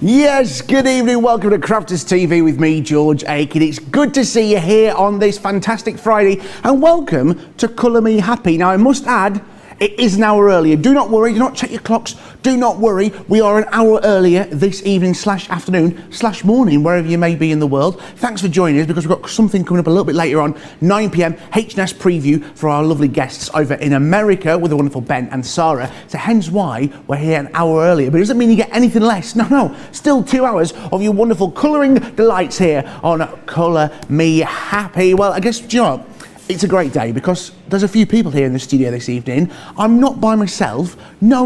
Yes, good evening, welcome to Crafters TV with me, George Aiken. It's good to see you here on this fantastic Friday, and welcome to Colour Me Happy. Now I must add, it is an hour earlier. Do not worry, do not check your clocks, do not worry. We are an hour earlier this evening / afternoon / morning, wherever you may be in the world. Thanks for joining us, because we've got something coming up a little bit later on, 9 PM, HNS preview for our lovely guests over in America with the wonderful Ben and Sarah. So hence why we're here an hour earlier. But it doesn't mean you get anything less. No, still 2 hours of your wonderful colouring delights here on Colour Me Happy. Well, I guess, do you know what? It's a great day because there's a few people here in the studio this evening. I'm not by myself. No.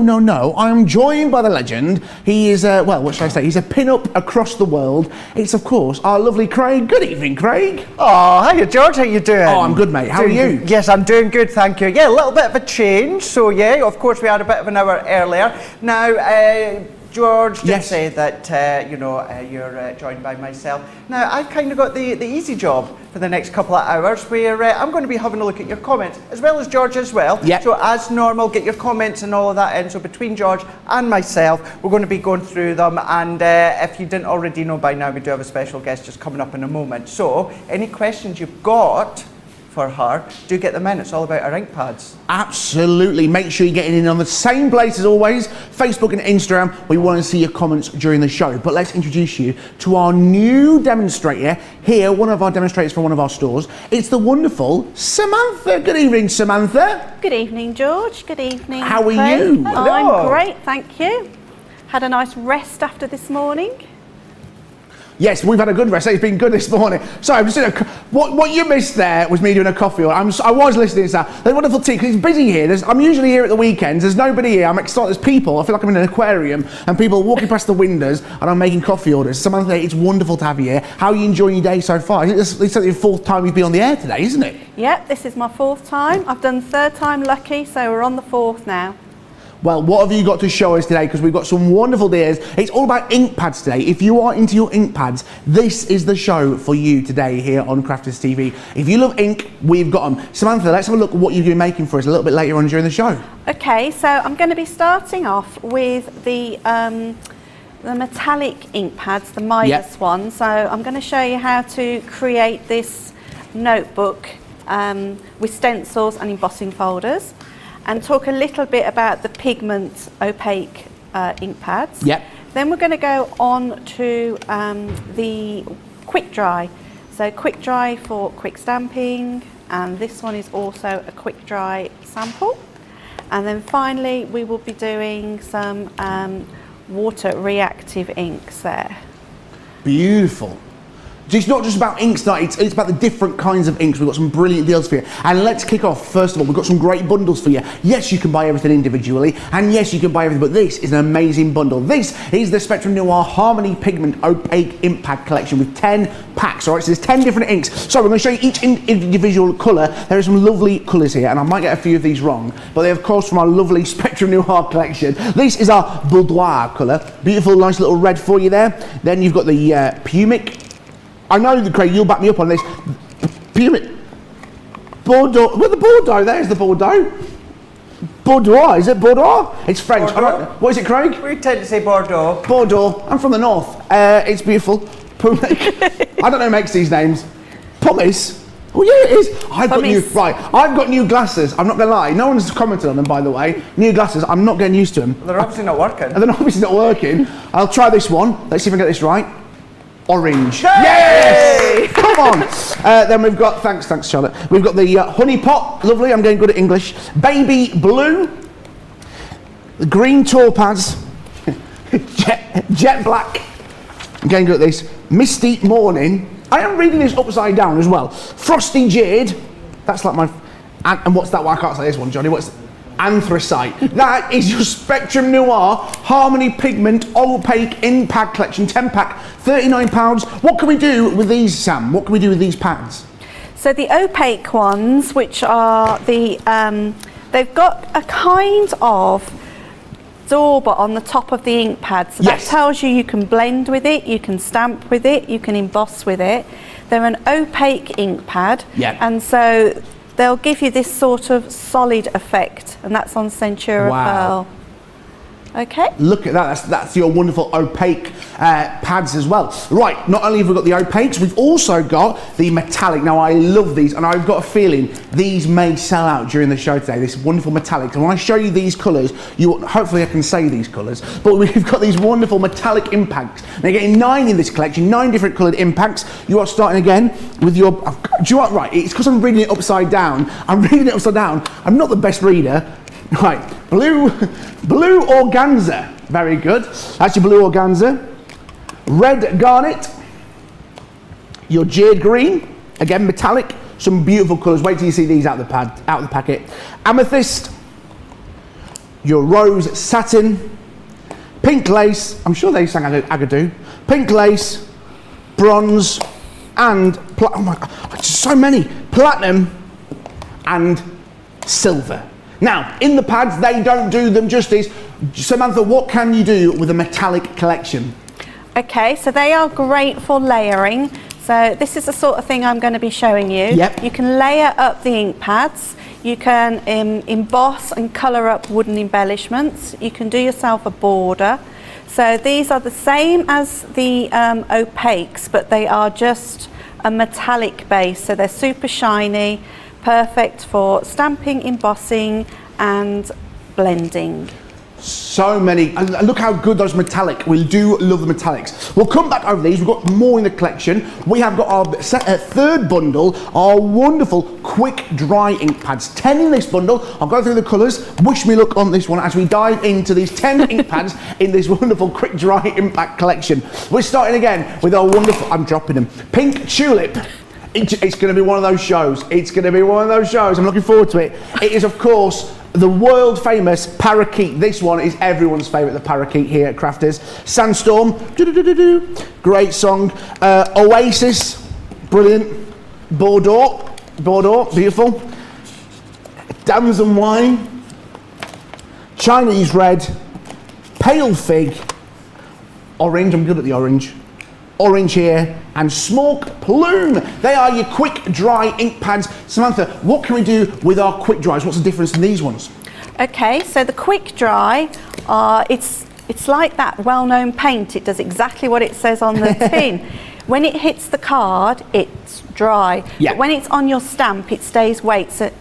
I'm joined by the legend. He is, well, what should I say? He's a pin-up across the world. It's, of course, our lovely Craig. Good evening, Craig. Oh, hiya, George. How you doing? Oh, I'm good, mate. How are you? Yes, I'm doing good, thank you. Yeah, a little bit of a change. So, yeah, of course, we had a bit of an hour earlier. Now, George did say that, you're joined by myself. Now, I've kind of got the easy job for the next couple of hours where I'm going to be having a look at your comments, as well as George as well. Yep. So, as normal, get your comments and all of that in. So, between George and myself, we're going to be going through them. And if you didn't already know by now, we do have a special guest just coming up in a moment. So, any questions you've got for her, do get them in. It's all about our ink pads. Absolutely. Make sure you're getting in on the same place as always, Facebook and Instagram. We want to see your comments during the show. But let's introduce you to our new demonstrator here, one of our demonstrators from one of our stores. It's the wonderful Samantha. Good evening, Samantha. Good evening, George. Good evening. How are Craig. you? I'm great, thank you. Had a nice rest after this morning. Yes, we've had a good rest. It's been good this morning. Sorry, I'm just doing what you missed there was me doing a coffee. I was listening to that. There's wonderful tea, because it's busy here. I'm usually here at the weekends. There's nobody here. I'm excited. There's people. I feel like I'm in an aquarium, and people walking past the windows, and I'm making coffee orders. Samantha, it's wonderful to have you here. How are you enjoying your day so far? It's the fourth time you've been on the air today, isn't it? Yep, this is my fourth time. I've done third time lucky, so we're on the fourth now. Well, what have you got to show us today? Because we've got some wonderful ideas. It's all about ink pads today. If you are into your ink pads, this is the show for you today here on Crafters TV. If you love ink, we've got them. Samantha, let's have a look at what you've been making for us a little bit later on during the show. Okay, so I'm going to be starting off with the metallic ink pads, the Midas one. So I'm going to show you how to create this notebook with stencils and embossing folders, and talk a little bit about the Pigment opaque ink pads. Yep. Then we're going to go on to the quick dry. So quick dry for quick stamping, and this one is also a quick dry sample. And then finally we will be doing some water-reactive inks there. Beautiful. It's not just about inks tonight, it's about the different kinds of inks. We've got some brilliant deals for you. And let's kick off. First of all, we've got some great bundles for you. Yes, you can buy everything individually, and yes, you can buy everything, but this is an amazing bundle. This is the Spectrum Noir Harmony Pigment Opaque Ink Pad collection with 10 packs, all right? So there's 10 different inks. So we're going to show you each individual colour. There are some lovely colours here, and I might get a few of these wrong, but they're of course from our lovely Spectrum Noir collection. This is our Boudoir colour. Beautiful, nice little red for you there. Then you've got the Pumic. I know that, Craig, you'll back me up on this. Pumic. Bordeaux. Well, the Bordeaux. There's the Bordeaux. Bordeaux. Is it Bordeaux? It's French. Bordeaux. What is it, Craig? We tend to say Bordeaux. Bordeaux. I'm from the north. It's beautiful. Pumic. I don't know who makes these names. Pumice. Oh yeah, it is. I've got new glasses. I'm not gonna lie. No one's commented on them, by the way. New glasses. I'm not getting used to them. They're obviously not working. They're obviously not working. I'll try this one. Let's see if I get this right. Orange. Yay! Yes! Come on. Then we've got, thanks Charlotte. We've got the honey pot, lovely. I'm getting good at English. Baby blue. The green topaz. jet black. I'm getting good at this. Misty morning. I am reading this upside down as well. Frosty jade. That's like my. And what's that one? I can't say this one, Johnny. What's anthracite? That is your Spectrum Noir Harmony Pigment Opaque Ink Pad Collection 10 pack, £39. What can we do with these, Sam? What can we do with these pads? So the opaque ones, which are the, they've got a kind of dauber on the top of the ink pad. So that tells you can blend with it, you can stamp with it, you can emboss with it. They're an opaque ink pad, and so they'll give you this sort of solid effect, and that's on Centura Pearl. Okay. Look at that, that's your wonderful opaque pads as well. Right, not only have we got the opaques, we've also got the metallic. Now I love these, and I've got a feeling these may sell out during the show today, this wonderful metallic. And when I show you these colours, hopefully I can say these colours, but we've got these wonderful metallic impacts. Now you're getting 9 in this collection, 9 different coloured impacts. You are starting again with your, do you know what, right, it's because I'm reading it upside down. I'm reading it upside down. I'm not the best reader. Right, blue organza, very good. That's your blue organza. Red garnet, your jade green, again metallic, some beautiful colours. Wait till you see these out of the packet. Amethyst, your rose satin, pink lace. I'm sure they sang Agadoo. Pink lace, bronze, and oh my God, so many. Platinum and silver. Now, in the pads, they don't do them justice. Samantha, what can you do with a metallic collection? Okay, so they are great for layering. So this is the sort of thing I'm going to be showing you. Yep. You can layer up the ink pads. You can emboss and colour up wooden embellishments. You can do yourself a border. So these are the same as the opaques, but they are just a metallic base. So they're super shiny. Perfect for stamping, embossing and blending. So many, and look how good those metallic, we do love the metallics. We'll come back over these, we've got more in the collection. We have got our third bundle, our wonderful quick dry ink pads. 10 in this bundle. I'll go through the colours, wish me luck on this one as we dive into these 10 ink pads in this wonderful quick dry impact collection. We're starting again with our wonderful, I'm dropping them, pink tulip. It's going to be one of those shows. It's going to be one of those shows. I'm looking forward to it. It is, of course, the world famous parakeet. This one is everyone's favourite, the parakeet here at Crafters. Sandstorm, great song. Oasis, brilliant. Bordeaux, beautiful. Damson wine, Chinese red, pale fig, orange. I'm good at the orange. Orange here, and smoke plume. They are your quick dry ink pads. Samantha, what can we do with our quick dries? What's the difference in these ones? Okay, so the quick dry, it's like that well-known paint. It does exactly what it says on the tin. When it hits the card, it's dry. Yeah. But when it's on your stamp, it stays wet, so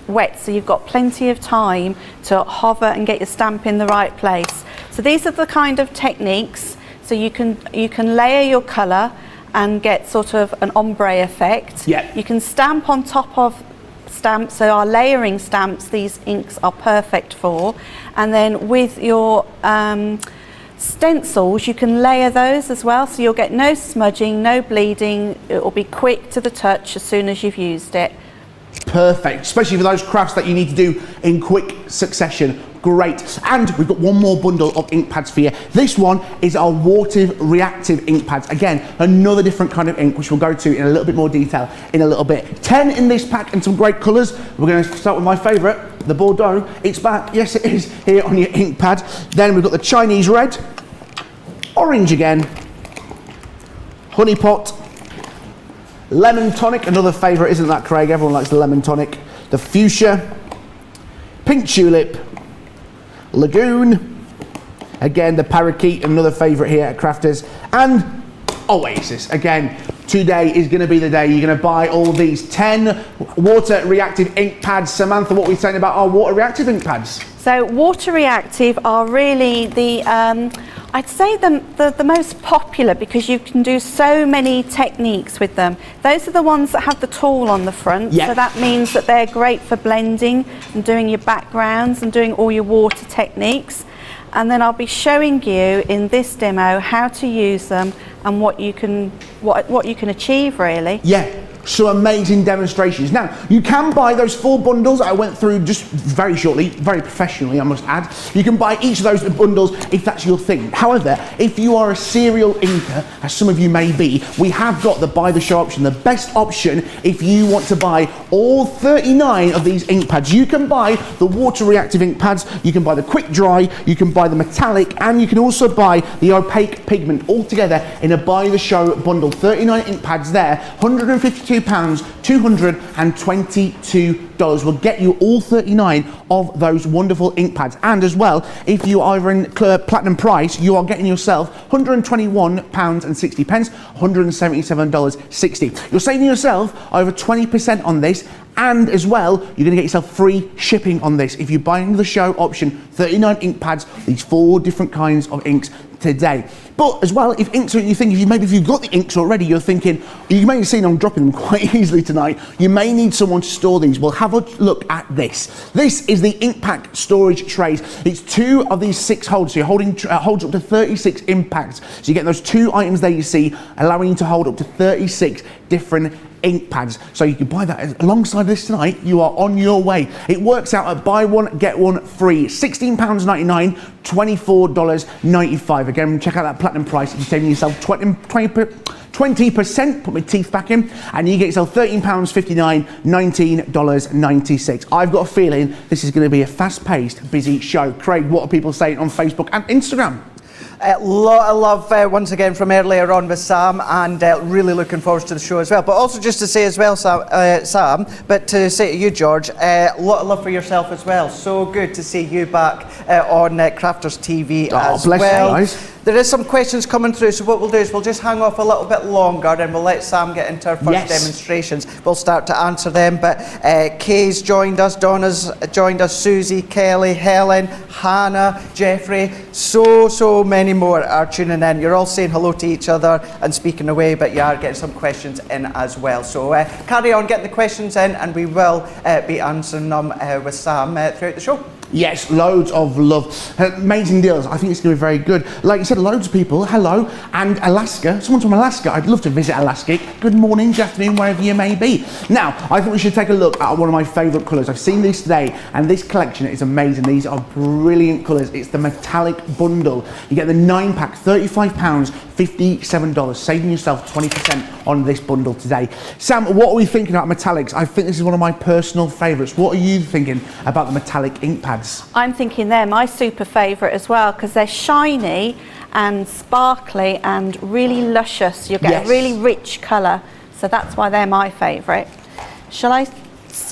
you've got plenty of time to hover and get your stamp in the right place. So these are the kind of techniques. So you can layer your colour and get sort of an ombre effect. Yeah. You can stamp on top of stamps, so our layering stamps, these inks are perfect for. And then with your stencils, you can layer those as well, so you'll get no smudging, no bleeding. It will be quick to the touch as soon as you've used it. Perfect, especially for those crafts that you need to do in quick succession. Great. And we've got one more bundle of ink pads for you. This one is our water-reactive ink pads. Again, another different kind of ink, which we'll go to in a little bit more detail in a little bit. 10 in this pack and some great colours. We're going to start with my favourite, the Bordeaux. It's back. Yes, it is here on your ink pad. Then we've got the Chinese red, orange again, honey pot, lemon tonic, another favourite, isn't that, Craig? Everyone likes the lemon tonic. The fuchsia, pink tulip, lagoon, again the parakeet, another favourite here at Crafters, and Oasis. Again, today is going to be the day you're going to buy all these 10 water reactive ink pads. Samantha, what are we saying about our water reactive ink pads? So water reactive are really the I'd say the most popular, because you can do so many techniques with them. Those are the ones that have the tool on the front. Yes. So that means that they're great for blending and doing your backgrounds and doing all your water techniques. And then I'll be showing you in this demo how to use them and what you can achieve, really. Yeah. Some amazing demonstrations. Now, you can buy those 4 bundles I went through just very shortly, very professionally, I must add. You can buy each of those bundles if that's your thing. However, if you are a serial inker, as some of you may be, we have got the buy the show option, the best option if you want to buy all 39 of these ink pads. You can buy the water reactive ink pads, you can buy the quick dry, you can buy the metallic, and you can also buy the opaque pigment all together in a buy the show bundle. 39 ink pads there, 152 £22, $222 will get you all 39 of those wonderful ink pads. And as well, if you are in platinum price, you are getting yourself £121.60, $177.60. You're saving yourself over 20% on this. And as well, you're going to get yourself free shipping on this if you buy into the show option 39 ink pads, these 4 different kinds of inks today. But as well, if inks are, you think, if you've got the inks already, you're thinking, you may have seen I'm dropping them quite easily tonight, you may need someone to store these. Well, have a look at this. This is the ink pack storage trays. It's 2 of these 6 holders, so you're holding, holds up to 36 ink packs. So you get those 2 items there you see, allowing you to hold up to 36 different ink pads. So you can buy that alongside this tonight. You are on your way. It works out at buy one, get one free. £16.99, $24.95. Again, check out that platinum price. You're saving yourself 20%, put my teeth back in, and you get yourself £13.59, $19.96. I've got a feeling this is going to be a fast-paced, busy show. Craig, what are people saying on Facebook and Instagram? A lot of love once again from earlier on with Sam, and really looking forward to the show as well. But also just to say as well, Sam, but to say to you, George, a lot of love for yourself as well. So good to see you back on Crafters TV as bless well. You guys. There is some questions coming through, so what we'll do is we'll just hang off a little bit longer and we'll let Sam get into our first demonstrations. We'll start to answer them, but Kay's joined us, Donna's joined us, Susie, Kelly, Helen, Hannah, Jeffrey, so many more are tuning in. You're all saying hello to each other and speaking away, but you are getting some questions in as well. So carry on getting the questions in, and we will be answering them with Sam throughout the show. Yes, loads of love. Amazing deals. I think it's going to be very good. Like you said, loads of people. Hello. And Alaska. Someone's from Alaska. I'd love to visit Alaska. Good morning, good afternoon, wherever you may be. Now, I think we should take a look at one of my favourite colours. I've seen these today, and this collection is amazing. These are brilliant colours. It's the metallic bundle. You get the 9-pack, £35, $57, saving yourself 20% on this bundle today. Sam, what are we thinking about metallics? I think this is one of my personal favourites. What are you thinking about the metallic ink pads? I'm thinking they're my super favourite as well, because they're shiny and sparkly and really luscious. You'll get a really rich colour, so that's why they're my favourite. Shall I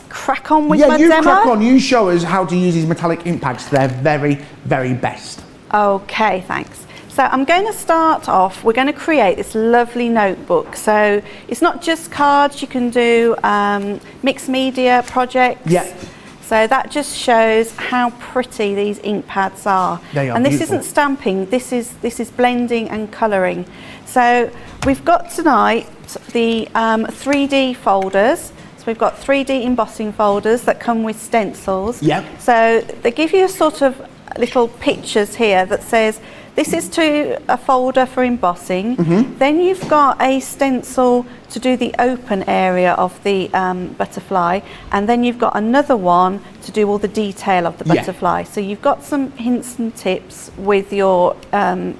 crack on with my demo? Yeah, you crack on. You show us how to use these metallic ink pads. They're very, very best. Okay, thanks. So I'm going to start off, we're going to create this lovely notebook. So it's not just cards, you can do mixed media projects. Yeah. So that just shows how pretty these ink pads are. They are and this beautiful. Isn't stamping, this is blending and colouring. So we've got tonight the 3D folders. So we've got 3D embossing folders that come with stencils. Yep. So they give you a sort of little pictures here that says, this is to a folder for embossing. Then you've got a stencil to do the open area of the butterfly, and then you've got another one to do all the detail of the butterfly. So you've got some hints and tips with your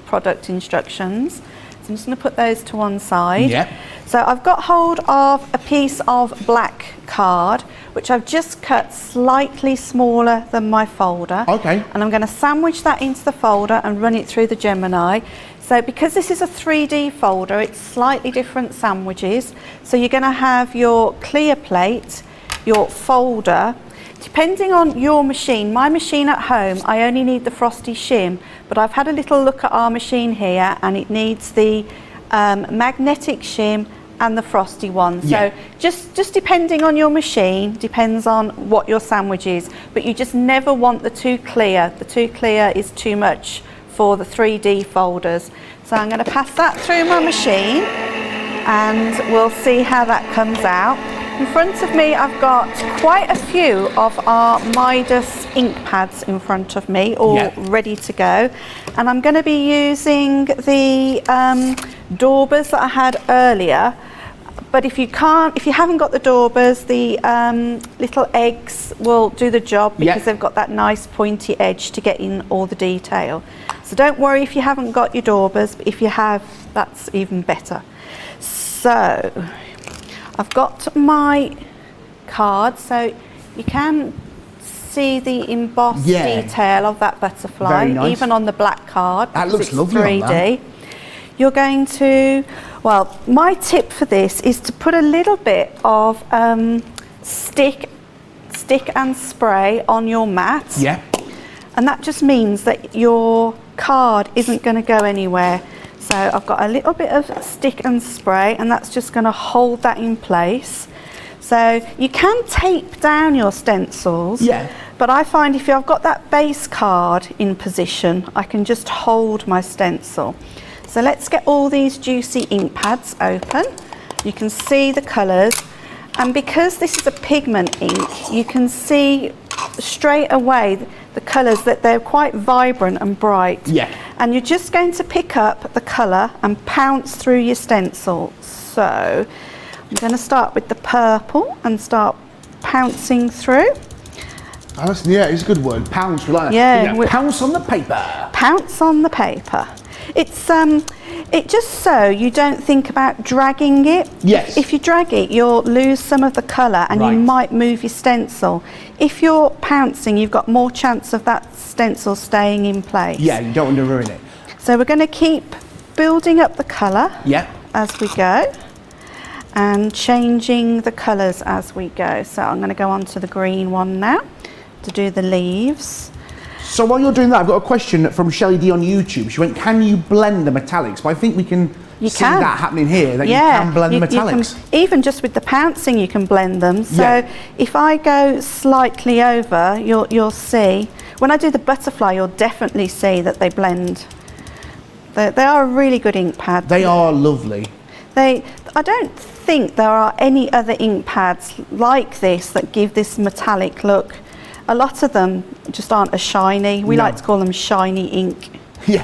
product instructions. So I'm just going to put those to one side. So I've got hold of a piece of black card, which I've just cut slightly smaller than my folder. Okay. And I'm going to sandwich that into the folder and run it through the Gemini. So because this is a 3D folder, it's slightly different sandwiches. So you're going to have your clear plate, your folder. Depending on your machine, my machine at home, I only need the frosty shim, but I've had a little look at our machine here, and it needs the magnetic shim and the frosty one. So just depending on your machine, depends on what your sandwich is, but you just never want the too clear. The too clear is too much for the 3D folders. So I'm going to pass that through my machine, and we'll see how that comes out. In front of me, I've got quite a few of our Midas ink pads in front of me, all ready to go. And I'm going to be using the daubers that I had earlier. But if you haven't got the daubers, the little eggs will do the job, because they've got that nice pointy edge to get in all the detail. So don't worry if you haven't got your daubers, but if you have, that's even better. So I've got my card, so you can see the embossed detail of that butterfly, even on the black card. That looks lovely 3D. on that. You're going to Well, my tip for this is to put a little bit of stick and spray on your mat. Yeah. And that just means that your card isn't going to go anywhere. So I've got a little bit of stick and spray, and that's just going to hold that in place. So you can tape down your stencils, but I find if I've got that base card in position, I can just hold my stencil. So let's get all these juicy ink pads open. You can see the colours, and because this is a pigment ink, you can see straight away the colours, that they're quite vibrant and bright. Yeah. And you're just going to pick up the colour and pounce through your stencil. So I'm going to start with the purple and start pouncing through. Oh, yeah, it's a good word. Pounce, we like that. Yeah. Pounce on the paper. Pounce on the paper. It's it just so you don't think about dragging it. Yes. If you drag it, you'll lose some of the colour, and you might move your stencil. If you're pouncing, you've got more chance of that stencil staying in place. Yeah, you don't want to ruin it. So we're going to keep building up the colour as we go, and changing the colours as we go. So I'm going to go on to the green one now to do the leaves. So while you're doing that, I've got a question from Shelley D on YouTube. She went, can you blend the metallics? But I think we can see that happening here, that you can blend the metallics. Even just with the pouncing, you can blend them. So if I go slightly over, you'll see, when I do the butterfly, you'll definitely see that they blend. They are a really good ink pad. They are lovely. I don't think there are any other ink pads like this that give this metallic look. A lot of them just aren't as shiny. We like to call them shiny ink. Yeah,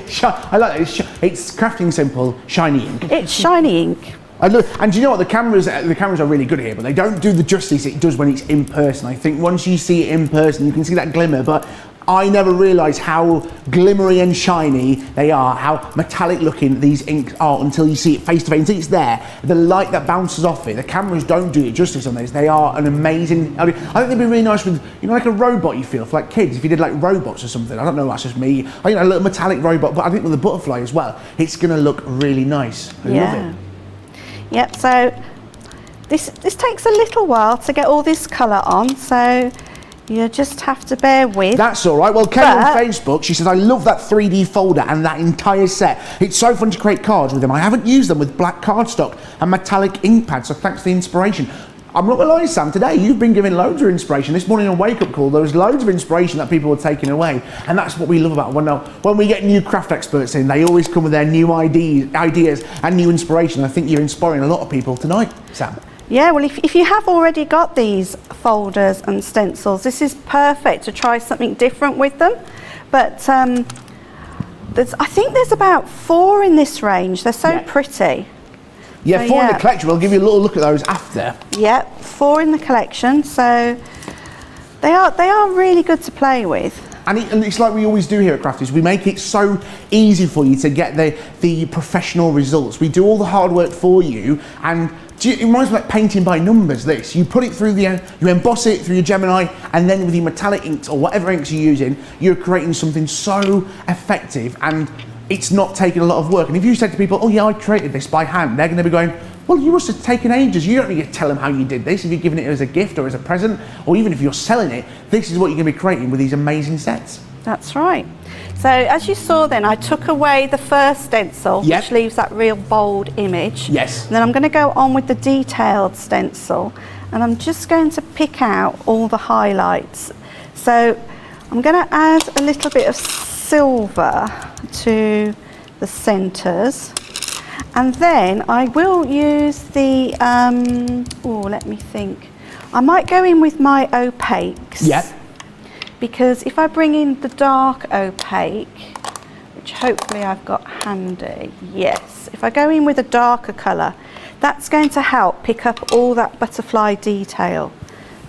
I like it. It's crafting simple, shiny ink. It's shiny ink. And do you know what, the cameras are really good here, but they don't do the justice it does when it's in person. I think once you see it in person, you can see that glimmer, but I never realised how glimmery and shiny they are, how metallic looking these inks are until you see it face to face, until it's there. The light that bounces off it, the cameras don't do it justice on these. They are an amazing, I think they'd be really nice with, you know, like a robot you feel, for like kids, if you did like robots or something. I don't know, that's just me. A little metallic robot, but I think with the butterfly as well, it's going to look really nice. I love it. Yep, so this takes a little while to get all this colour on, so you just have to bear with. That's all right. Well, Kelly on Facebook, she says, I love that 3D folder and that entire set. It's so fun to create cards with them. I haven't used them with black cardstock and metallic ink pads, so thanks for the inspiration. I'm not going to lie, Sam, today you've been giving loads of inspiration. This morning on Wake Up Call, there was loads of inspiration that people were taking away. And that's what we love about when we get new craft experts in, they always come with their new ideas and new inspiration. I think you're inspiring a lot of people tonight, Sam. Yeah, well, if you have already got these folders and stencils, this is perfect to try something different with them. But I think there's about 4 in this range. They're so pretty. Yeah, so 4 in the collection. We'll give you a little look at those after. Yep, 4 in the collection. So they are really good to play with. And it's like we always do here at Crafties, we make it so easy for you to get the professional results. We do all the hard work for you, and it reminds me like painting by numbers, this. You put it through you emboss it through your Gemini, and then with your metallic inks or whatever inks you're using, you're creating something so effective, and it's not taking a lot of work. And if you said to people, oh yeah, I created this by hand, they're going to be going, well, you must have taken ages. You don't need to tell them how you did this. If you're giving it as a gift or as a present, or even if you're selling it, this is what you're going to be creating with these amazing sets. That's right. So as you saw then, I took away the first stencil, which leaves that real bold image. Yes. And then I'm going to go on with the detailed stencil, and I'm just going to pick out all the highlights. So I'm going to add a little bit of silver to the centres. And then I will use the, let me think. I might go in with my opaques. Yeah. Because if I bring in the dark opaque, which hopefully I've got handy, yes. If I go in with a darker colour, that's going to help pick up all that butterfly detail.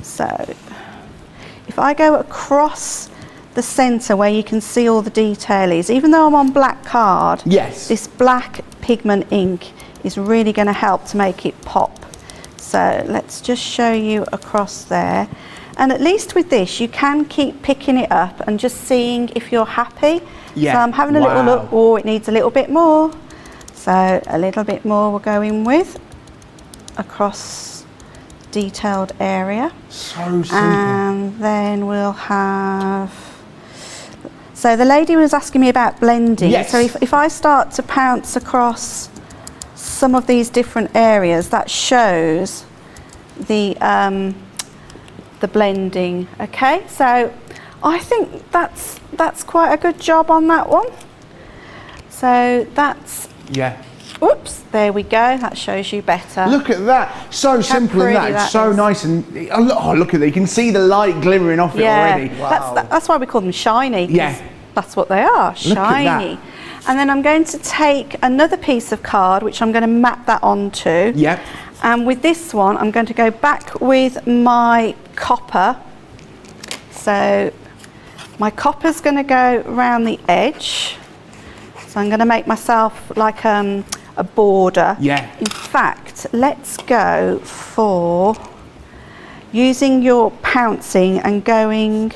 So if I go across the centre where you can see all the detail is, even though I'm on black card, this black pigment ink is really going to help to make it pop. So let's just show you across there. And at least with this, you can keep picking it up and just seeing if you're happy. Yeah. So I'm having a little look, oh, it needs a little bit more. So a little bit more we'll go in with across detailed area. So simple. And then we'll have, so the lady was asking me about blending. Yes. So if I start to pounce across some of these different areas, that shows the blending. Okay, so I think that's quite a good job on that one. So that's, Yeah. oops, there we go, that shows you better. Look at that. So simple and pretty that. It's that so is. nice and oh, look at that. You can see the light glimmering off it already. That's why we call them shiny. 'Cause Yeah. that's what they are, Look at shiny. And then I'm going to take another piece of card, which I'm going to map that onto. Yep. And with this one, I'm going to go back with my copper. So my copper's going to go around the edge. So I'm going to make myself like a border. Yeah. In fact, let's go for using your pouncing and doing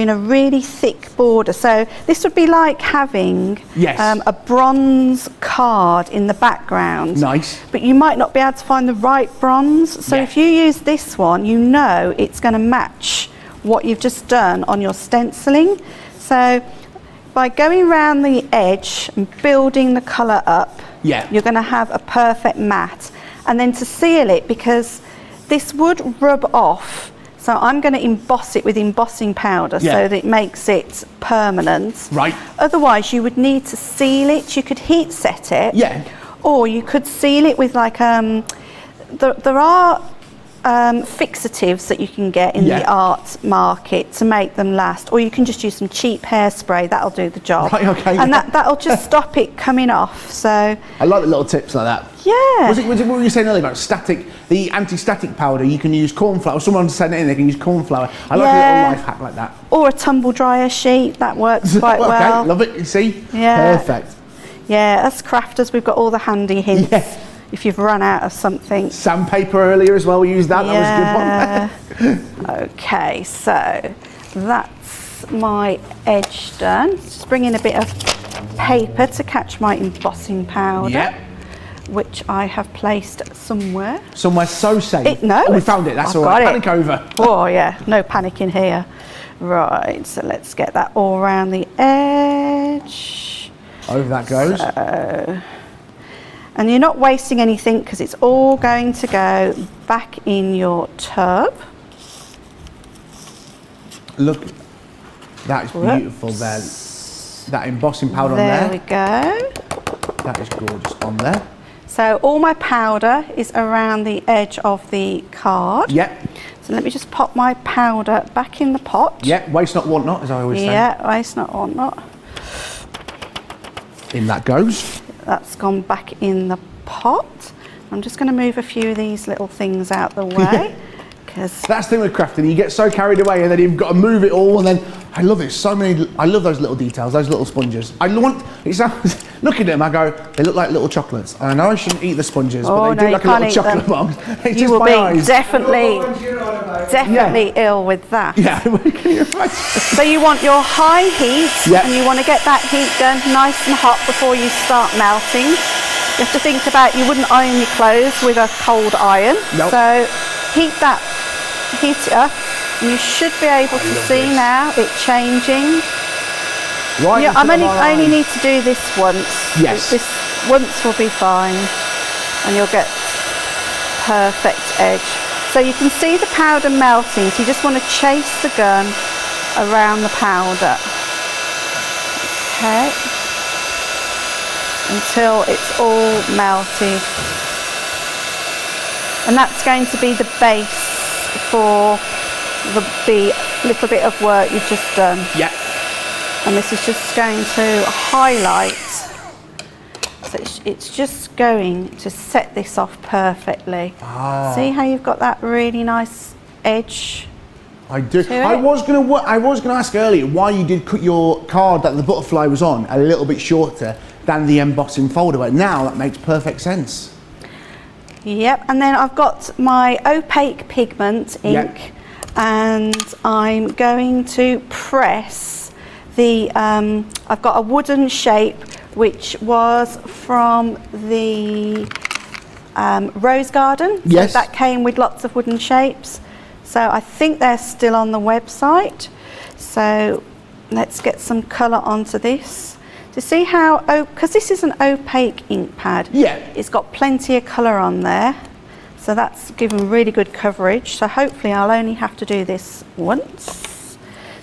a really thick border. So this would be like having Yes. a bronze card in the background. Nice. But you might not be able to find the right bronze. So Yeah. if you use this one, you know it's going to match what you've just done on your stenciling. So by going around the edge and building the colour up, Yeah. you're going to have a perfect matte. And then to seal it, because this would rub off, so I'm going to emboss it with embossing powder Yeah. so that it makes it permanent. Right. Otherwise, you would need to seal it. You could heat set it. Yeah. Or you could seal it with like, there are fixatives that you can get in Yeah. the art market to make them last. Or you can just use some cheap hairspray, that'll do the job. Right, okay. And that'll just stop it coming off, so I like the little tips like that. yeah. Was it what were you saying earlier about static, the anti-static powder? You can use corn flour. Someone sent it in, they can use corn flour. I like a Yeah. little life hack like that. Or a tumble dryer sheet, that works quite Okay, well. love it, you see? Yeah. Perfect. Yeah, us crafters, we've got all the handy hints. Yeah. If you've run out of something. Sandpaper earlier as well, we used that. Yeah. That was a good one. Okay, so that's my edge done. Just bring in a bit of paper to catch my embossing powder, Yep. which I have placed somewhere. Somewhere so safe. No, Oh, we found it, that's I've all right. got it. Panic over. Oh yeah, no panic in here. Right, so let's get that all around the edge. Over that goes. And you're not wasting anything because it's all going to go back in your tub. Look, that is beautiful there. That embossing powder There on we there. go. That is gorgeous on there. So all my powder is around the edge of the card. Yep. So let me just pop my powder back in the pot. Yep. Waste not, want not, as I always say. Yeah, waste not, want not. In that goes. That's gone back in the pot. I'm just going to move a few of these little things out the way. Because That's the thing with crafting, you get so carried away and then you've got to move it all, and then I love it, I love those little details, those little sponges. Look at them, I go, they look like little chocolates. And I know I shouldn't eat the sponges, but they do like a little chocolate box. It's you just will my be eyes. definitely ill with that. Yeah, can you imagine? So you want your high heat, Yep. and you want to get that heat done nice and hot before you start melting. You have to think about, you wouldn't iron your clothes with a cold iron. Nope. So heat it up, and you should be able to see now it changing. Right. Yeah, I only need to do this once. Yes. This once will be fine, and you'll get perfect edge. So you can see the powder melting, so you just want to chase the gun around the powder. Okay. Until it's all melted. And that's going to be the base for the little bit of work you've just done. Yeah. And this is just going to highlight. So it's just going to set this off perfectly. See how you've got that really nice edge? I do. to I it. was gonna ask earlier why you did cut your card that the butterfly was on a little bit shorter than the embossing folder, but now that makes perfect sense. Yep, and then I've got my opaque pigment ink, Yep. and I'm going to press the, I've got a wooden shape which was from the Rose Garden. Yes. So that came with lots of wooden shapes. So I think they're still on the website. So let's get some colour onto this. To see how, because this is an opaque ink pad. Yeah. It's got plenty of colour on there. So that's given really good coverage. So hopefully I'll only have to do this once.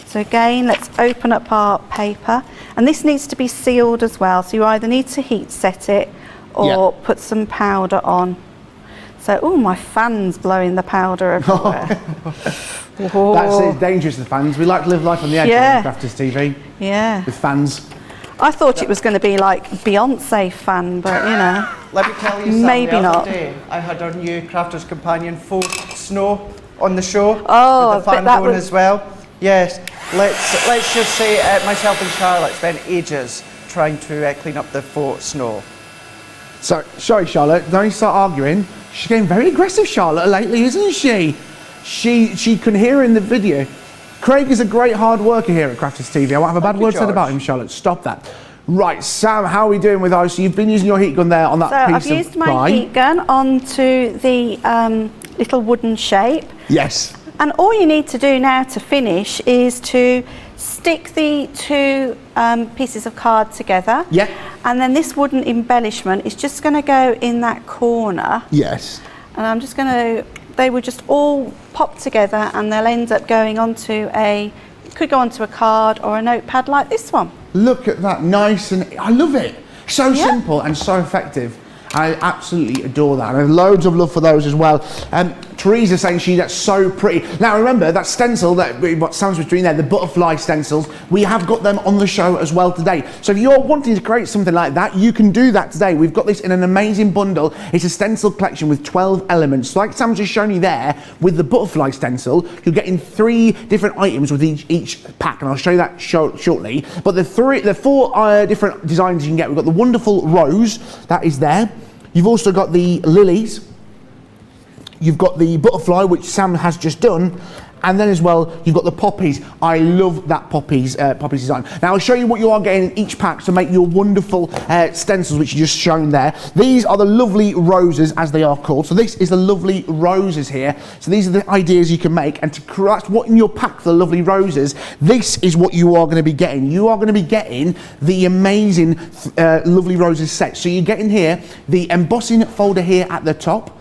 So again, let's open up our paper. And this needs to be sealed as well. So you either need to heat set it or put some powder on. So, oh, my fan's blowing the powder everywhere. That's dangerous, the fans. We like to live life on the edge on Crafters TV. Yeah. With fans. I thought it was going to be like Beyonce fan, but you know. Let me tell you something. Maybe the not. other day, I had our new Crafters Companion faux snow on the show. Oh, with the fan going as well. Yes. Let's just say myself and Charlotte spent ages trying to clean up the faux snow. So, sorry, Charlotte, don't you start arguing. She's getting very aggressive, Charlotte, lately, isn't she? She can hear her in the video. Craig is a great hard worker here at Crafters TV. I won't have a bad word said about him, Charlotte. Stop that. Right, Sam, how are we doing with those? So you've been using your heat gun there on that piece of So I've used my heat gun onto the little wooden shape. Yes. And all you need to do now to finish is to stick the two pieces of card together. Yeah. And then this wooden embellishment is just going to go in that corner. Yes. And I'm just going to, they will just all pop together and they'll end up going onto it could go onto a card or a notepad like this one. Look at that, nice and, I love it. So simple and so effective. I absolutely adore that. And I have loads of love for those as well. Teresa saying that's so pretty. Now remember, that stencil, what Sam's was doing there, the butterfly stencils, we have got them on the show as well today. So if you're wanting to create something like that, you can do that today. We've got this in an amazing bundle. It's a stencil collection with 12 elements. So like Sam's just shown you there, with the butterfly stencil, you're getting 3 different items with each pack, and I'll show you that shortly. But the 4 different designs you can get. We've got the wonderful rose, that is there. You've also got the lilies. You've got the butterfly, which Sam has just done. And then as well, you've got the poppies. I love that poppies design. Now I'll show you what you are getting in each pack to make your wonderful stencils, which you just shown there. These are the lovely roses, as they are called. So this is the lovely roses here. So these are the ideas you can make, and that's what in your pack for the lovely roses. This is what you are going to be getting. You are going to be getting the amazing lovely roses set. So you're getting here the embossing folder here at the top.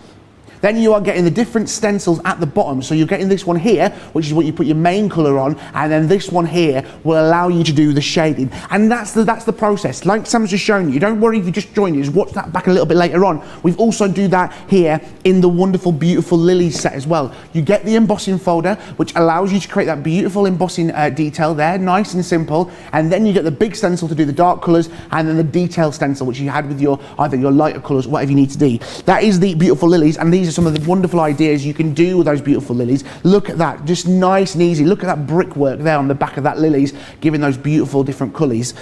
Then you are getting the different stencils at the bottom. So you're getting this one here, which is what you put your main colour on, and then this one here will allow you to do the shading. And that's the process. Like Sam's just shown you, don't worry if you just joined you, just watch that back a little bit later on. We've also do that here in the wonderful, beautiful lilies set as well. You get the embossing folder, which allows you to create that beautiful embossing detail there, nice and simple. And then you get the big stencil to do the dark colours, and then the detail stencil, which you had with either your lighter colours, whatever you need to do. That is the beautiful lilies, and these are some of the wonderful ideas you can do with those beautiful lilies. Look at that, just nice and easy. Look at that brickwork there on the back of that lilies, giving those beautiful different colours.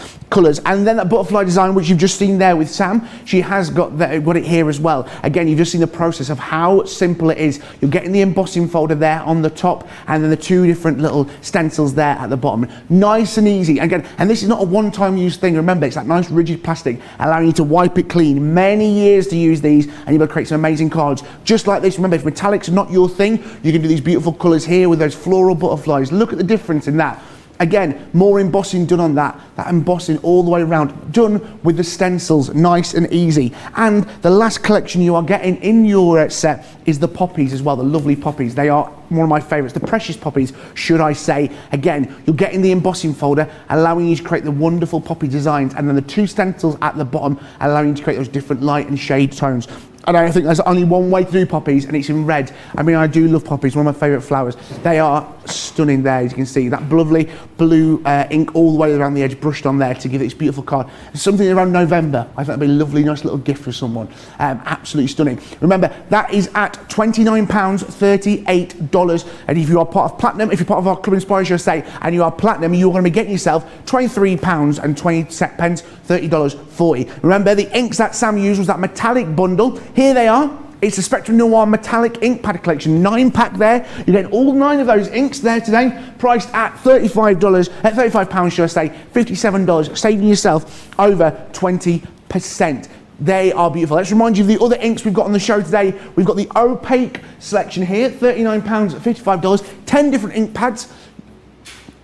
And then that butterfly design, which you've just seen there with Sam, she has got it here as well. Again, you've just seen the process of how simple it is. You're getting the embossing folder there on the top, and then the 2 different little stencils there at the bottom. Nice and easy. Again, and this is not a one-time use thing. Remember, it's that nice rigid plastic, allowing you to wipe it clean. Many years to use these, and you're going to create some amazing cards just like this. Remember, if metallics are not your thing, you can do these beautiful colours here with those floral butterflies. Look at the difference in that. Again, more embossing done on that embossing all the way around, done with the stencils, nice and easy. And the last collection you are getting in your set is the poppies as well, the lovely poppies. They are one of my favourites, the precious poppies, should I say. Again, you're getting the embossing folder, allowing you to create the wonderful poppy designs, and then the 2 stencils at the bottom, allowing you to create those different light and shade tones. And I think there's only one way to do poppies, and it's in red. I mean, I do love poppies, one of my favourite flowers. They are stunning there, as you can see. That lovely blue ink all the way around the edge, brushed on there to give it this beautiful card. Something around November. I think that'd be a lovely, nice little gift for someone. Absolutely stunning. Remember, that is at £29, $38. And if you are part of Platinum, if you're part of our Club Inspires USA, and you are Platinum, you're going to be getting yourself £23 and 20 pence, $30.40. Remember, the inks that Sam used was that metallic bundle. Here they are. It's the Spectrum Noir Metallic Ink Pad Collection, 9-pack there. You're getting all 9 of those inks there today, priced at £35, should I say, $57, saving yourself over 20%. They are beautiful. Let's remind you of the other inks we've got on the show today. We've got the opaque selection here, £39 at $55, 10 different ink pads,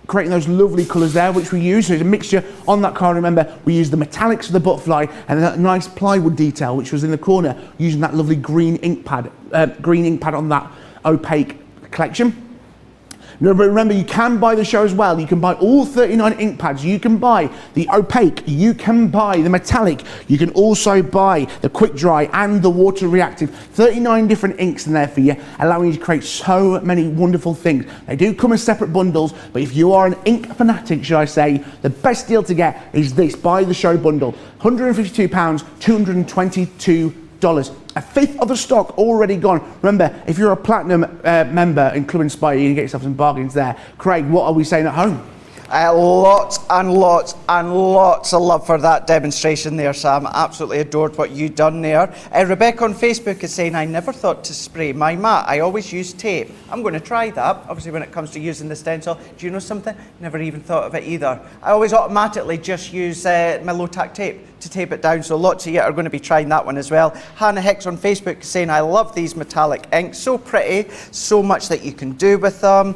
creating those lovely colours there, which we use. So it's a mixture on that card. Remember, we use the metallics of the butterfly and that nice plywood detail, which was in the corner, using that lovely green ink pad on that opaque collection. Remember, you can buy the show as well. You can buy all 39 ink pads. You can buy the opaque. You can buy the metallic. You can also buy the quick dry and the water reactive. 39 different inks in there for you, allowing you to create so many wonderful things. They do come as separate bundles, but if you are an ink fanatic, should I say, the best deal to get is this buy the show bundle. £152, $222. A fifth of the stock already gone. Remember, if you're a platinum member in Club Inspire, you can get yourself some bargains there. Craig, what are we saying at home? Lots and lots and lots of love for that demonstration there, Sam. Absolutely adored what you've done there. Rebecca on Facebook is saying, I never thought to spray my mat. I always use tape. I'm going to try that, obviously, when it comes to using the stencil. Do you know something? Never even thought of it either. I always automatically just use my low-tack tape to tape it down, so lots of you are going to be trying that one as well. Hannah Hicks on Facebook is saying, I love these metallic inks, so pretty, so much that you can do with them.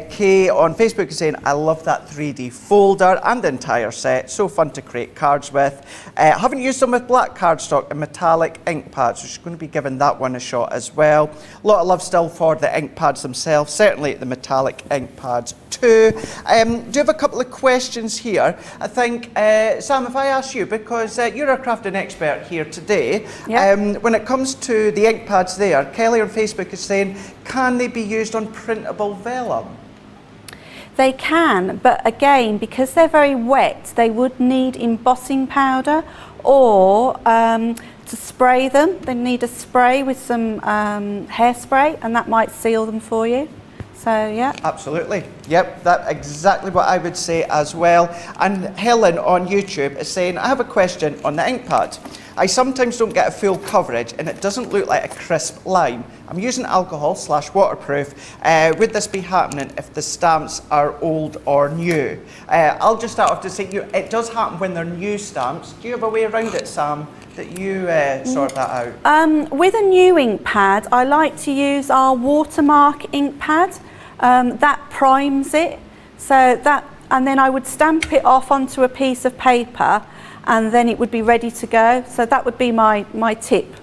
Kay on Facebook is saying, I love that 3D folder and the entire set, so fun to create cards with. Haven't used them with black cardstock and metallic ink pads, so she's going to be giving that one a shot as well. A lot of love still for the ink pads themselves, certainly the metallic ink pads too. Do you have a couple of questions here? I think, Sam, if I ask you, because you're a crafting expert here today, Yep. When it comes to the ink pads there, Kelly on Facebook is saying, can they be used on printable vellum? They can, but again, because they're very wet, they would need embossing powder or to spray them. They need a spray with some hairspray, and that might seal them for you. So, yeah. Absolutely. Yep, that's exactly what I would say as well. And Helen on YouTube is saying, I have a question on the ink pad. I sometimes don't get a full coverage and it doesn't look like a crisp line. I'm using alcohol/waterproof. Would this be happening if the stamps are old or new? I'll just start off to say, it does happen when they're new stamps. Do you have a way around it, Sam, that you sort that out? With a new ink pad, I like to use our watermark ink pad. That primes it, and then I would stamp it off onto a piece of paper, and then it would be ready to go. So that would be my tip.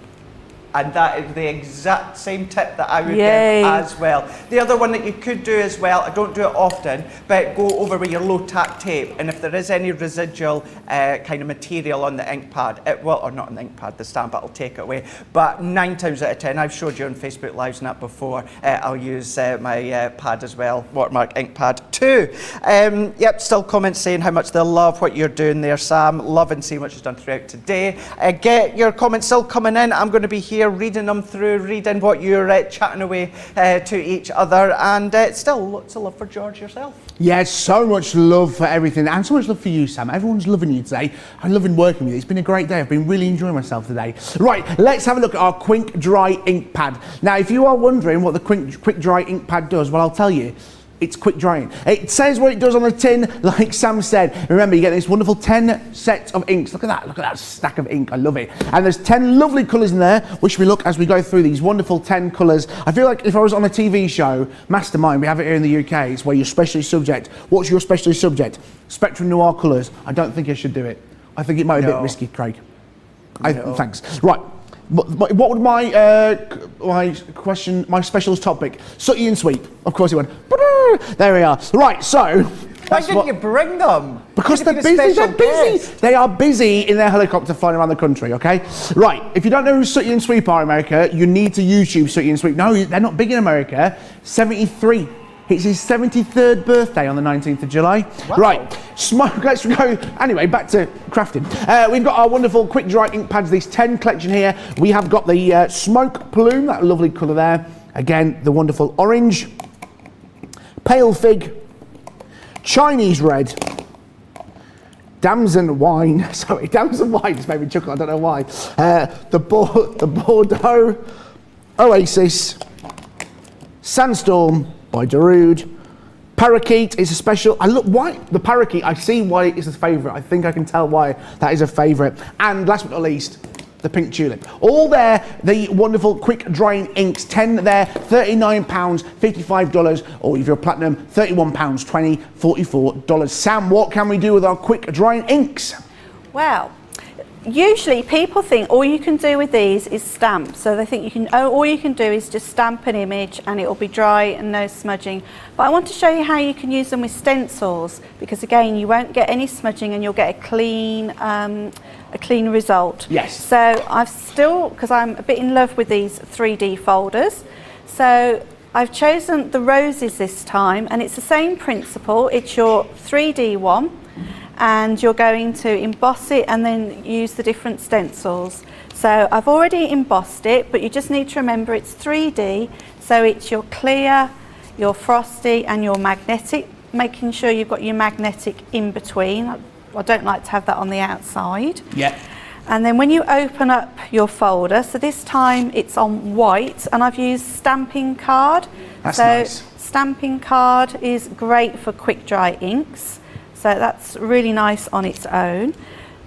And that is the exact same tip that I would give as well. The other one that you could do as well, I don't do it often, but go over with your low-tack tape, and if there is any residual kind of material on the ink pad, it will, or not on the ink pad, the stamp, it'll take it away. But 9 times out of 10, I've showed you on Facebook Lives and that before, I'll use my pad as well, Watermark ink pad too. Yep, still comments saying how much they love what you're doing there, Sam. Love and seeing what you've done throughout today. Get your comments still coming in. I'm going to be here reading them through, reading what you're chatting away to each other, and still lots of love for George yourself. Yeah, so much love for everything, and so much love for you, Sam. Everyone's loving you today. I'm loving working with you. It's been a great day. I've been really enjoying myself today. Right, let's have a look at our Quick Dry Ink Pad. Now, if you are wondering what the Quick Dry Ink Pad does, well, I'll tell you. It's quick drying. It says what it does on the tin, like Sam said. Remember, you get this wonderful 10 sets of inks. Look at that stack of ink. I love it. And there's 10 lovely colours in there. Wish we look as we go through these wonderful 10 colours. I feel like if I was on a TV show, Mastermind, we have it here in the UK, it's where your specialist subject. What's your specialist subject? Spectrum Noir colours. I don't think I should do it. I think it might be a bit risky, Craig. Thanks. Right. What would my specialist topic? Sooty and sweet. Of course it would. There we are. Right, so. Why didn't you bring them? Because they're busy. They're busy. They are busy in their helicopter flying around the country, okay? Right, if you don't know who Sooty and Sweep are in America, you need to YouTube Sooty and Sweep. No, they're not big in America. 73. It's his 73rd birthday on the 19th of July. Wow. Right, smoke, let's go. Anyway, back to crafting. We've got our wonderful quick dry ink pads, this 10 collection here. We have got the smoke plume, that lovely colour there. Again, the wonderful orange, pale fig, Chinese red, damson wine. Sorry, damson wine just made me chuckle, I don't know why. The Bordeaux, Oasis, Sandstorm by Darude, Parakeet is a special. I look why the parakeet. I see why it is a favourite. I think I can tell why that is a favourite. And last but not least, the pink tulip. All there, the wonderful quick drying inks. 10 there, £39, $55, or if you're platinum, £31, $20, $44. Sam, what can we do with our quick drying inks? Well, usually people think all you can do with these is stamp. So they think you can, all you can do is just stamp an image and it will be dry and no smudging. But I want to show you how you can use them with stencils, because again, you won't get any smudging and you'll get a clean result. Yes. So I've still, because I'm a bit in love with these 3D folders, so I've chosen the roses this time, and it's the same principle. It's your 3D one, and you're going to emboss it and then use the different stencils. So I've already embossed it, but you just need to remember it's 3D, so it's your clear, your frosty and your magnetic, making sure you've got your magnetic in between. I don't like to have that on the outside. Yeah. And then when you open up your folder, so this time it's on white, and I've used stamping card. That's so nice. Stamping card is great for quick dry inks. So that's really nice on its own.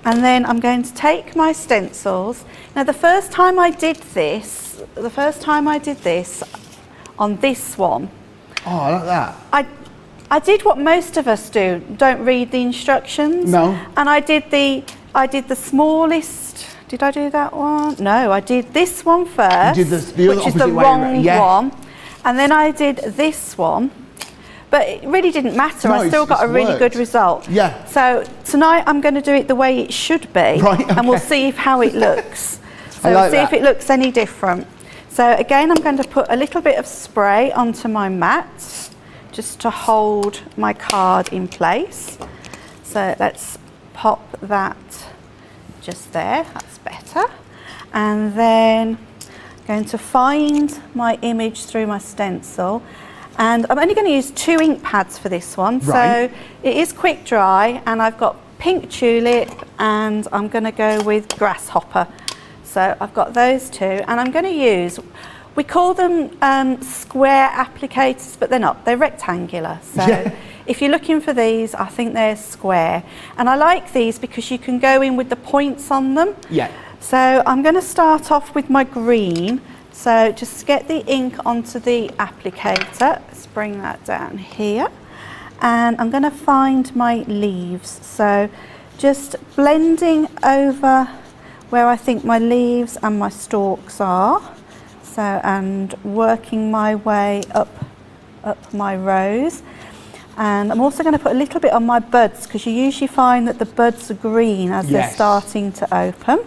And then I'm going to take my stencils. Now the first time I did this on this one. Oh, I like that. I did what most of us do, don't read the instructions. No. And I did the smallest, did I do that one? No, I did this one first, You did the which is the opposite way wrong around, yeah. one. And then I did this one, but it really didn't matter. No, I still got a really worked. good result. Yeah. So tonight I'm going to do it the way it should be, Right, and we'll okay. see how it looks. So I like we'll see that. if it looks any different. So again, I'm going to put a little bit of spray onto my mat, just to hold my card in place. So let's pop that just there, that's better. And then I'm going to find my image through my stencil. And I'm only going to use 2 ink pads for this one. Right. So it is quick dry, and I've got pink tulip, and I'm going to go with grasshopper. So I've got those 2, and I'm going to use, we call them square applicators, but they're not, they're rectangular. So Yeah. if you're looking for these, I think they're square. And I like these because you can go in with the points on them. Yeah. So I'm going to start off with my green. So just get the ink onto the applicator. Let's bring that down here. And I'm going to find my leaves. So just blending over where I think my leaves and my stalks are. So, and working my way up my rows. And I'm also going to put a little bit on my buds, because you usually find that the buds are green as they're Yes. starting to open.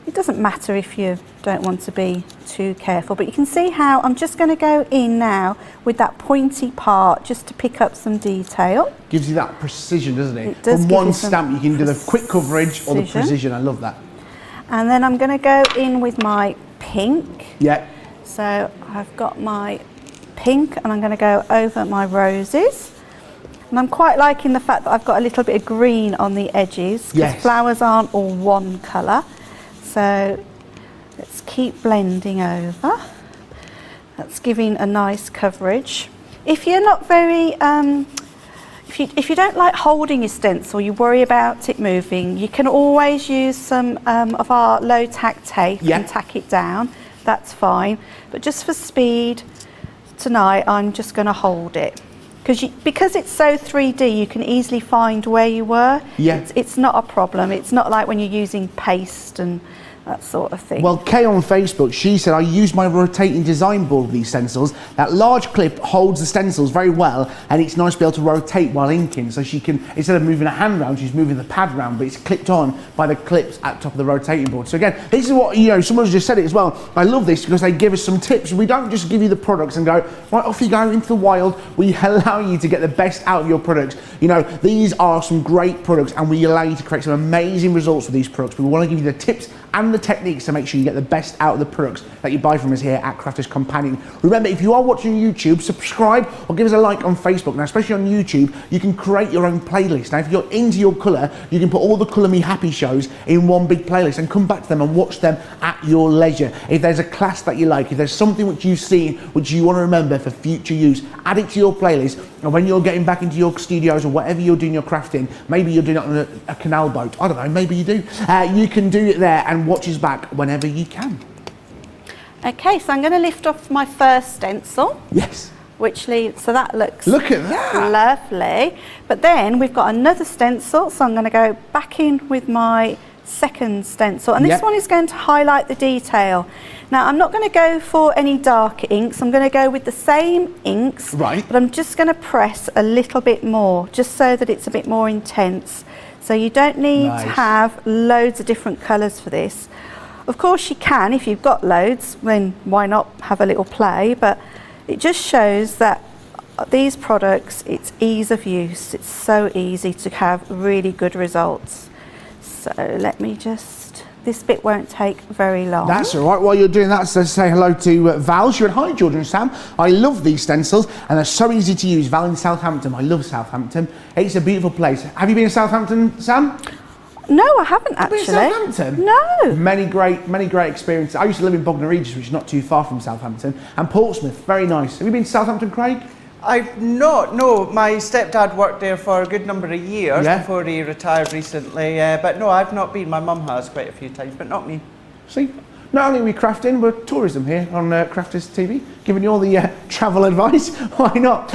It doesn't matter if you don't want to be too careful, but you can see how I'm just going to go in now with that pointy part just to pick up some detail. Gives you that precision, doesn't it? It does From give one you some stamp, you can do the quick coverage or the precision. precision. I love that. And then I'm going to go in with my pink. Yeah. So I've got my pink, and I'm going to go over my roses. And I'm quite liking the fact that I've got a little bit of green on the edges, because Yes. flowers aren't all one colour. So let's keep blending over. That's giving a nice coverage. If you're not very, if you don't like holding your stencil, you worry about it moving, you can always use some of our low tack tape Yeah. and tack it down. That's fine. But just for speed, tonight I'm just going to hold it. Because it's so 3D, you can easily find where you were. Yeah. It's not a problem. It's not like when you're using paste and that sort of thing. Well, Kay on Facebook, she said, I use my rotating design board with these stencils. That large clip holds the stencils very well, and it's nice to be able to rotate while inking. So she can, instead of moving a hand round, she's moving the pad round, but it's clipped on by the clips at the top of the rotating board. So again, this is what, someone's just said it as well. I love this because they give us some tips. We don't just give you the products and go, right, off you go into the wild. We allow you to get the best out of your products. These are some great products, and we allow you to create some amazing results with these products. We want to give you the tips and the techniques to make sure you get the best out of the products that you buy from us here at Crafters Companion. Remember, if you are watching YouTube, subscribe or give us a like on Facebook. Now, especially on YouTube, you can create your own playlist. Now, if you're into your colour, you can put all the Colour Me Happy shows in one big playlist and come back to them and watch them at your leisure. If there's a class that you like, if there's something which you've seen which you want to remember for future use, add it to your playlist. And when you're getting back into your studios or whatever you're doing your crafting, maybe you're doing it on a canal boat, I don't know, maybe you do, you can do it there and watch us back whenever you can. Okay, so I'm going to lift off my first stencil. Yes. Which leaves, so that looks Look at that. lovely. But then we've got another stencil, so I'm going to go back in with my second stencil, and this one is going to highlight the detail. Now, I'm not going to go for any darker inks. I'm going to go with the same inks, right, but I'm just going to press a little bit more, just so that it's a bit more intense. So you don't need to have loads of different colours for this. Of course you can, if you've got loads, then why not have a little play, but it just shows that these products, it's ease of use. It's so easy to have really good results. So let me just, this bit won't take very long. That's all right. While you're doing that, so say hello to Val. She went, hi, George and Sam. I love these stencils and they're so easy to use. Val in Southampton. I love Southampton. It's a beautiful place. Have you been to Southampton, Sam? No, I haven't actually. Been to Southampton? No. Many great experiences. I used to live in Bognor Regis, which is not too far from Southampton, and Portsmouth. Very nice. Have you been to Southampton, Craig? I've not, no. My stepdad worked there for a good number of years before he retired recently. But no, I've not been. My mum has quite a few times, but not me. See, not only are we crafting, we're tourism here on Crafters TV, giving you all the travel advice. Why not?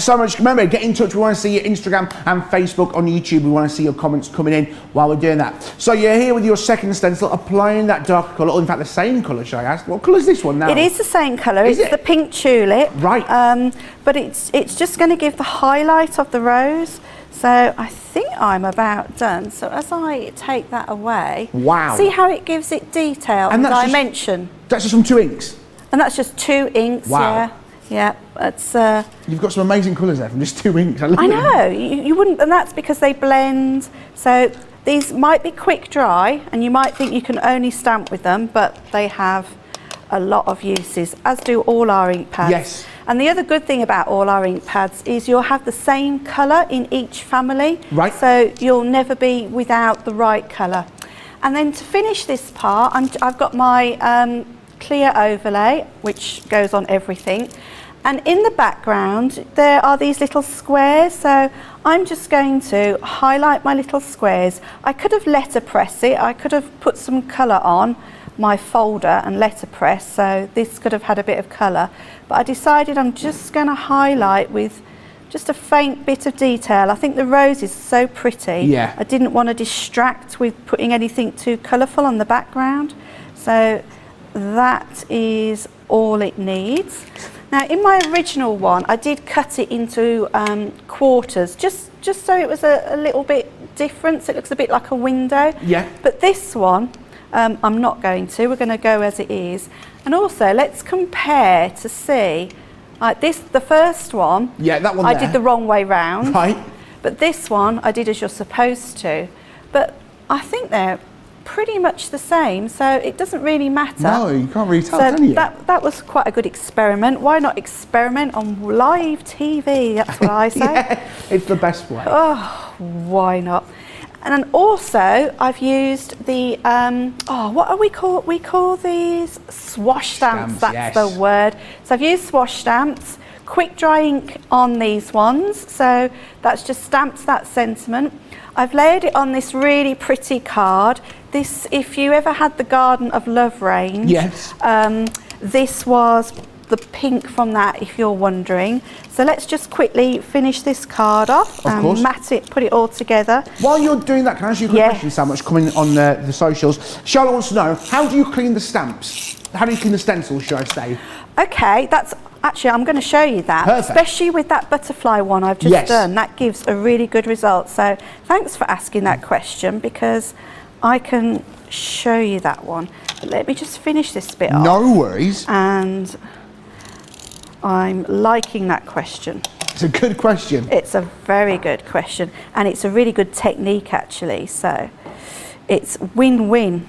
So much. Remember, get in touch. We want to see your Instagram and Facebook. On YouTube, we want to see your comments coming in while we're doing that. So you're here with your second stencil, applying that darker colour, or in fact the same colour, should I ask? What colour is this one now? It is the same colour. It's the pink tulip. Right. But it's just going to give the highlight of the rose. So I think I'm about done. So as I take that away, wow, see how it gives it detail and dimension. That's just from 2 inks? And that's just 2 inks, wow. Yeah. It's, you've got some amazing colours there from just 2 inks. I love I know, you wouldn't, and that's because they blend. So these might be quick dry, and you might think you can only stamp with them, but they have a lot of uses, as do all our ink pads. Yes. And the other good thing about all our ink pads is you'll have the same colour in each family. Right. So you'll never be without the right colour. And then to finish this part, I've got my clear overlay, which goes on everything. And in the background, there are these little squares. So I'm just going to highlight my little squares. I could have letterpress it. I could have put some colour on my folder and letterpress, so this could have had a bit of colour, but I decided I'm just going to highlight with just a faint bit of detail. I think the rose is so pretty. Yeah. I didn't want to distract with putting anything too colourful on the background, so that is all it needs. Now in my original one I did cut it into quarters, just so it was a little bit different, so it looks a bit like a window. Yeah. But this one I'm not going to. We're going to go as it is. And also, let's compare to see. This, the first one, that one I did the wrong way round. Right. But this one, I did as you're supposed to. But I think they're pretty much the same, so it doesn't really matter. No, you can't really tell, so can you? That was quite a good experiment. Why not experiment on live TV? That's what I say. Yeah, it's the best way. Oh, why not? And then also, I've used the, what are we called? We call these swash stamps, that's the word. So I've used swash stamps, quick dry ink on these ones. So that's just stamps that sentiment. I've layered it on this really pretty card. This, if you ever had the Garden of Love range, this was the pink from that, if you're wondering. So let's just quickly finish this card off and mat it, put it all together. While you're doing that, can I ask you a quick question, Sam, which coming on the socials? Charlotte wants to know, how do you clean the stamps? How do you clean the stencils, should I say? Okay, that's actually, I'm going to show you that. Perfect. Especially with that butterfly one I've just done. That gives a really good result. So thanks for asking that question, because I can show you that one. But let me just finish this bit off. No worries. And I'm liking that question. It's a good question. It's a very good question, and it's a really good technique actually, so it's win-win.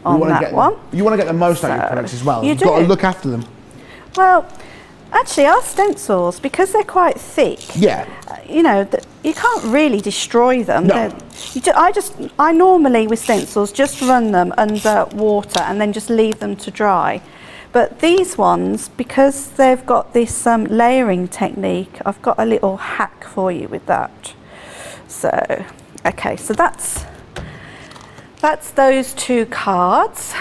on that one. You want to get the most out of your products as well. You You've do. got to look after them. Well, actually, our stencils, because they're quite thick, Yeah. you know, you can't really destroy them. No. I normally with stencils just run them under water and then just leave them to dry. But these ones, because they've got this layering technique, I've got a little hack for you with that. So, okay, so that's those two cards.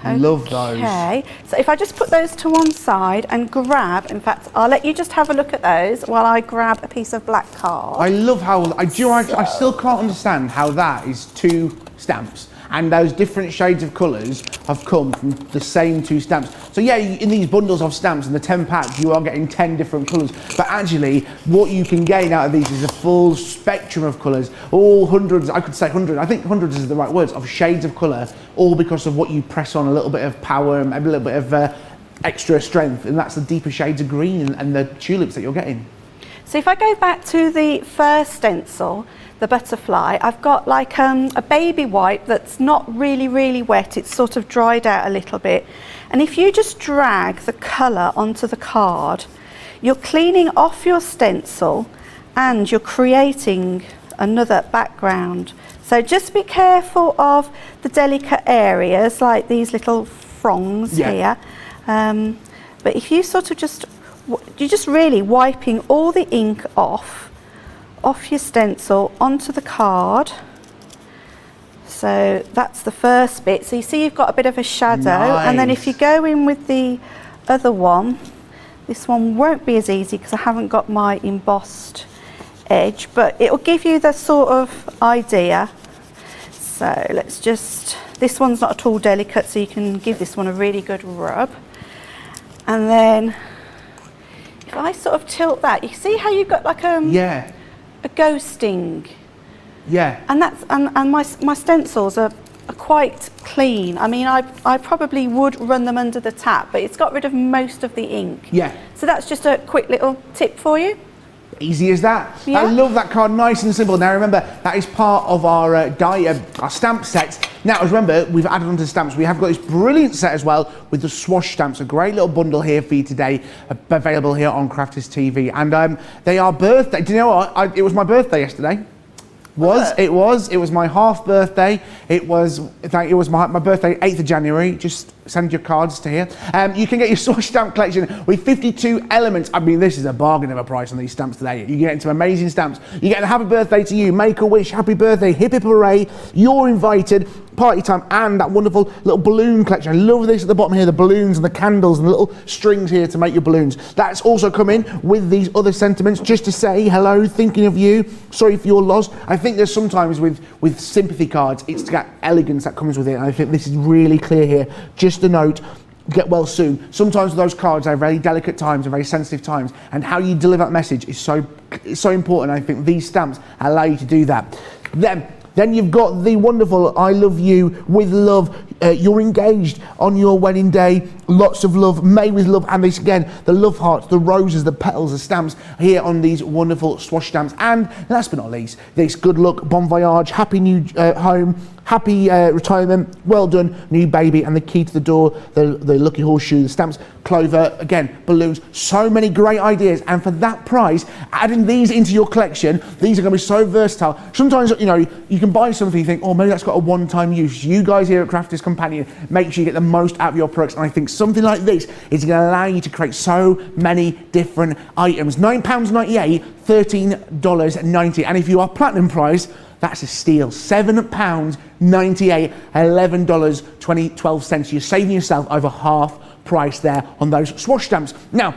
Love those. Okay, so if I just put those to one side and grab, in fact, I'll let you just have a look at those while I grab a piece of black card. I love how, I still can't understand how that is 2 stamps. And those different shades of colours have come from the same 2 stamps. So yeah, in these bundles of stamps and the 10 packs, you are getting 10 different colours. But actually, what you can gain out of these is a full spectrum of colours, all hundreds, I could say hundreds, I think hundreds is the right words, of shades of colour, all because of what you press on, a little bit of power and maybe a little bit of extra strength. And that's the deeper shades of green and the tulips that you're getting. So if I go back to the first stencil, the butterfly, I've got like a baby wipe that's not really, really wet. It's sort of dried out a little bit. And if you just drag the colour onto the card, you're cleaning off your stencil and you're creating another background. So just be careful of the delicate areas like these little fronds here. But if you sort of you're just really wiping all the ink off your stencil onto the card. So that's the first bit. So you see you've got a bit of a shadow. Nice. And then if you go in with the other one, this one won't be as easy because I haven't got my embossed edge, but it will give you the sort of idea. So let's just, this one's not at all delicate, so you can give this one a really good rub. And then if I sort of tilt that, you see how you've got like a ghosting. Yeah. And that's and my stencils are quite clean. I mean, I probably would run them under the tap, but it's got rid of most of the ink. Yeah. So that's just a quick little tip for you. Easy as that. Yeah. I love that card, nice and simple. Now remember, that is part of our stamp set. Now remember, we've added onto stamps. We have got this brilliant set as well with the swatch stamps. A great little bundle here for you today, available here on Crafters TV. And they are birthday. Do you know what? It was my birthday yesterday. It was my half birthday. It was my birthday, 8th of January. Just send your cards to here. You can get your swatch stamp collection with 52 elements. I mean, this is a bargain of a price on these stamps today. You get into amazing stamps. You get a happy birthday to you, make a wish, happy birthday, hip hip hooray, you're invited, party time, and that wonderful little balloon collection. I love this at the bottom here, the balloons and the candles and the little strings here to make your balloons. That's also come in with these other sentiments, just to say hello, thinking of you, sorry for your loss. I think there's sometimes with sympathy cards, it's got elegance that comes with it, and I think this is really clear here. Just a note, get well soon. Sometimes those cards are very delicate times and very sensitive times, and how you deliver that message is so important. I think these stamps allow you to do that. Then you've got the wonderful I love you with love. You're engaged on your wedding day. Lots of love, made with love. And this again, the love hearts, the roses, the petals, the stamps here on these wonderful swatch stamps. And last but not least, this good luck, bon voyage, happy new home, happy retirement, well done, new baby, and the key to the door, the lucky horseshoe, the stamps, clover, again, balloons, so many great ideas. And for that price, adding these into your collection, these are going to be so versatile. Sometimes, you know, you can buy something, you think, oh, maybe that's got a one-time use. You guys here at Crafters Companion, make sure you get the most out of your products. And I think something like this is going to allow you to create so many different items. £9.98, $13.90. And if you are platinum price, that's a steal. £7.98, $11.12. You're saving yourself over half price there on those swatch stamps. Now,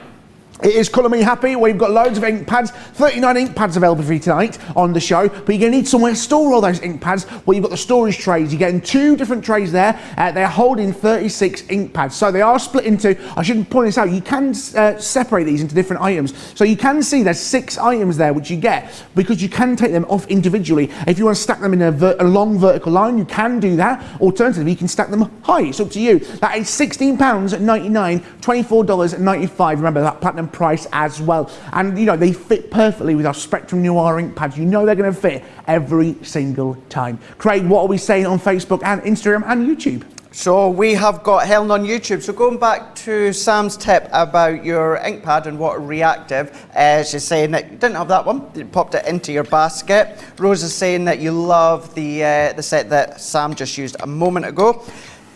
it is Colour Me Happy. We've got loads of ink pads, 39 ink pads available for you tonight on the show, but you're going to need somewhere to store all those ink pads. Well, you've got the storage trays. You're getting 2 different trays there. They're holding 36 ink pads. So they are split into, I should point this out, you can separate these into different items. So you can see there's 6 items there which you get, because you can take them off individually. If you want to stack them in a long vertical line, you can do that. Alternatively, you can stack them high. It's up to you. That is £16.99, $24.95. Remember that platinum price as well, and you know they fit perfectly with our Spectrum Noir ink pads. You know they're going to fit every single time. Craig, what are we saying on Facebook and Instagram and YouTube? So we have got Helen on YouTube. So going back to Sam's tip about your Inkpad and Water-reactive, she's saying that you didn't have that one, you popped it into your basket. Rose is saying that you love the set that Sam just used a moment ago.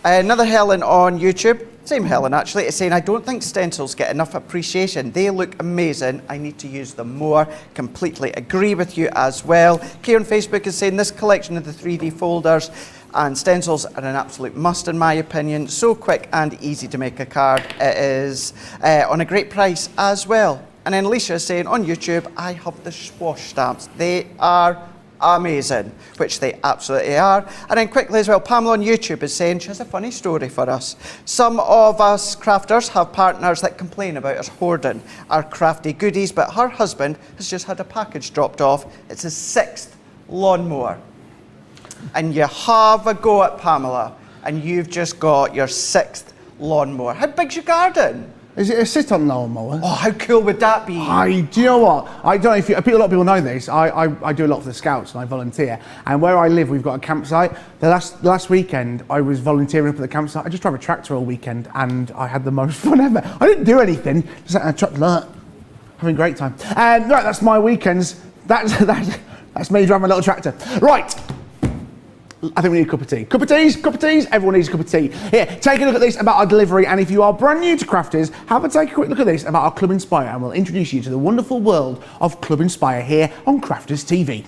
Another Helen on YouTube, same Helen actually, is saying, I don't think stencils get enough appreciation. They look amazing. I need to use them more. Completely agree with you as well. Kay on Facebook is saying this collection of the 3D folders and stencils are an absolute must in my opinion. So quick and easy to make a card. It is on a great price as well. And then Alicia is saying on YouTube, I have the swash stamps. They are amazing, which they absolutely are. And then quickly as well, Pamela on YouTube is saying she has a funny story for us. Some of us crafters have partners that complain about us hoarding our crafty goodies, but her husband has just had a package dropped off. It's his 6th lawnmower. And you have a go at Pamela, and you've just got your 6th lawnmower. How big's your garden? Is it a sit-on lawnmower? Oh, how cool would that be? Do you know what? I don't know if a lot of people know this. I do a lot for the Scouts and I volunteer. And where I live, we've got a campsite. The last weekend, I was volunteering up at the campsite. I just drove a tractor all weekend, and I had the most fun ever. I didn't do anything. Just sat in a tractor, having a great time. And right, that's my weekends. That's me driving my little tractor. Right. I think we need a cup of tea. Cup of teas, everyone needs a cup of tea. Here, take a look at this about our delivery, and if you are brand new to Crafters, take a quick look at this about our Club Inspire, and we'll introduce you to the wonderful world of Club Inspire here on Crafters TV.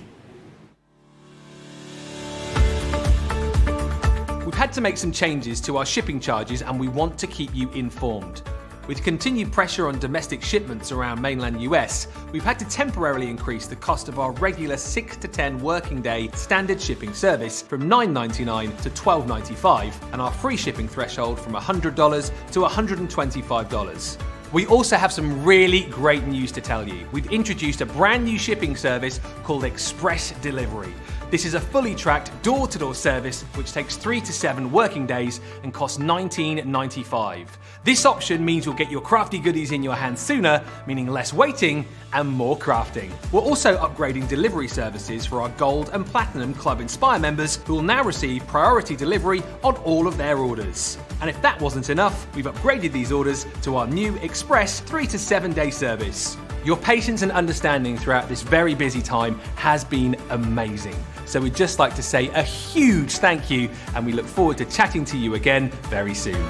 We've had to make some changes to our shipping charges, and we want to keep you informed. With continued pressure on domestic shipments around mainland US, we've had to temporarily increase the cost of our regular 6 to 10 working day standard shipping service from $9.99 to $12.95, and our free shipping threshold from $100 to $125. We also have some really great news to tell you. We've introduced a brand new shipping service called Express Delivery. This is a fully tracked door-to-door service which takes 3 to 7 working days and costs $19.95. This option means you'll get your crafty goodies in your hands sooner, meaning less waiting and more crafting. We're also upgrading delivery services for our Gold and Platinum Club Inspire members, who will now receive priority delivery on all of their orders. And if that wasn't enough, we've upgraded these orders to our new Express 3 to 7 day service. Your patience and understanding throughout this very busy time has been amazing. So we'd just like to say a huge thank you, and we look forward to chatting to you again very soon.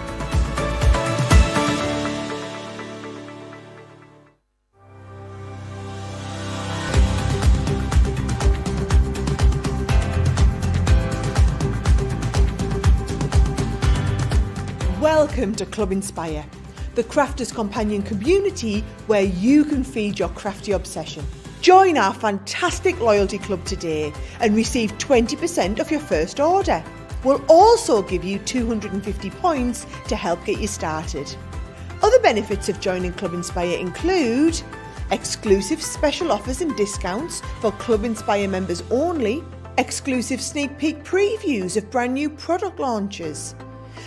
Welcome to Club Inspire, the Crafters Companion community where you can feed your crafty obsession. Join our fantastic loyalty club today and receive 20% of your first order. We'll also give you 250 points to help get you started. Other benefits of joining Club Inspire include exclusive special offers and discounts for Club Inspire members only, exclusive sneak peek previews of brand new product launches,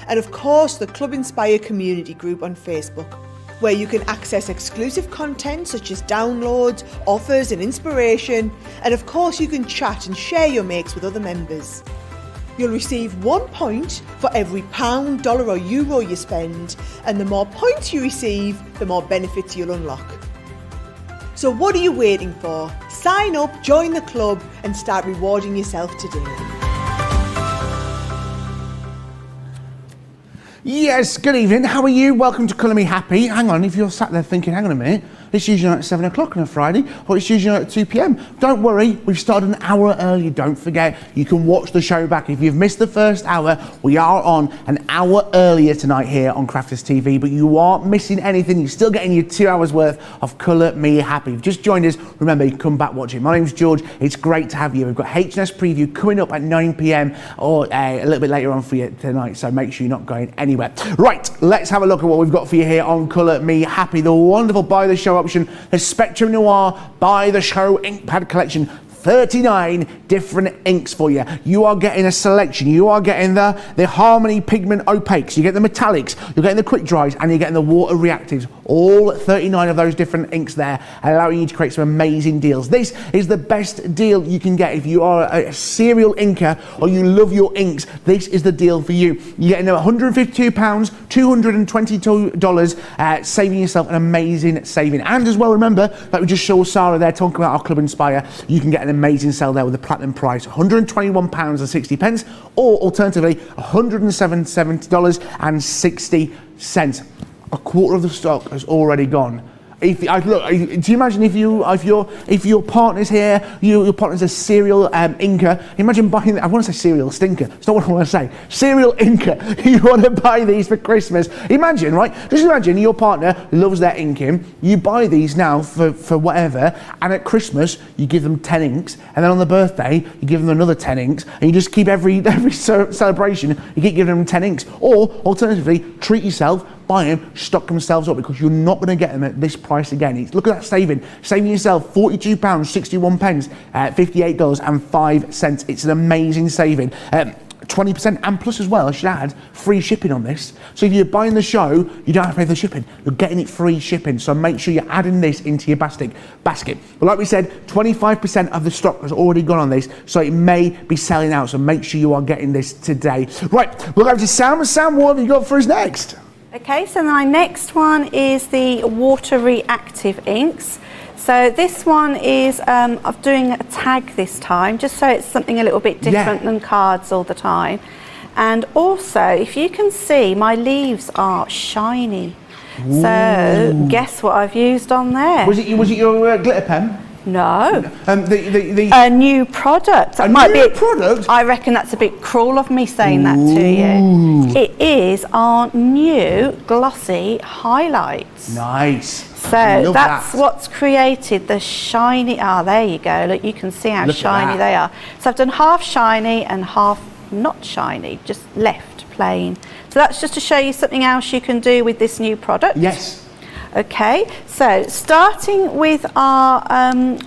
and of course the Club Inspire community group on Facebook, where you can access exclusive content such as downloads, offers and inspiration, and of course you can chat and share your makes with other members. You'll receive 1 point for every pound, dollar or euro you spend, and the more points you receive, the more benefits you'll unlock. So what are you waiting for? Sign up, join the club and start rewarding yourself today. Yes, good evening. How are you? Welcome to Colour Me Happy. Hang on, if you're sat there thinking, hang on a minute, it's usually at 7 o'clock on a Friday, or it's usually at 2 p.m. Don't worry, we've started an hour early. Don't forget, you can watch the show back. If you've missed the first hour, we are on an hour earlier tonight here on Crafters TV, but you aren't missing anything. You're still getting your 2 hours worth of Colour Me Happy. If you've just joined us, remember, you can come back watching. My name's George. It's great to have you. We've got HNS Preview coming up at 9 p.m. or a little bit later on for you tonight, so make sure you're not going anywhere. Right, let's have a look at what we've got for you here on Colour Me Happy. The wonderful buy the show option, the Spectrum Noir buy the show Inkpad collection, 39 different inks for you. You are getting a selection. You are getting the Harmony Pigment Opaques, you get the metallics, you're getting the quick dries, and you're getting the water reactives. All 39 of those different inks there, allowing you to create some amazing deals. This is the best deal you can get if you are a serial inker or you love your inks. This is the deal for you. You're getting £152, $222, saving yourself an amazing saving. And as well, remember that we just saw Sarah there talking about our Club Inspire. You can get an amazing sale there with a platinum price, £121.60, or alternatively $170.60. A quarter of the stock has already gone. Look, do you imagine if your partner's here, your partner's a serial inker, imagine buying, I want to say serial stinker, it's not what I want to say, serial inker, you want to buy these for Christmas. Imagine, right, just imagine your partner loves their inking, you buy these now for whatever, and at Christmas you give them 10 inks, and then on the birthday you give them another 10 inks, and you just keep every celebration, you keep giving them 10 inks. Or alternatively, treat yourself, buy them, stock themselves up, because you're not going to get them at this price again. Look at that saving yourself £42.61, $58.05. It's an amazing saving. 20%, and plus as well, I should add, free shipping on this. So if you're buying the show, you don't have to pay for shipping. You're getting it free shipping. So make sure you're adding this into your basket. But like we said, 25% of the stock has already gone on this, so it may be selling out. So make sure you are getting this today. Right, we'll go to Sam. Sam, what have you got for us next? Okay, so my next one is the water-reactive inks. So this one is, I'm doing a tag this time, just so it's something a little bit different than cards all the time. And also, if you can see, my leaves are shiny. Ooh. So guess what I've used on there? Was it your glitter pen? No. A new product. A new product? I reckon that's a bit cruel of me saying that to you. It is our new glossy highlights. Nice. So that's what's created the shiny. There you go. Look, you can see how shiny they are. So I've done half shiny and half not shiny, just left plain. So that's just to show you something else you can do with this new product. Yes. Okay, so starting with our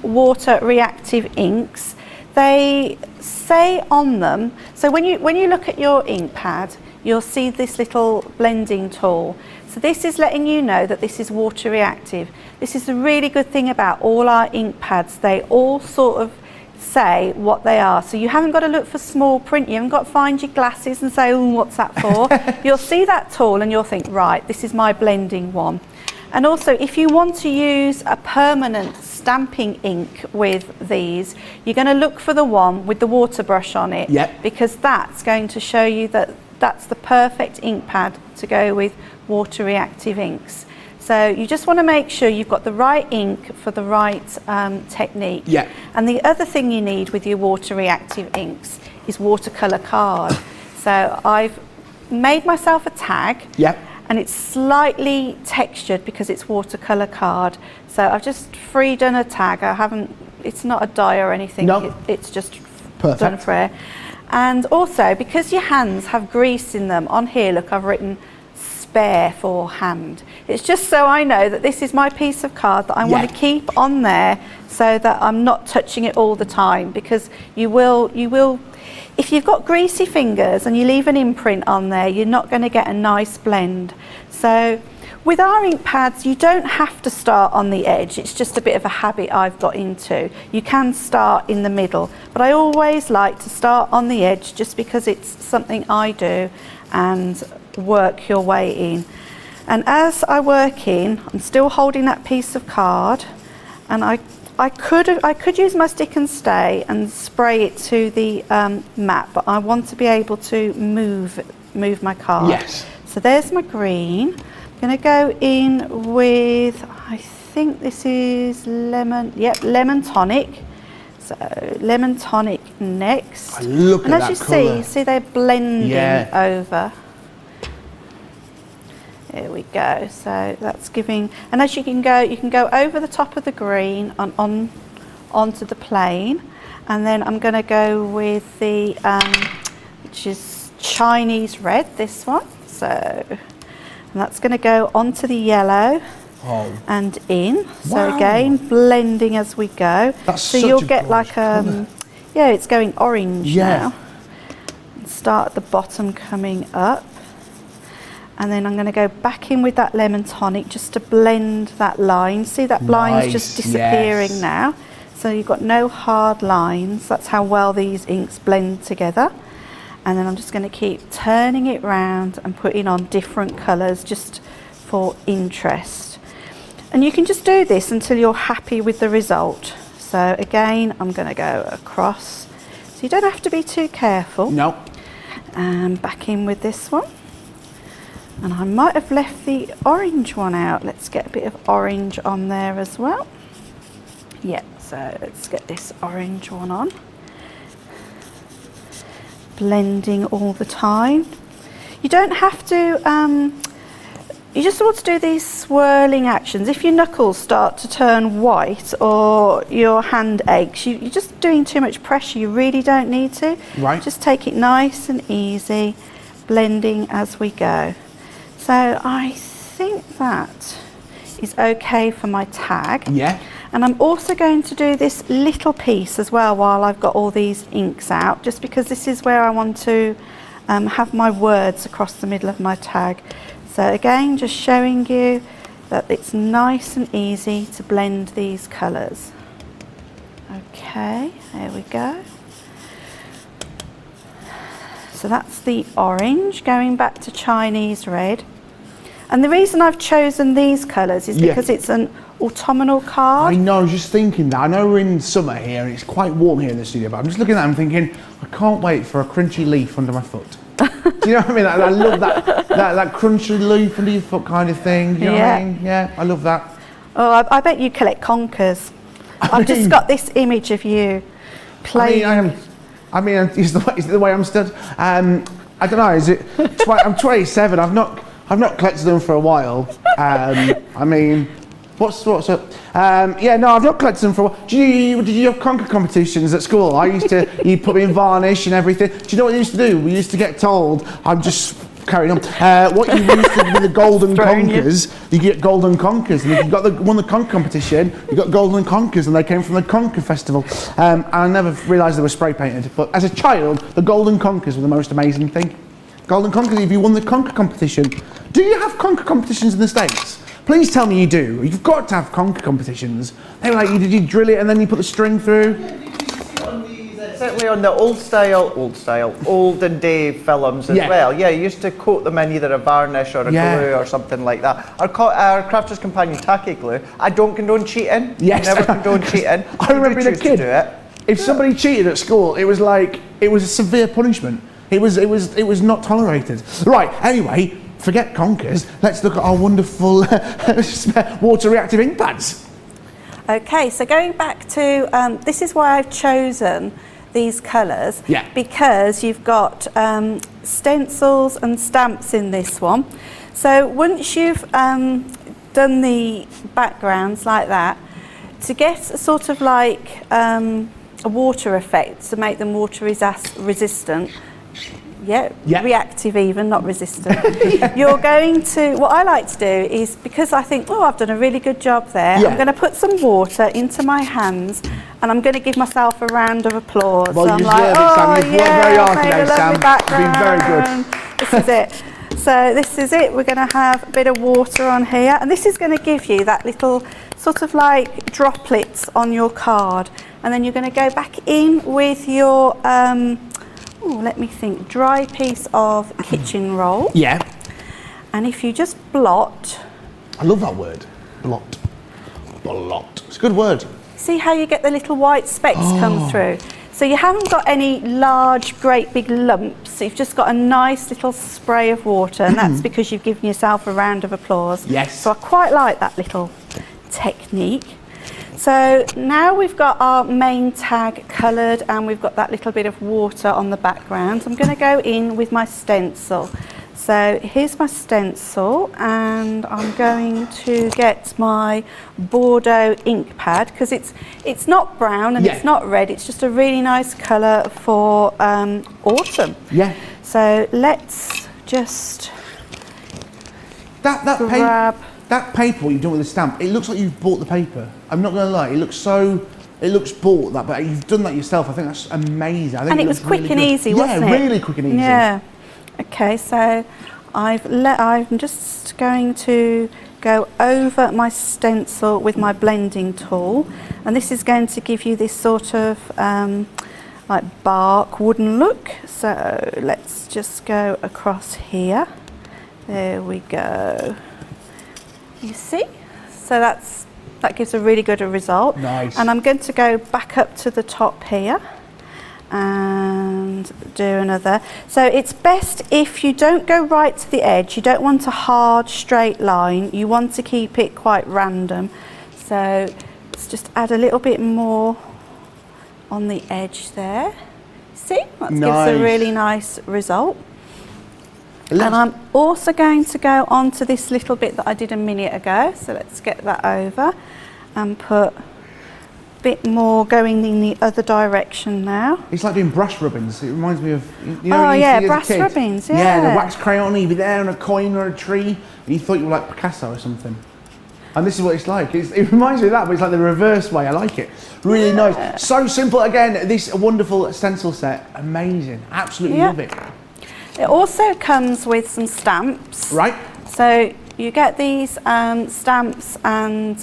water reactive inks, they say on them, so when you look at your Inkpad, you'll see this little blending tool. So this is letting you know that this is water reactive. This is the really good thing about all our Inkpads. They all sort of say what they are. So you haven't got to look for small print, you haven't got to find your glasses and say, oh, what's that for? You'll see that tool and you'll think, right, this is my blending one. And also, if you want to use a permanent stamping ink with these, you're going to look for the one with the water brush on it. Yep. Because that's going to show you that that's the perfect ink pad to go with water reactive inks. So you just want to make sure you've got the right ink for the right technique. Yeah. And the other thing you need with your water reactive inks is watercolour card. So I've made myself a tag. Yep. And it's slightly textured because it's watercolour card. So I've just done a tag. It's not a dye or anything. No. It's just perfect. Done for it. And also, because your hands have grease in them, on here, look, I've written spare for hand. It's just so I know that this is my piece of card that I want to keep on there so that I'm not touching it all the time, because you will, if you've got greasy fingers and you leave an imprint on there, you're not going to get a nice blend. So with our ink pads, you don't have to start on the edge. It's just a bit of a habit I've got into. You can start in the middle, but I always like to start on the edge just because it's something I do, and work your way in. And as I work in, I'm still holding that piece of card, and I could use my stick and stay and spray it to the mat, but I want to be able to move my card. Yes. So there's my green. I'm going to go in with, I think this is lemon tonic. So lemon tonic next. Look and at as that you colour. see they're blending over. There we go. So that's giving, and as you can go over the top of the green onto the plain, and then I'm going to go with the which is Chinese red, this one. So, and that's going to go onto the yellow, and in. So Wow. again, blending as we go. That's so such you'll a get like gorgeous colour. yeah, it's going orange Yeah. now. Start at the bottom coming up. And then I'm going to go back in with that lemon tonic just to blend that line. See that line's just Nice, disappearing yes. now. So you've got no hard lines. That's how well these inks blend together. And then I'm just going to keep turning it round and putting on different colours just for interest. And you can just do this until you're happy with the result. So again, I'm going to go across. So you don't have to be too careful. No. And back in with this one. And I might have left the orange one out. Let's get a bit of orange on there as well. Yeah, so let's get this orange one on. Blending all the time. You don't have to, you just want to do these swirling actions. If your knuckles start to turn white or your hand aches, you're just doing too much pressure. You really don't need to. Right. Just take it nice and easy, blending as we go. So I think that is okay for my tag. Yeah. And I'm also going to do this little piece as well while I've got all these inks out, just because this is where I want to have my words across the middle of my tag. So again, just showing you that it's nice and easy to blend these colours. Okay, there we go. So that's the orange, going back to Chinese red. And the reason I've chosen these colours is because it's an autumnal card. I know, I was just thinking that. I know we're in summer here and it's quite warm here in the studio, but I'm just looking at it and thinking, I can't wait for a crunchy leaf under my foot. Do you know what I mean? I love that crunchy leaf under your foot kind of thing. You know what I mean? Yeah, I love that. Oh, I bet you collect conkers. I've just got this image of you playing. I mean, is the way I'm stood. I don't know. Is it? I'm 27. I've not collected them for a while. I mean, what's up? Yeah, no, I've not collected them for a while. Did you have conker competitions at school? You put me in varnish and everything. Do you know what you used to do? We used to get told. I'm just carrying on. What you used to do with the golden conkers, you get golden conkers, and if you won the conker competition, you got golden conkers, and they came from the conker festival. And I never realised they were spray painted. But as a child, the golden conkers were the most amazing thing. Golden conkers, if you won the conker competition. Do you have conker competitions in the States? Please tell me you do. You've got to have conker competitions. They were like, you drill it and then you put the string through. Certainly on the olden day films as well. Yeah, you used to coat them in either a varnish or a glue or something like that. Our Crafter's Companion tacky glue. I don't condone cheating. Yes. I never condone cheating. I remember being a kid. Do it. If somebody cheated at school, it was a severe punishment. It was not tolerated. Right. Anyway, forget conkers. Let's look at our wonderful water-reactive ink pads. Okay, so going back to this is why I've chosen these colours, because you've got stencils and stamps in this one. So once you've done the backgrounds like that, to get a sort of like a water effect to make them water resistant, reactive even, not resistant. You're going to, what I like to do is, because I think, oh, I've done a really good job there, I'm going to put some water into my hands and I'm going to give myself a round of applause. Well, so I'm you like, Sam. You've worked very hard made today, a lovely Sam. background. You've been very good. This is it. So this is it. We're going to have a bit of water on here, and this is going to give you that little sort of like droplets on your card. And then you're going to go back in with your, let me think, dry piece of kitchen roll. Yeah. And if you just blot. I love that word. Blot. Blot. It's a good word. See how you get the little white specks come through? So you haven't got any large, great big lumps. You've just got a nice little spray of water, and that's because you've given yourself a round of applause. Yes. So I quite like that little technique. So now we've got our main tag coloured and we've got that little bit of water on the background. I'm going to go in with my stencil. So here's my stencil, and I'm going to get my Bordeaux ink pad, because it's not brown and it's not red, it's just a really nice colour for autumn. Yeah. So let's just That that paper what you've done with the stamp, it looks like you've bought the paper. I'm not going to lie, it looks bought that, but you've done that yourself. I think that's amazing. I think And it was quick and easy, wasn't it? Yeah, really quick and easy. Yeah. Okay, so I'm just going to go over my stencil with my blending tool, and this is going to give you this sort of like bark wooden look. So let's just go across here. There we go. You see? So that gives a really good result. Nice. And I'm going to go back up to the top here and do another. So it's best if you don't go right to the edge. You don't want a hard straight line. You want to keep it quite random. So let's just add a little bit more on the edge there. See? That gives a really nice result. And I'm also going to go on to this little bit that I did a minute ago. So let's get that over and put a bit more going in the other direction now. It's like doing brush rubbings. It reminds me of, you know, Oh you yeah, see as a brush kid? rubbings, yeah. Yeah, the wax crayon, you'd be there on a coin or a tree, and you thought you were like Picasso or something. And this is what it's like. It reminds me of that, but it's like the reverse way. I like it. Really nice. So simple. Again, this wonderful stencil set. Amazing. Absolutely love it. It also comes with some stamps. Right. So you get these stamps and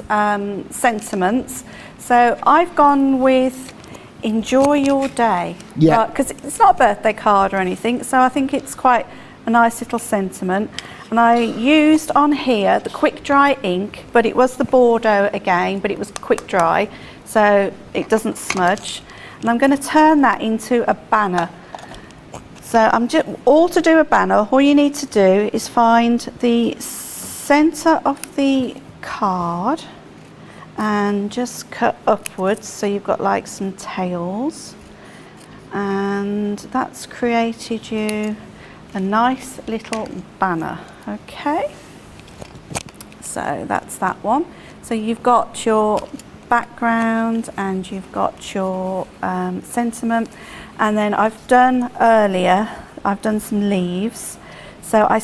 sentiments. So I've gone with enjoy your day. Yeah. Because it's not a birthday card or anything, so I think it's quite a nice little sentiment. And I used on here the quick dry ink, but it was the Bordeaux again, but it was quick dry, so it doesn't smudge. And I'm going to turn that into a banner. So to do a banner, all you need to do is find the centre of the card and just cut upwards, so you've got like some tails, and that's created you a nice little banner. Okay, so that's that one. So you've got your background and you've got your sentiment, and then I've done some leaves. So I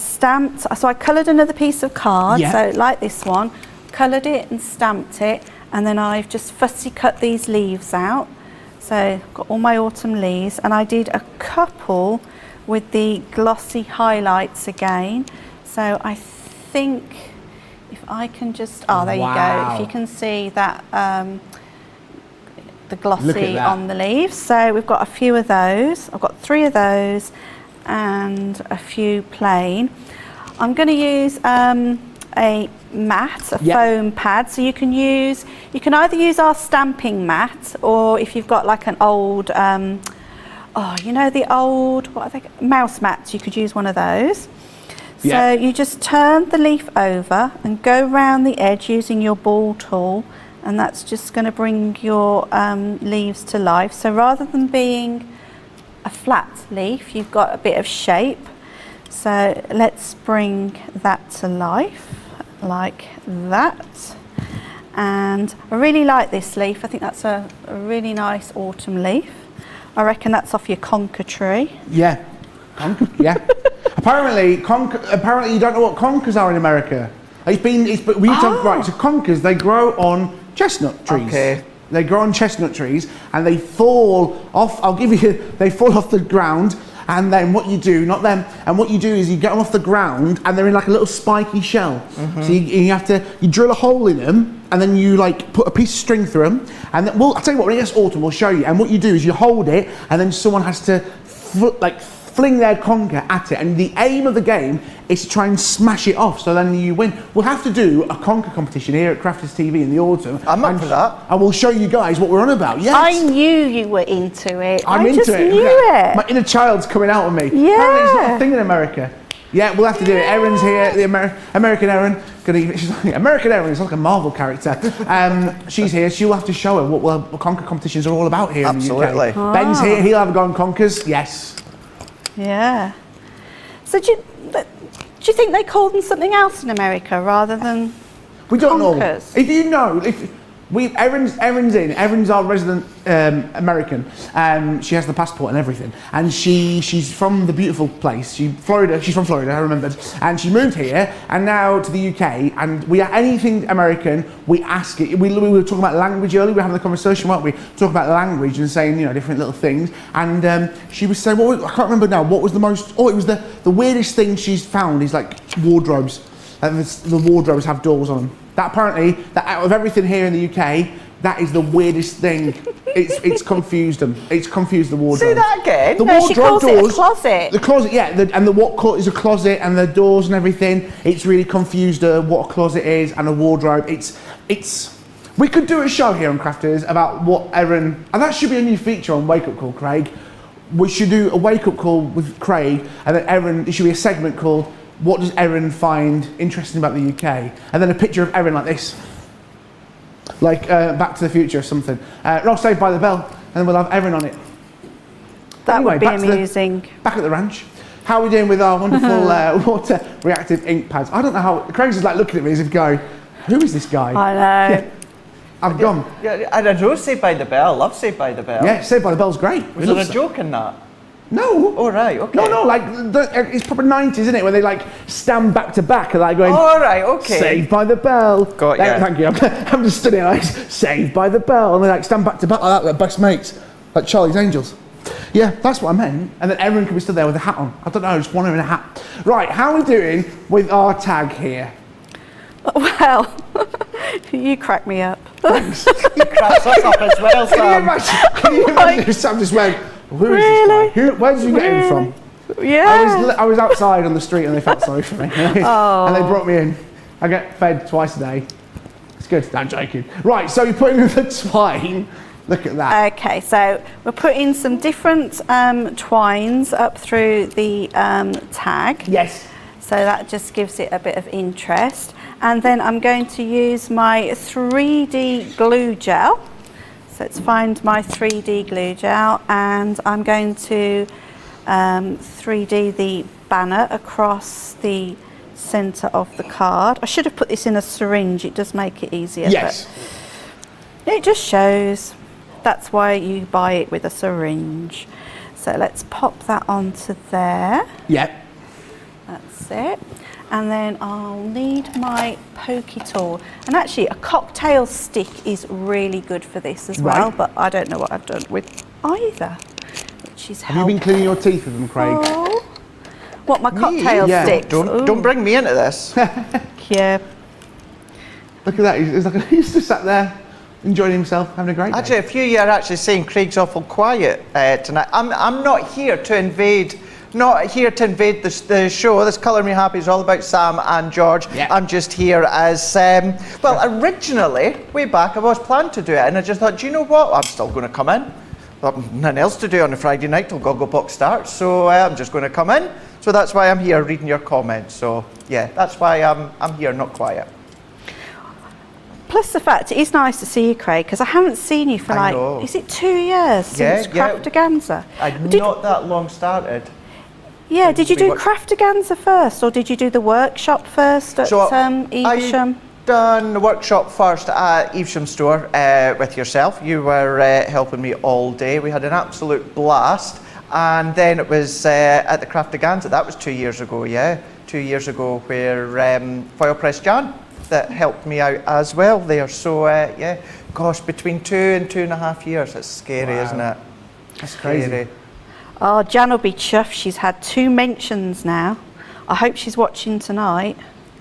coloured another piece of card, so like this one, coloured it and stamped it, and then I've just fussy cut these leaves out. So I've got all my autumn leaves, and I did a couple with the glossy highlights again. So I think if I can just, there you go, if you can see that the glossy on the leaves. So we've got a few of those. I've got 3 of those and a few plain. I'm going to use a mat, foam pad. So you can either use our stamping mat, or if you've got like an old, you know, the old, what are they, mouse mats, you could use one of those. So you just turn the leaf over and go round the edge using your ball tool, and that's just going to bring your leaves to life. So rather than being a flat leaf, you've got a bit of shape. So let's bring that to life like that. And I really like this leaf. I think that's a really nice autumn leaf. I reckon that's off your conker tree. Yeah. Apparently you don't know what conkers are in America. So conkers, they grow on chestnut trees. Okay. They grow on chestnut trees and they fall off, they fall off the ground, and then what you do is you get them off the ground and they're in like a little spiky shell. So you drill a hole in them, and then you like put a piece of string through them, and then, I'll tell you what, when it gets autumn we'll show you, and what you do is you hold it, and then someone has to fling their conker at it, and the aim of the game is to try and smash it off, so then you win. We'll have to do a conker competition here at Crafters TV in the autumn. I'm up for that. And we'll show you guys what we're on about. Yes. I knew you were into it. I just knew it. My inner child's coming out of me. Yeah. Apparently it's not a thing in America. Yeah, we'll have to do it. Erin's here, the American Erin. American Erin is like a Marvel character. She's here. She'll have to show her what conker competitions are all about here in the UK. Ben's here. He'll have a go on conkers. Yes. Yeah. So do you think they call them something else in America rather than We don't conkers? know. If you know, Erin's in. Erin's our resident American. She has the passport and everything. And she's from the beautiful place. She's from Florida, I remembered. And she moved here and now to the UK. And we are anything American, we ask it. We were talking about language earlier. We were having a conversation, weren't we? Talking about language and saying, different little things. And she was saying, I can't remember now, what was the most, it was the weirdest thing she's found is like wardrobes. And the wardrobes have doors on them. That apparently, that out of everything here in the UK, that is the weirdest thing. It's confused them. It's confused the wardrobe. Say that again. The she calls it a closet. The closet, yeah, and what is a closet and the doors and everything. It's really confused her what a closet is and a wardrobe. It's. We could do a show here on Crafters about what Erin, and that should be a new feature on Wake Up Call, Craig. We should do a wake up call with Craig, and then Erin. There should be a segment called "What Does Erin Find Interesting About the UK?" And then a picture of Erin like this. Like Back to the Future or something. Not Saved by the Bell, and then we'll have Erin on it. That Anyway, would be back to amusing. Back at the ranch. How are we doing with our wonderful water-reactive ink pads? I don't know how. Craig's just like looking at me as if going, "Who is this guy?" I know. Yeah. I've gone. Yeah, and I know Saved by the Bell. Love Saved by the Bell. Yeah, Saved by the Bell's great. Was there a joke in that? No. Oh, right, okay. No, like, it's proper 90s, isn't it? Where they like stand back to back and like going, all right, okay. Saved by the Bell. Got ya. Thank you. I'm just studying like, Saved by the Bell. And they like stand back to back like that, like best mates. Like Charlie's Angels. Yeah, that's what I meant. And then everyone can be stood there with a hat on. I don't know, just one in a hat. Right, how are we doing with our tag here? Well, you crack me up. Thanks. He cracks us up as well, Sam. Can you imagine if Sam just went, who is this guy? Where did you get him from? Yeah. I was outside on the street and they felt sorry for me. And they brought me in. I get fed twice a day. It's good. I'm joking. Right, so you're putting in the twine. Look at that. Okay, so we're putting some different twines up through the tag. Yes. So that just gives it a bit of interest. And then I'm going to use my 3D glue gel. So let's find my 3D glue gel, and I'm going to 3D the banner across the centre of the card. I should have put this in a syringe, it does make it easier. Yes. But it just shows. That's why you buy it with a syringe. So let's pop that onto there. Yep. That's it. And then I'll need my pokey tool. And actually a cocktail stick is really good for this as well, but I don't know what I've done with either, which is Have you been cleaning your teeth with them, Craig? What, my cocktail Yeah. sticks? Don't bring me into this. Yeah. Look at that, he's just sat there enjoying himself, having a great day. Actually, a few of you are actually saying Craig's awful quiet tonight. I'm not here to invade. Not here to invade the show. This Colour Me Happy is all about Sam and George. Yeah. I'm just here as, well, originally, way back, I was planned to do it, and I just thought, do you know what? I'm still going to come in. I've got nothing else to do on a Friday night till Gogglebox starts, so I'm just going to come in. So that's why I'm here reading your comments. So, yeah, that's why I'm here, not quiet. Plus the fact it is nice to see you, Craig, because I haven't seen you for is it 2 years since Craftaganza? Not that long started. Yeah, did you do Craftaganza first, or did you do the workshop first at Evesham? I done the workshop first at Evesham store with yourself. You were helping me all day. We had an absolute blast. And then it was at the Craftaganza. That was 2 years ago, yeah. 2 years ago, where Foil Press Jan that helped me out as well there. So, yeah, gosh, between 2 and 2.5 years. That's scary, isn't it? That's crazy. Scary. Oh, Jan will be chuffed. She's had 2 mentions now. I hope she's watching tonight.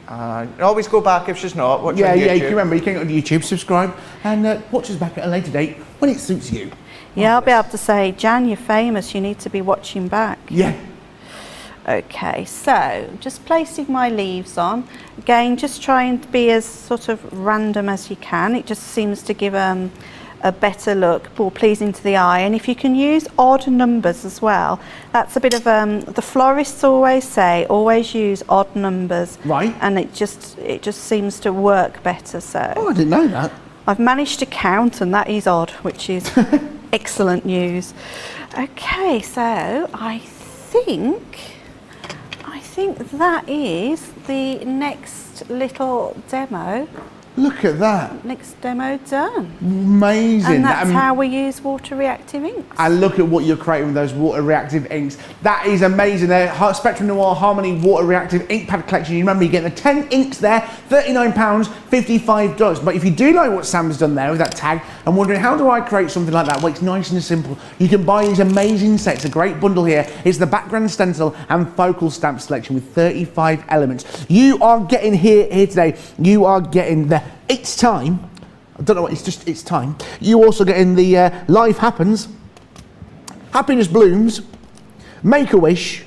Always go back if she's not. Watch on YouTube. Yeah, you can remember, you can go to YouTube, subscribe, and watch us back at a later date when it suits you. Yeah, I'll be able to say, Jan, you're famous. You need to be watching back. Yeah. Okay, so just placing my leaves on. Again, just trying to be as sort of random as you can. It just seems to give a better look, more pleasing to the eye. And if you can use odd numbers as well, that's a bit of the florists always say, always use odd numbers. Right. And it just seems to work better. So. Oh, I didn't know that. I've managed to count, and that is odd, which is excellent news. Okay, so I think that is the next little demo Look at that. Next demo done. Amazing. And that's how we use water-reactive inks. And look at what you're creating with those water-reactive inks. That is amazing. The Spectrum Noir Harmony water-reactive Inkpad collection. You remember, you're getting the 10 inks there, £39, $55. But if you do like what Sam's done there with that tag and wondering, how do I create something like that? Well, it's nice and simple. You can buy these amazing sets. A great bundle here is the background stencil and focal stamp selection with 35 elements. You are getting here today. You are getting the It's Time. I don't know what, it's time. You also get in the Life Happens, Happiness Blooms, Make-A-Wish,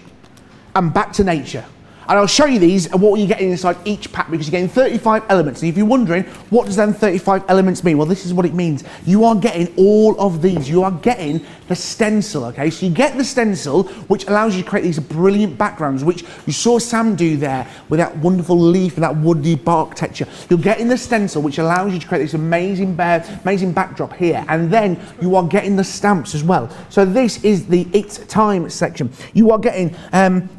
and Back to Nature. And I'll show you these and what you're getting inside each pack, because you're getting 35 elements. And if you're wondering, what does then 35 elements mean? Well, this is what it means. You are getting all of these. You are getting the stencil, okay? So you get the stencil, which allows you to create these brilliant backgrounds, which you saw Sam do there with that wonderful leaf and that woody bark texture. You're getting the stencil, which allows you to create this amazing backdrop here. And then you are getting the stamps as well. So this is the It's Time section. You are getting, and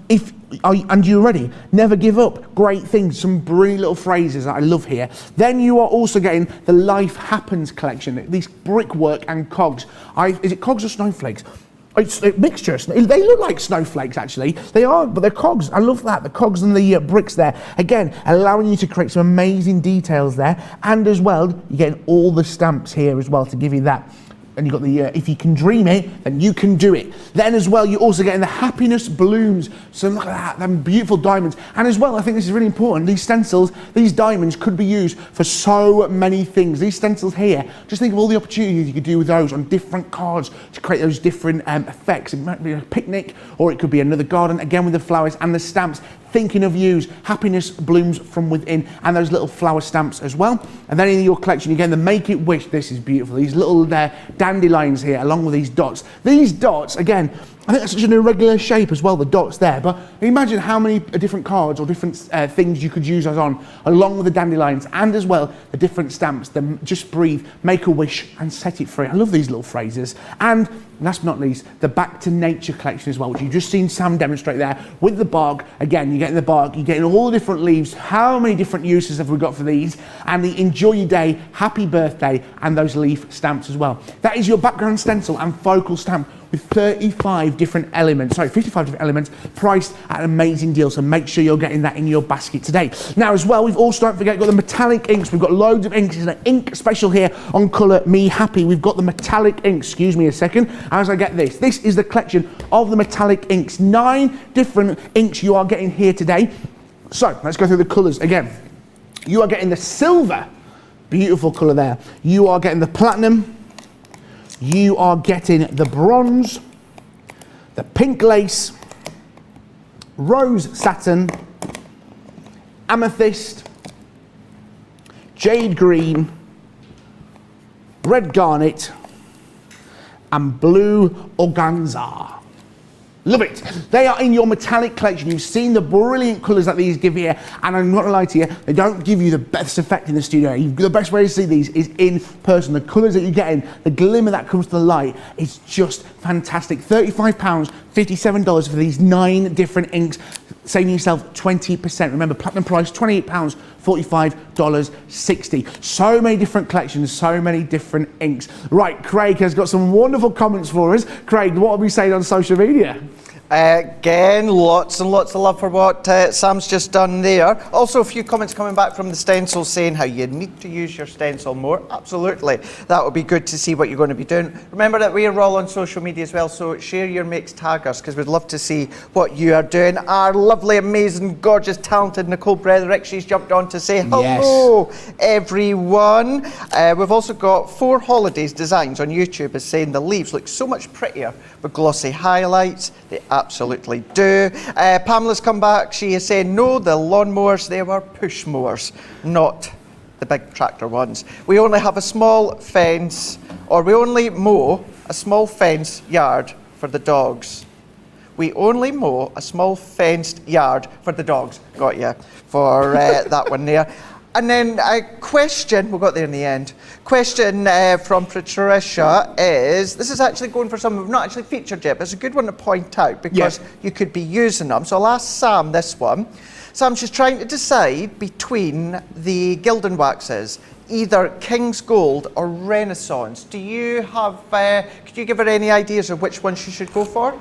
you're ready, never give up, great things, some brilliant little phrases that I love here. Then you are also getting the Life Happens collection, these brickwork and cogs. Is it cogs or snowflakes? It's a mixture. They look like snowflakes, actually. They are, but they're cogs. I love that, the cogs and the bricks there. Again, allowing you to create some amazing details there. And as well, you're getting all the stamps here as well to give you that. And you've got the, if you can dream it, then you can do it. Then as well, you're also getting the Happiness Blooms. So look at that, them beautiful diamonds. And as well, I think this is really important, these stencils, these diamonds could be used for so many things. These stencils here, just think of all the opportunities you could do with those on different cards to create those different effects. It might be a picnic, or it could be another garden, again with the flowers and the stamps. Thinking of yous, Happiness Blooms from Within, and those little flower stamps as well. And then in your collection, again, the Make It Wish. This is beautiful. These little dandelions here, along with these dots. These dots, again, I think that's such an irregular shape as well, the dots there. But imagine how many different cards or different things you could use those on, along with the dandelions, and as well the different stamps. Then Just Breathe, Make a Wish, and Set It Free. I love these little phrases. And last but not least, the Back to Nature collection as well, which you've just seen Sam demonstrate there with the bark. Again, you're getting the bark, you're getting all the different leaves. How many different uses have we got for these? And the Enjoy Your Day, Happy Birthday, and those leaf stamps as well. That is your background stencil and focal stamp with 35 different elements, 55 different elements, priced at an amazing deal. So make sure you're getting that in your basket today. Now as well, we've also, don't forget, got the metallic inks. We've got loads of inks. It's an ink special here on Colour Me Happy. We've got the metallic inks. Excuse me a second as I get this. This is the collection of the metallic inks. 9 different inks you are getting here today. So let's go through the colours again. You are getting the silver, beautiful colour there. You are getting the platinum. You are getting the bronze, the pink lace, rose satin, amethyst, jade green, red garnet, and blue organza. Love it. They are in your metallic collection. You've seen the brilliant colours that these give here, and I'm not going to lie to you, they don't give you the best effect in the studio. The best way to see these is in person. The colours that you're getting, the glimmer that comes to the light, is just fantastic. £35, $57 for these 9 different inks, saving yourself 20%. Remember, platinum price, £28, $45, $60. So many different collections, so many different inks. Right, Craig has got some wonderful comments for us. Craig, what are we saying on social media? Again, lots and lots of love for what Sam's just done there. Also, a few comments coming back from the stencil saying how you need to use your stencil more. Absolutely. That would be good to see what you're going to be doing. Remember that we are all on social media as well, so share your makes, tag us, because we'd love to see what you are doing. Our lovely, amazing, gorgeous, talented Nicole Brederick, she's jumped on to say hello, everyone. We've also got 4 holidays designs on YouTube as saying the leaves look so much prettier with glossy highlights. They absolutely do. Pamela's come back. She is saying, no, the lawnmowers, they were push mowers, not the big tractor ones. We only have a small fence, or we only mow a small fence yard for the dogs. We only mow a small fenced yard for the dogs. Got you for that one there. And then a question, we got there in the end. Question from Patricia is, this is actually going for some we've not actually featured yet, but it's a good one to point out because you could be using them. So I'll ask Sam this one. Sam, she's trying to decide between the Gilded waxes, either King's Gold or Renaissance. Do you have, could you give her any ideas of which one she should go for?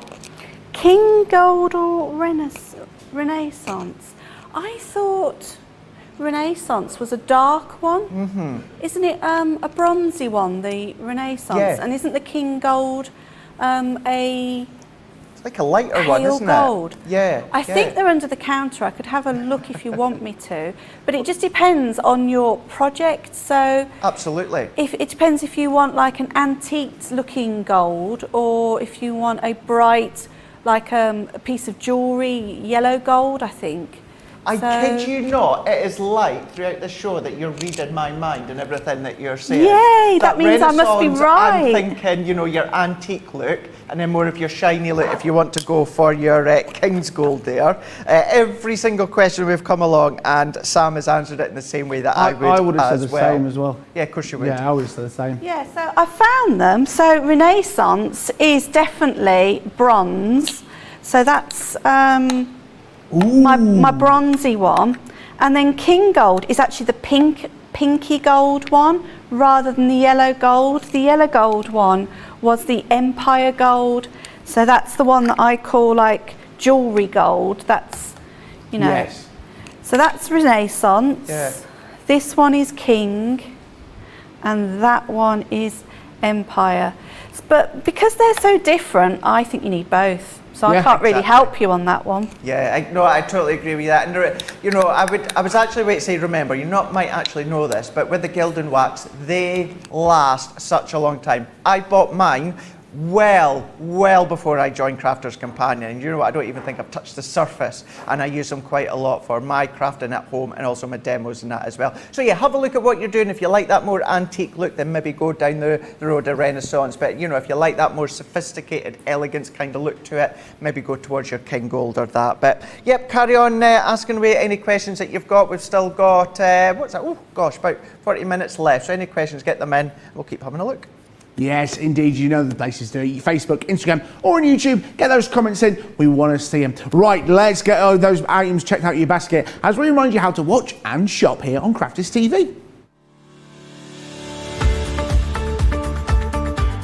King Gold or Renaissance? I thought Renaissance was a dark one. Mm-hmm. Isn't it a bronzy one, the Renaissance? Yeah. And isn't the King Gold It's like a lighter one, pale isn't gold? it? Yeah. I think they're under the counter. I could have a look if you want me to. But it just depends on your project. So absolutely. If it depends if you want like an antique looking gold, or if you want a bright, like a piece of jewellery, yellow gold, I think. I kid you not, it is like throughout the show that you're reading my mind and everything that you're saying. Yay, that means I must be Renaissance, right. I'm thinking, you know, your antique look, and then more of your shiny look if you want to go for your King's Gold there. Every single question we've come along, and Sam has answered it in the same way that I would have as said the well. same as well. Yeah, of course you would. Yeah, I would have said the same. Yeah, so I found them. So Renaissance is definitely bronze. So that's my bronzy one. And then King Gold is actually the pinky gold one rather than the yellow gold. The yellow gold one was the Empire Gold. So that's the one that I call like jewellery gold. That's, you know. Yes. So that's Renaissance. Yeah. This one is King. And that one is Empire. But because they're so different, I think you need both. So Yeah, I can't really exactly. help you on that one. Yeah, I totally agree with that. And you know, I was actually waiting to say, remember, you might actually know this, but with the Gilded wax, they last such a long time. I bought mine well before I joined Crafter's Companion, and you know what, I don't even think I've touched the surface, and I use them quite a lot for my crafting at home and also my demos and that as well. So yeah, have a look at what you're doing. If you like that more antique look, then maybe go down the road of Renaissance, but you know, if you like that more sophisticated, elegance kind of look to it, maybe go towards your King Gold or that. But yep, carry on asking away any questions that you've got. We've still got, what's that, oh gosh, about 40 minutes left, so any questions, get them in, we'll keep having a look. Yes, indeed, you know the places to eat. Facebook, Instagram, or on YouTube. Get those comments in. We want to see them. Right, let's get those items checked out of your basket as we remind you how to watch and shop here on Crafters TV.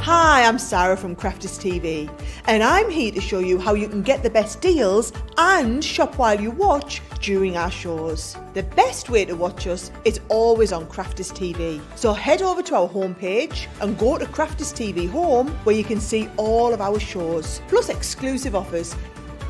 Hi, I'm Sarah from Crafters TV, and I'm here to show you how you can get the best deals and shop while you watch during our shows. The best way to watch us is always on Crafters TV. So head over to our homepage and go to Crafters TV Home, where you can see all of our shows, plus exclusive offers,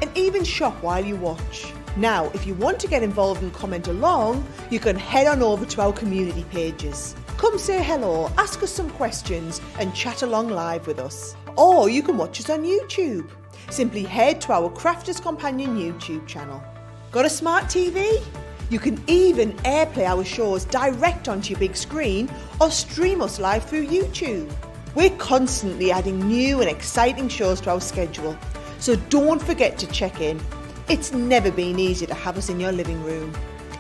and even shop while you watch. Now, if you want to get involved and comment along, you can head on over to our community pages. Come say hello, ask us some questions and chat along live with us. Or you can watch us on YouTube. Simply head to our Crafters Companion YouTube channel. Got a smart TV? You can even airplay our shows direct onto your big screen or stream us live through YouTube. We're constantly adding new and exciting shows to our schedule, so don't forget to check in. It's never been easier to have us in your living room.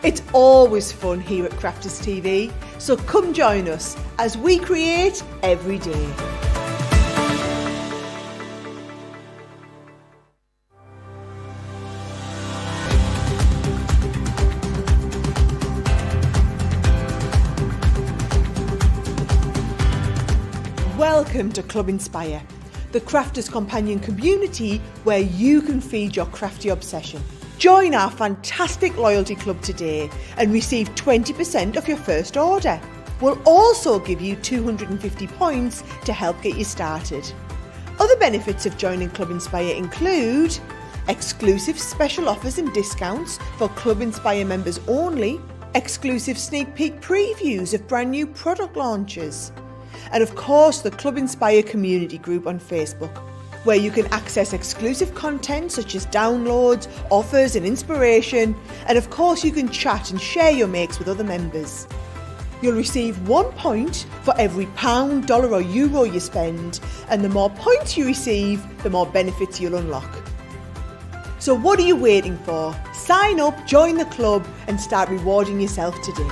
It's always fun here at Crafters TV, so come join us as we create every day. Welcome to Club Inspire, the Crafters Companion community where you can feed your crafty obsession. Join our fantastic loyalty club today and receive 20% off your first order. We'll also give you 250 points to help get you started. Other benefits of joining Club Inspire include exclusive special offers and discounts for Club Inspire members only, exclusive sneak peek previews of brand new product launches, and of course the Club Inspire community group on Facebook, where you can access exclusive content such as downloads, offers and inspiration, and of course you can chat and share your makes with other members. You'll receive 1 point for every £, dollar or euro you spend, and the more points you receive, the more benefits you'll unlock. So what are you waiting for? Sign up, join the club and start rewarding yourself today.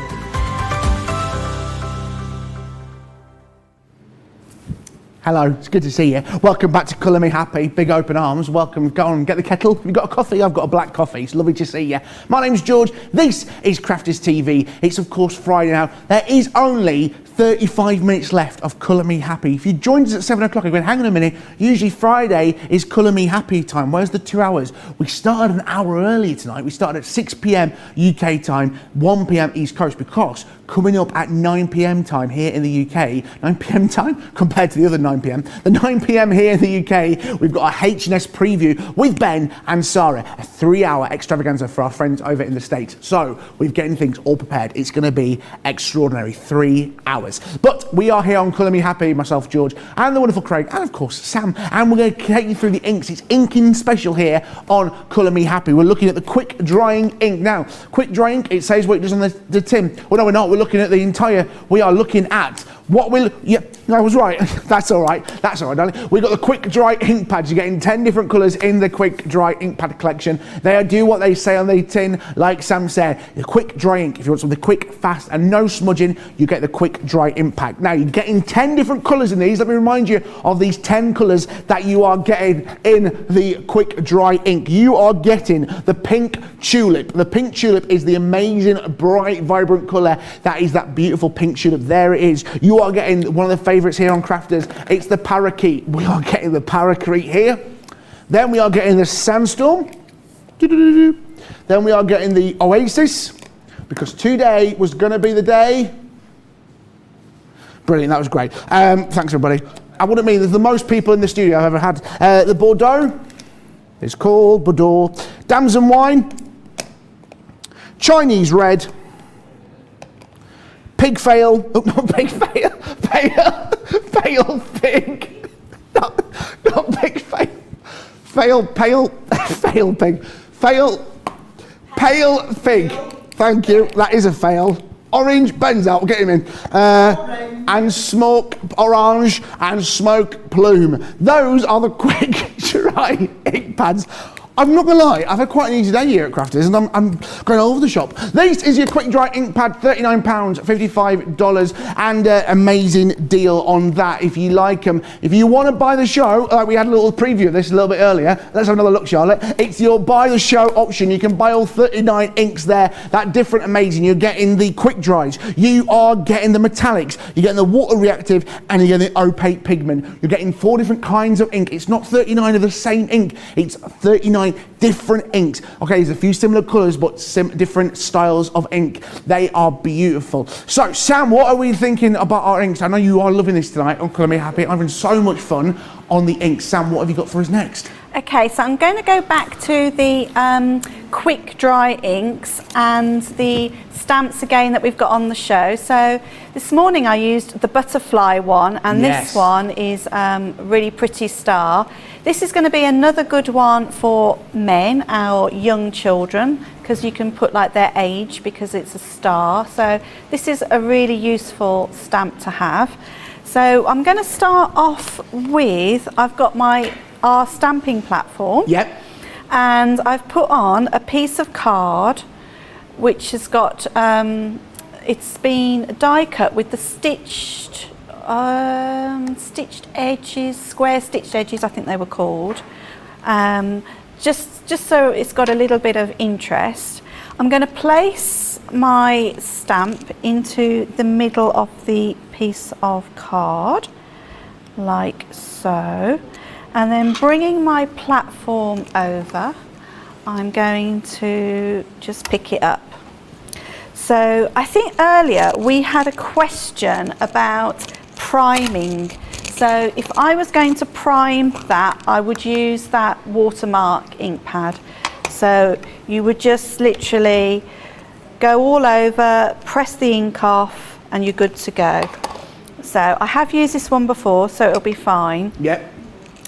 Hello, it's good to see you. Welcome back to Colour Me Happy, big open arms. Welcome, go on, get the kettle. Have you got a coffee? I've got a black coffee. It's lovely to see you. My name's George. This is Crafters TV. It's of course Friday now. There is only 35 minutes left of Colour Me Happy. If you joined us at 7 o'clock, I went, hang on a minute, usually Friday is Colour Me Happy time. Where's the 2 hours? We started an hour earlier tonight. We started at 6 p.m. UK time, 1 p.m. East Coast, because coming up at 9 p.m. time here in the UK, 9 p.m. time compared to the other 9 p.m. The 9 p.m. here in the UK, we've got a H&S preview with Ben and Sarah, a 3-hour extravaganza for our friends over in the States. So we're getting things all prepared. It's going to be extraordinary, 3 hours. But we are here on Colour Me Happy, myself, George, and the wonderful Craig, and of course Sam, and we're going to take you through the inks. It's inking special here on Colour Me Happy. We're looking at the quick drying ink. Now, quick dry ink, it says what it does on the tin. Well, no, we're not. We're looking at the entire, we are looking at what will, yeah, I was right. That's all right. That's all right, darling. We've got the quick dry ink pads. You're getting 10 different colours in the quick dry ink pad collection. They do what they say on the tin, like Sam said, the quick dry ink. If you want something quick, fast, and no smudging, you get the quick dry ink pack. Now, you're getting 10 different colours in these. Let me remind you of these 10 colours that you are getting in the quick dry ink. You are getting the pink tulip. The pink tulip is the amazing, bright, vibrant colour. That is that beautiful pink tulip. There it is. You are getting one of the favourites here on Crafters. It's the parakeet. We are getting the parakeet here. Then we are getting the sandstorm. Then we are getting the oasis, because today was going to be the day. Brilliant, that was great. Thanks everybody. I wouldn't mean there's the most people in the studio I've ever had. The Bordeaux, it's called Bordeaux. Damson wine, Chinese red, pig fail, oh, not pig fail, pale fig, not pig fail, pale pig, pale fig, thank you, that is a fail. Orange, Ben's out, we'll get him in. And smoke orange and smoke plume. Those are the quick dry ink pads. I'm not gonna lie, I've had quite an easy day here at Crafters, and I'm going all over the shop. This is your quick dry ink pad, £39, $55, and amazing deal on that if you like them. If you want to buy the show, we had a little preview of this a little bit earlier. Let's have another look, Charlotte. It's your buy the show option. You can buy all 39 inks there. That different amazing. You're getting the quick dries. You are getting the metallics. You're getting the water-reactive, and you're getting the opaque pigment. You're getting 4 different kinds of ink. It's not 39 of the same ink. It's 39 different inks. Okay, there's a few similar colours, but different styles of ink. They are beautiful. So, Sam, what are we thinking about our inks? I know you are loving this tonight on Colour Me Happy. I'm having so much fun on the inks. Sam, what have you got for us next? Okay, so I'm going to go back to the quick dry inks and the stamps again that we've got on the show. So this morning I used the butterfly one, and this one is really pretty star. This is going to be another good one for men, our young children, because you can put like their age because it's a star. So this is a really useful stamp to have. So I'm going to start off with, I've got our stamping platform. Yep. And I've put on a piece of card which has got, it's been die cut with the stitched edges, square stitched edges, I think they were called. Just so it's got a little bit of interest. I'm going to place my stamp into the middle of the piece of card, like so. And then bringing my platform over, I'm going to just pick it up. So I think earlier we had a question about priming. So if I was going to prime that, I would use that watermark ink pad. So you would just literally go all over, press the ink off, and you're good to go. So I have used this one before, so it'll be fine. Yep.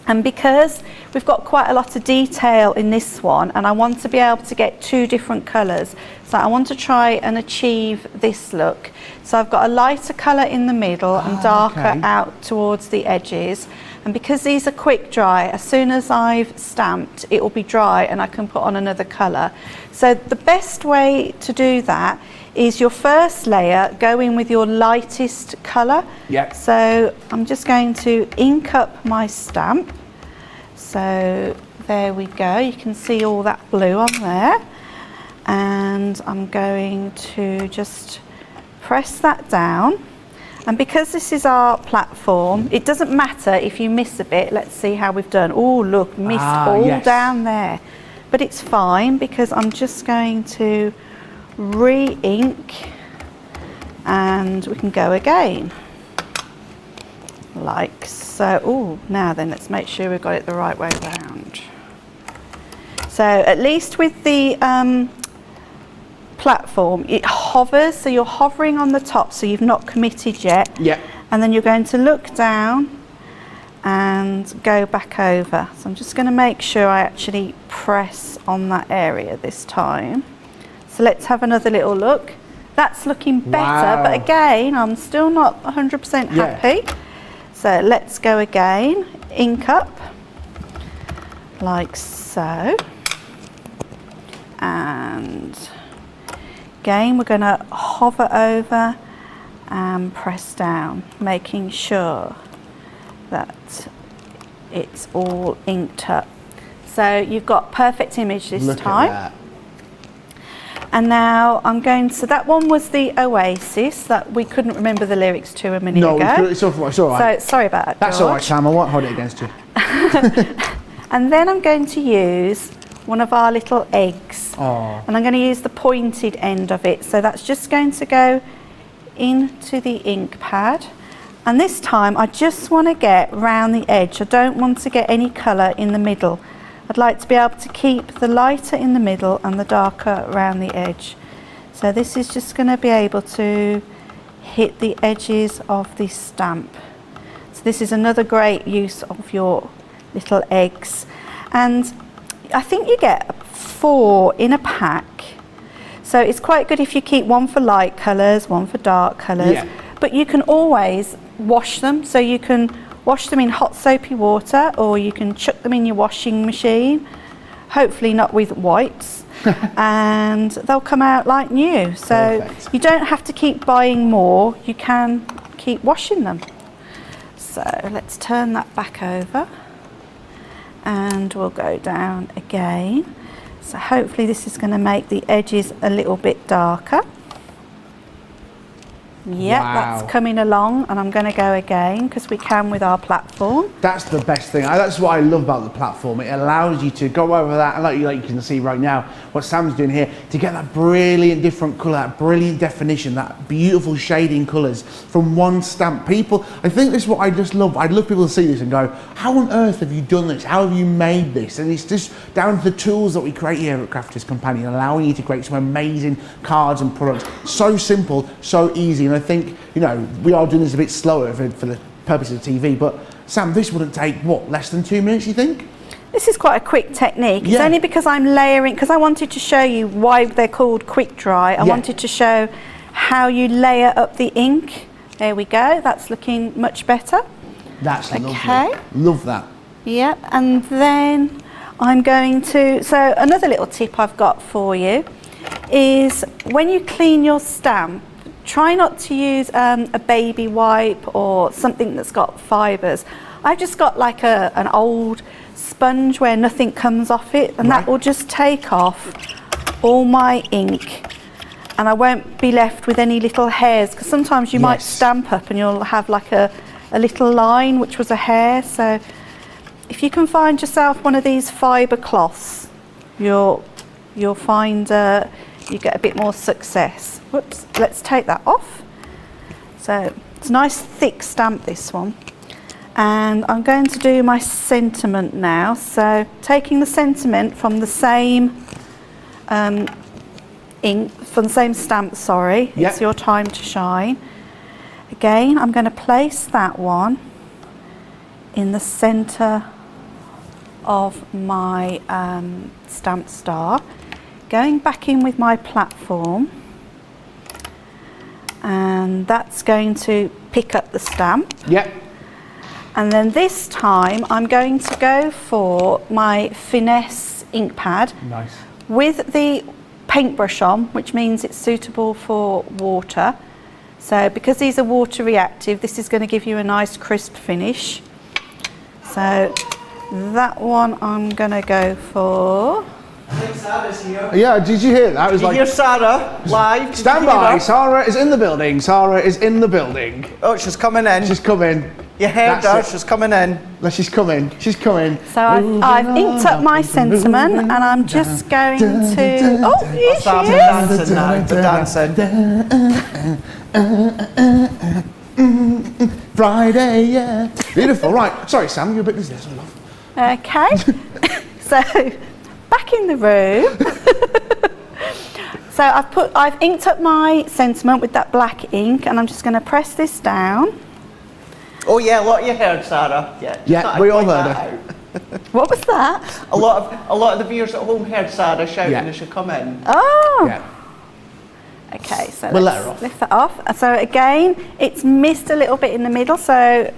And because we've got quite a lot of detail in this one, and I want to be able to get 2 different colours, so I want to try and achieve this look. So I've got a lighter colour in the middle and darker out towards the edges. And because these are quick dry, as soon as I've stamped, it will be dry and I can put on another colour. So the best way to do that is your first layer, go in with your lightest colour. Yep. So I'm just going to ink up my stamp. So there we go, you can see all that blue on there. And I'm going to just press that down. And because this is our platform, it doesn't matter if you miss a bit. Let's see how we've done. Oh, look, missed all yes. down there. But it's fine because I'm just going to re-ink and we can go again. Like so. Oh, now then, let's make sure we've got it the right way around. So at least with the platform, it hovers, so you're hovering on the top, so you've not committed yet. Yeah. And then you're going to look down and go back over. So I'm just going to make sure I actually press on that area this time. So let's have another little look. That's looking better, Wow. but again, I'm still not 100% happy. So let's go again, ink up, like so. And again, we're going to hover over and press down, making sure that it's all inked up. So you've got perfect image this Look time. at that. And now I'm going to, that one was the Oasis that we couldn't remember the lyrics to a minute ago. It's all right. So sorry about that, That's all right, George. Sam. I won't hold it against you. And then I'm going to use one of our little eggs. Oh. And I'm going to use the pointed end of it. So that's just going to go into the ink pad. And this time I just want to get round the edge. I don't want to get any colour in the middle. I'd like to be able to keep the lighter in the middle and the darker around the edge. So this is just going to be able to hit the edges of the stamp. So this is another great use of your little eggs. And I think you get 4 in a pack. So it's quite good if you keep one for light colours, one for dark colours. Yeah. But you can always wash them. So you can wash them in hot soapy water, or you can chuck them in your washing machine, hopefully not with whites, and they'll come out like new. So Perfect. you don't have to keep buying more, you can keep washing them. So let's turn that back over and we'll go down again. So hopefully this is going to make the edges a little bit darker. Yep, Wow. that's coming along, and I'm going to go again because we can with our platform. That's the best thing. That's what I love about the platform. It allows you to go over that, and like you can see right now, what Sam's doing here, to get that brilliant different colour, that brilliant definition, that beautiful shading colours from one stamp. People, I think this is what I just love. I'd love people to see this and go, how on earth have you done this? How have you made this? And it's just down to the tools that we create here at Crafters Companion, allowing you to create some amazing cards and products. So simple, so easy. And I think, you know, we are doing this a bit slower for the purpose of TV, but Sam, this wouldn't take, what, less than 2 minutes, you think? This is quite a quick technique. It's Yeah. only because I'm layering, because I wanted to show you why they're called quick dry. I Yeah. wanted to show how you layer up the ink. There we go, that's looking much better. That's lovely. Okay. Love that. Yep, and then I'm going to, so another little tip I've got for you is when you clean your stamp, try not to use a baby wipe or something that's got fibres. I've just got like an old sponge where nothing comes off it, and Right. that will just take off all my ink, and I won't be left with any little hairs, because sometimes you might Yes. stamp up and you'll have like a little line which was a hair. So if you can find yourself one of these fibre cloths, you'll find you get a bit more success. Whoops, let's take that off. So it's a nice thick stamp, this one. And I'm going to do my sentiment now. So taking the sentiment from the same ink, from the same stamp, sorry. Yep. It's your time to shine. Again, I'm going to place that one in the centre of my stamp star. Going back in with my platform, and that's going to pick up the stamp. Yep. And then this time I'm going to go for my Finesse ink pad. Nice. With the paintbrush on, which means it's suitable for water. So because these are water reactive, this is going to give you a nice crisp finish. So that one I'm going to go for. I think Sarah's here. Yeah, did you hear that? It was Did you hear Sarah live? Stand by, Sarah is in the building. Sarah is in the building. Oh, she's coming in. She's coming. You heard her, she's coming in. She's coming, she's coming. So I've inked up my sentiment and I'm just going to... Oh, here she Start is. dancing now, dancing. Friday, yeah. Beautiful, right. Sorry, Sam, you're a bit busy. Okay. So, back in the room. So I've inked up my sentiment with that black ink and I'm just going to press this down. Oh yeah, a lot of you heard Sarah. Yeah, we all heard her. What was that? A lot of the viewers at home heard Sarah shouting as she come in. Oh. Yeah. Okay, so We'll let her let's off. lift that off. So again, it's missed a little bit in the middle, so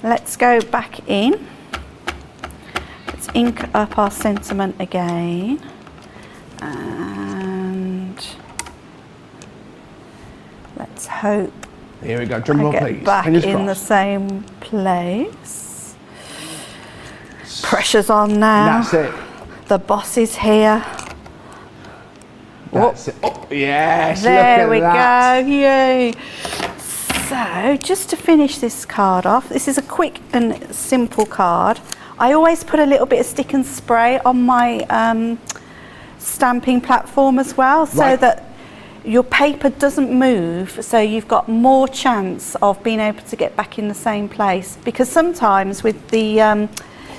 let's go back in. Let's ink up our sentiment again. And let's hope Here we go, drum I roll get please. back Fingers in the crossed. same place. Pressure's on now. That's it. The boss is here. That's it. Oh, yes, There look we at that. go, yay. So, just to finish this card off, this is a quick and simple card. I always put a little bit of stick and spray on my stamping platform as well, so that your paper doesn't move, so you've got more chance of being able to get back in the same place. Because sometimes with the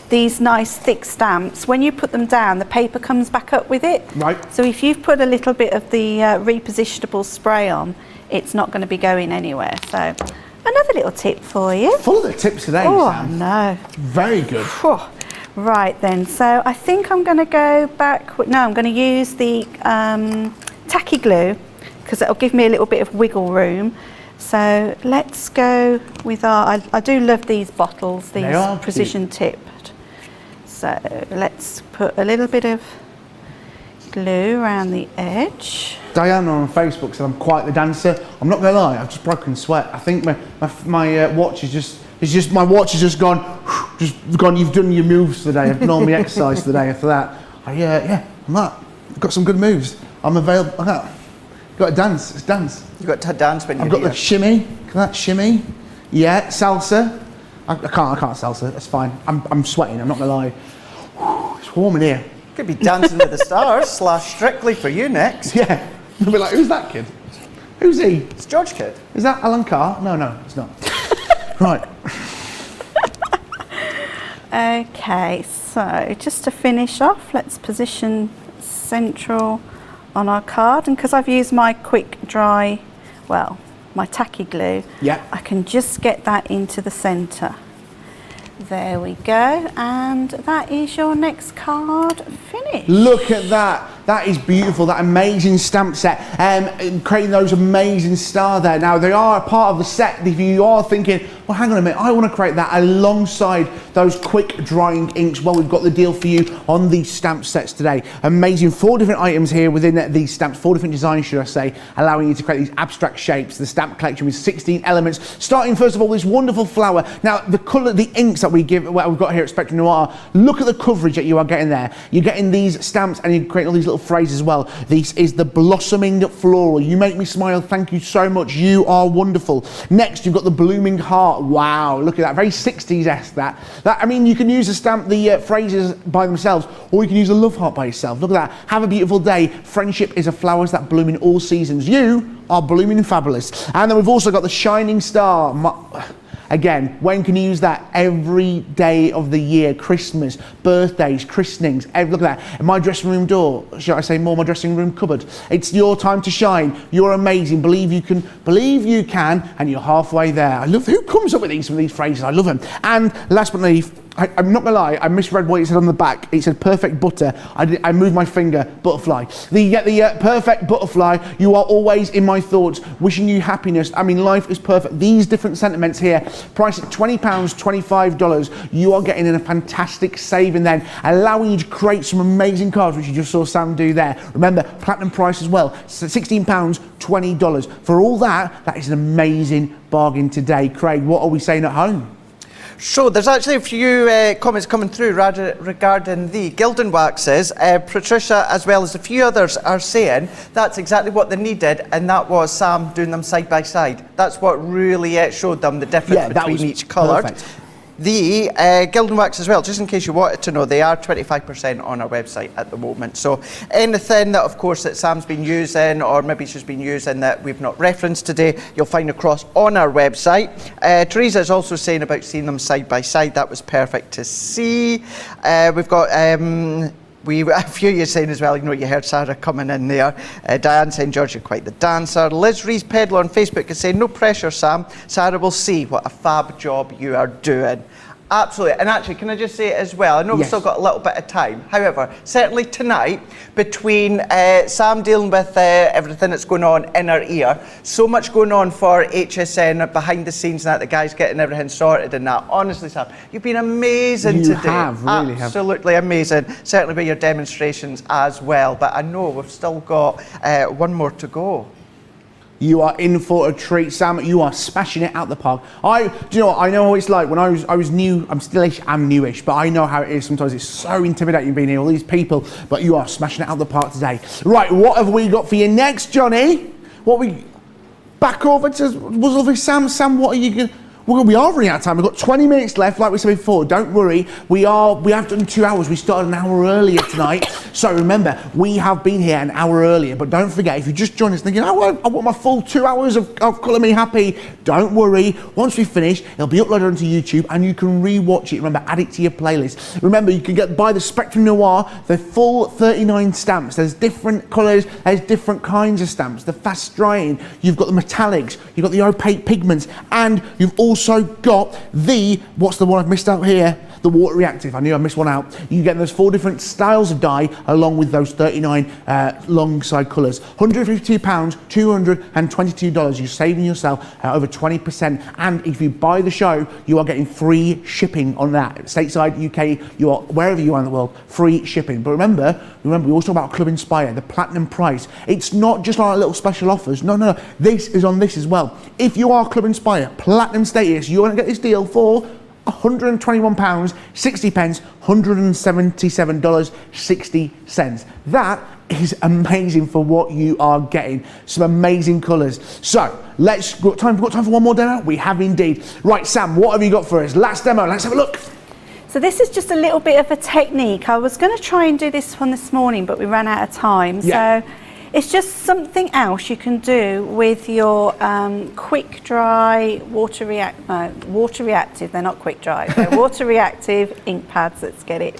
these nice thick stamps, when you put them down, the paper comes back up with it. Right. So if you've put a little bit of the repositionable spray on, it's not going to be going anywhere. So another little tip for you. Full of the tips today, Oh Sam. no. Very good. Whew. Right then, so I think I'm going to go back. No, I'm going to use the tacky glue because it'll give me a little bit of wiggle room. So let's go with our. I do love these bottles. These are precision tipped. So let's put a little bit of glue around the edge. Diana on Facebook said I'm quite the dancer. I'm not gonna lie, I've just broken sweat. I think my watch is just. My watch has just gone. You've done your moves today. I've normally exercised today. After that, I'm that. I've got some good moves. I'm available. Got to dance. It's dance. You've got to dance when you're I've got here. the shimmy. Can that shimmy? Yeah, salsa. I can't salsa. That's fine. I'm sweating. I'm not gonna lie. It's warm in here. Could be Dancing with the Stars / Strictly for you next. Yeah. They'll be like, who's that kid? Who's he? It's George Kid. Is that Alan Carr? No, it's not. Right. Okay, so just to finish off, let's position central on our card, and because I've used my quick dry, my tacky glue, I can just get that into the centre. There we go, and that is your next card finished. Look at that. That is beautiful, that amazing stamp set, creating those amazing stars there. Now, they are a part of the set. If you are thinking, well, hang on a minute, I want to create that alongside those quick drying inks, well, we've got the deal for you on these stamp sets today. Amazing, 4 different items here within these stamps, 4 different designs, should I say, allowing you to create these abstract shapes. The stamp collection with 16 elements, starting first of all, this wonderful flower. Now, the colour, the inks that we've got here at Spectrum Noir, look at the coverage that you are getting there. You're getting these stamps and you're creating all these little phrases as well. This is the blossoming floral. You make me smile. Thank you so much. You are wonderful. Next, you've got the blooming heart. Wow, look at that. Very 60s-esque that. I mean, you can use the phrases by themselves, or you can use a love heart by yourself. Look at that. Have a beautiful day. Friendship is a flowers that bloom in all seasons. You are blooming fabulous. And then we've also got the shining star. Again, when can you use that? Every day of the year. Christmas, birthdays, christenings. Look at that. My dressing room door, should I say more, my dressing room cupboard. It's your time to shine. You're amazing. Believe you can, and you're halfway there. I love, who comes up with some of these phrases? I love them. And last but not least, I'm not gonna lie, I misread what it said on the back. It said perfect butter. I moved my finger, butterfly. The perfect butterfly, you are always in my thoughts, wishing you happiness. I mean, life is perfect. These different sentiments here, priced at £20, $25, you are getting in a fantastic saving then, allowing you to create some amazing cards, which you just saw Sam do there. Remember, platinum price as well, so £16, $20. For all that, that is an amazing bargain today. Craig, what are we saying at home? So there's actually a few comments coming through regarding the Gilded Waxes. Patricia, as well as a few others, are saying that's exactly what they needed, and that was Sam doing them side by side. That's what really showed them the difference between each colour. The Gilded Wax as well, just in case you wanted to know, they are 25% on our website at the moment. So anything that, of course, that Sam's been using, or maybe she's been using that we've not referenced today, you'll find across on our website. Teresa is also saying about seeing them side by side. That was perfect to see. We've got a few of you saying as well, you heard Sarah coming in there. Diane saying, George, you're quite the dancer. Liz Rees Pedler on Facebook is saying, no pressure, Sam. Sarah will see what a fab job you are doing. Absolutely. And actually, can I just say it as well? I know we've still got a little bit of time. However, certainly tonight, between Sam dealing with everything that's going on in her ear, so much going on for HSN behind the scenes and that, the guys getting everything sorted and that. Honestly, Sam, you've been amazing today. You have, really have. Absolutely amazing. Certainly with your demonstrations as well. But I know we've still got one more to go. You are in for a treat, Sam. You are smashing it out the park. Do you know what? I know what it's like when I was new. I'm newish, but I know how it is. Sometimes it's so intimidating being here, all these people. But you are smashing it out the park today. Right, what have we got for you next, Johnny? Back over to lovely Sam. Sam, what are you going? We are running out of time. We've got 20 minutes left, like we said before. Don't worry. We have done 2 hours. We started an hour earlier tonight. So remember, we have been here an hour earlier. But don't forget, if you just join us thinking, I want my full 2 hours of Colour Me Happy, don't worry. Once we finish, it'll be uploaded onto YouTube and you can re-watch it. Remember, add it to your playlist. Remember, you can buy the Spectrum Noir, the full 39 stamps. There's different colours, there's different kinds of stamps. The fast drying, you've got the metallics, you've got the opaque pigments, and you've also got what's the one I've missed out here? The Water-reactive. I knew I missed one out. You get those 4 different styles of dye along with those 39 long side colours. £152, $222. You're saving yourself over 20%. And if you buy the show, you are getting free shipping on that. Stateside, UK, you are wherever you are in the world, free shipping. But remember, we also talk about Club Inspire, the platinum price. It's not just on our little special offers. No. This is on this as well. If you are Club Inspire, platinum status, you're going to get this deal for £121, 60 pence, $177.60. That is amazing for what you are getting. Some amazing colours. So we've got time for one more demo? We have indeed. Right, Sam, what have you got for us? Last demo, let's have a look. So this is just a little bit of a technique. I was going to try and do this one this morning, but we ran out of time. Yeah. So it's just something else you can do with your quick dry water-reactive. They're not quick dry. They're water-reactive ink pads. Let's get it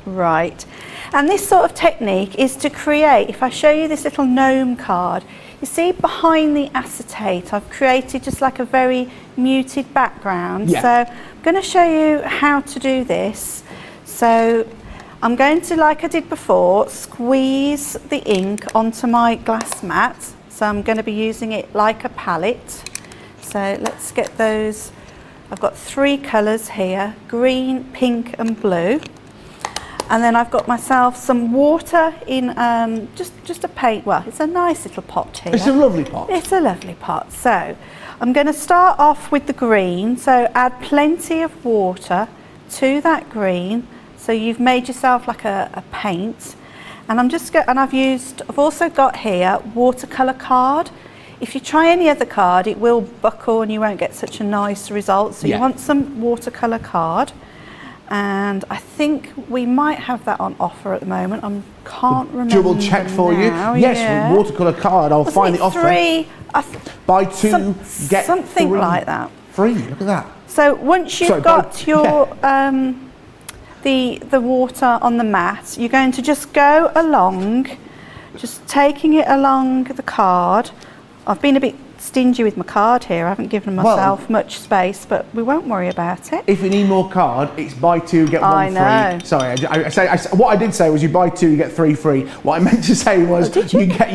right. And this sort of technique is to create. If I show you this little gnome card, you see behind the acetate, I've created just like a very muted background. Yeah. So I'm going to show you how to do this. So I'm going to, like I did before, squeeze the ink onto my glass mat. So I'm going to be using it like a palette. So let's get those. I've got 3 colours here, green, pink and blue. And then I've got myself some water in just a paint. Well, it's a nice little pot here. It's a lovely pot. It's a lovely pot. So I'm going to start off with the green. So add plenty of water to that green. So you've made yourself like a paint, and I've also got here watercolor card. If you try any other card, it will buckle and you won't get such a nice result. So you want some watercolor card, and I think we might have that on offer at the moment. I can't remember. Double check for now. You. Yes, with watercolor card, I'll find the offer. 3, buy 2, get something 3 like that. Free. Look at that. So once you've got your the water on the mat, you're going to just go along, just taking it along the card. I've been a bit stingy with my card here. I haven't given myself much space, but we won't worry about it. If you need more card, it's buy two, get one free. know. Sorry, what I did say was you buy two, you get three free. What I meant to say was you get,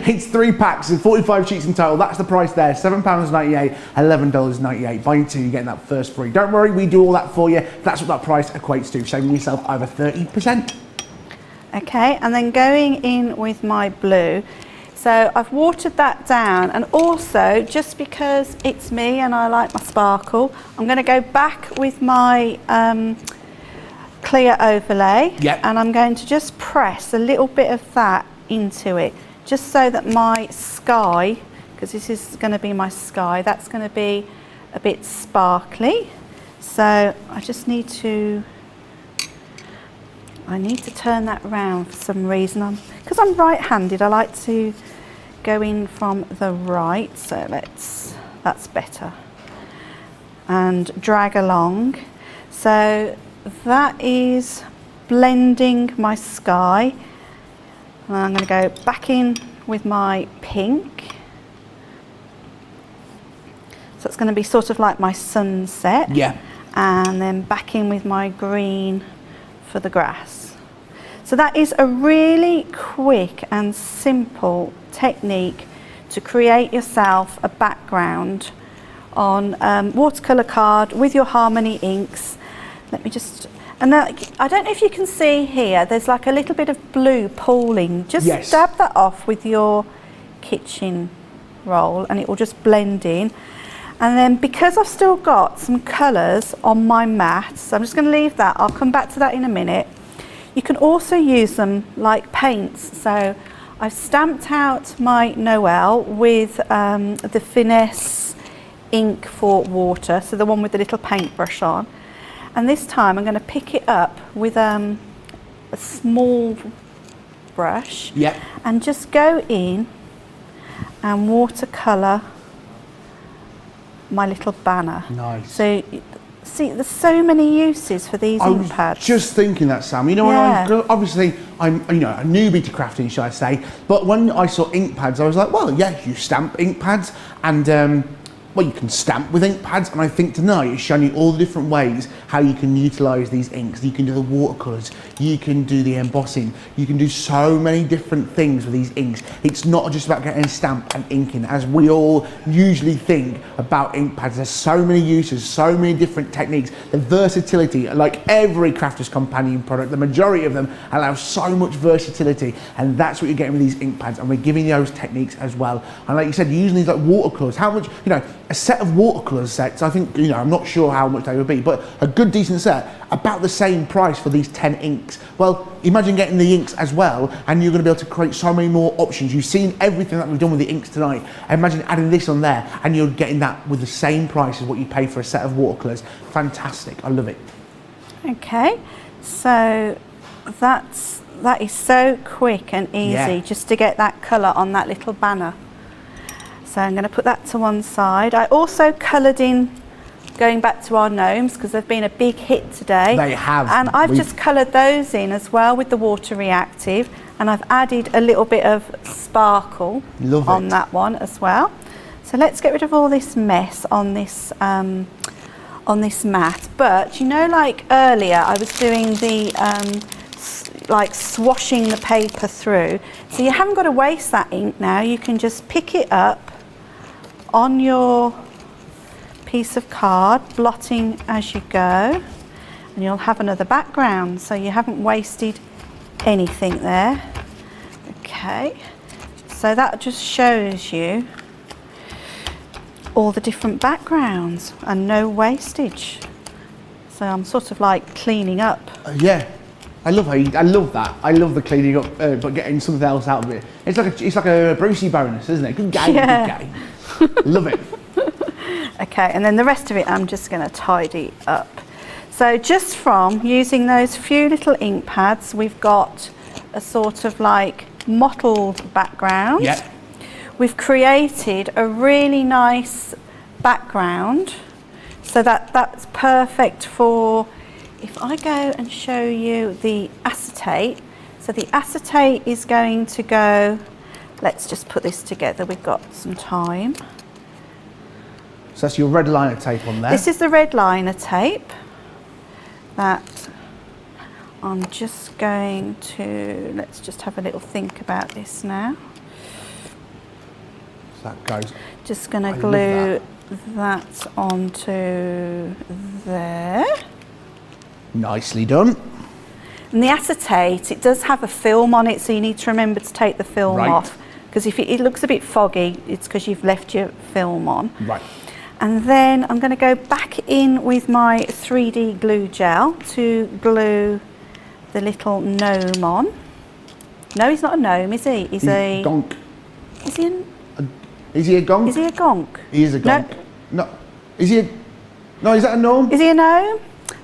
it's 3 packs and 45 sheets in total. That's the price there, £7.98, $11.98. Buying two, you're getting that first free. Don't worry, we do all that for you. That's what that price equates to, saving yourself over 30%. Okay, and then going in with my blue. So I've watered that down, and also just because it's me and I like my sparkle, I'm going to go back with my clear overlay, and I'm going to just press a little bit of that into it, just so that my sky, because this is going to be my sky, that's going to be a bit sparkly. So I just need to turn that around for some reason. Because I'm right-handed, I like to go in from the right, so that's better. And drag along. So that is blending my sky. And I'm going to go back in with my pink. So it's going to be sort of like my sunset. Yeah. And then back in with my green for the grass. So that is a really quick and simple technique to create yourself a background on watercolour card with your Harmony inks. Let me just, and then, I don't know if you can see here, there's like a little bit of blue pooling. Just dab that off with your kitchen roll and it will just blend in. And then because I've still got some colours on my mat, so I'm just going to leave that, I'll come back to that in a minute. You can also use them like paints. So I've stamped out my Noel with the Finesse ink for water, so the one with the little paintbrush on. And this time I'm going to pick it up with a small brush and just go in and watercolour my little banner. Nice. So see, there's so many uses for these ink pads. Just thinking that, Sam. You know, obviously I'm a newbie to crafting, shall I say? But when I saw ink pads, I was like, well, yeah, you stamp ink pads, and well, you can stamp with ink pads. And I think tonight it's showing you all the different ways how you can utilise these inks. You can do the watercolours, you can do the embossing, you can do so many different things with these inks. It's not just about getting a stamp and inking, as we all usually think about ink pads. There's so many uses, so many different techniques. The versatility, like every Crafter's Companion product, the majority of them allow so much versatility, and that's what you're getting with these ink pads, and we're giving you those techniques as well. And like you said, using these like watercolours, how much, a set of watercolours sets, I think, I'm not sure how much they would be, but a good decent set, about the same price for these 10 inks. Well, imagine getting the inks as well, and you're going to be able to create so many more options. You've seen everything that we've done with the inks tonight. Imagine adding this on there, and you're getting that with the same price as what you pay for a set of watercolours. Fantastic, I love it. Okay, so that is so quick and easy just to get that colour on that little banner. So I'm going to put that to one side. I also coloured in, going back to our gnomes, because they've been a big hit today. They have. And I've just coloured those in as well with the Water-reactive, and I've added a little bit of sparkle on that one as well. So let's get rid of all this mess on this mat. But like earlier I was doing the like swashing the paper through. So you haven't got to waste that ink now. You can just pick it up on your piece of card, blotting as you go, and you'll have another background, so you haven't wasted anything there. Okay, so that just shows you all the different backgrounds and no wastage. So I'm sort of like cleaning up. I love that. I love the cleaning up, but getting something else out of it. It's like a Brucey bonus, isn't it? Good game, good game. Love it. Okay, and then the rest of it I'm just going to tidy up. So just from using those few little ink pads, we've got a sort of like mottled background. We've created a really nice background, so that's perfect for, if I go and show you the acetate. So the acetate is going to go, let's just put this together, we've got some time. So that's your red liner tape on there. This is the red liner tape that I'm just going to, let's just have a little think about this now. So that goes. Just going I to love glue that onto there. Nicely done. And the acetate, it does have a film on it, so you need to remember to take the film Right. off. Because if it looks a bit foggy, it's because you've left your film on. Right. And then I'm going to go back in with my 3D glue gel to glue the little gnome on. No, he's not a gnome, is he? He's a gonk. Is he? Is he a gonk? Is he a gonk? He is a gonk. No. Is he a... No, is that a gnome? Is he a gnome?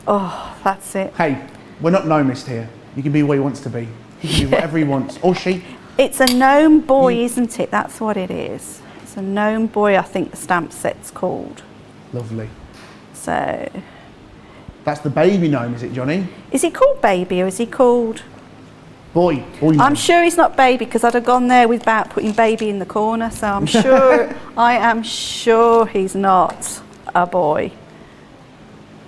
Oh, that's it. Hey, we're not gnomist here. He can be what he wants to be. He can be whatever he wants. Or she. It's a gnome boy, isn't it? That's what it is. It's a gnome boy, I think the stamp set's called. Lovely. So, That's the baby gnome, is it, Johnny? is he called baby or is he called... Boy. Boy gnome. I'm sure he's not baby because I'd have gone there without putting baby in the corner. So I'm sure, I am sure he's not a boy.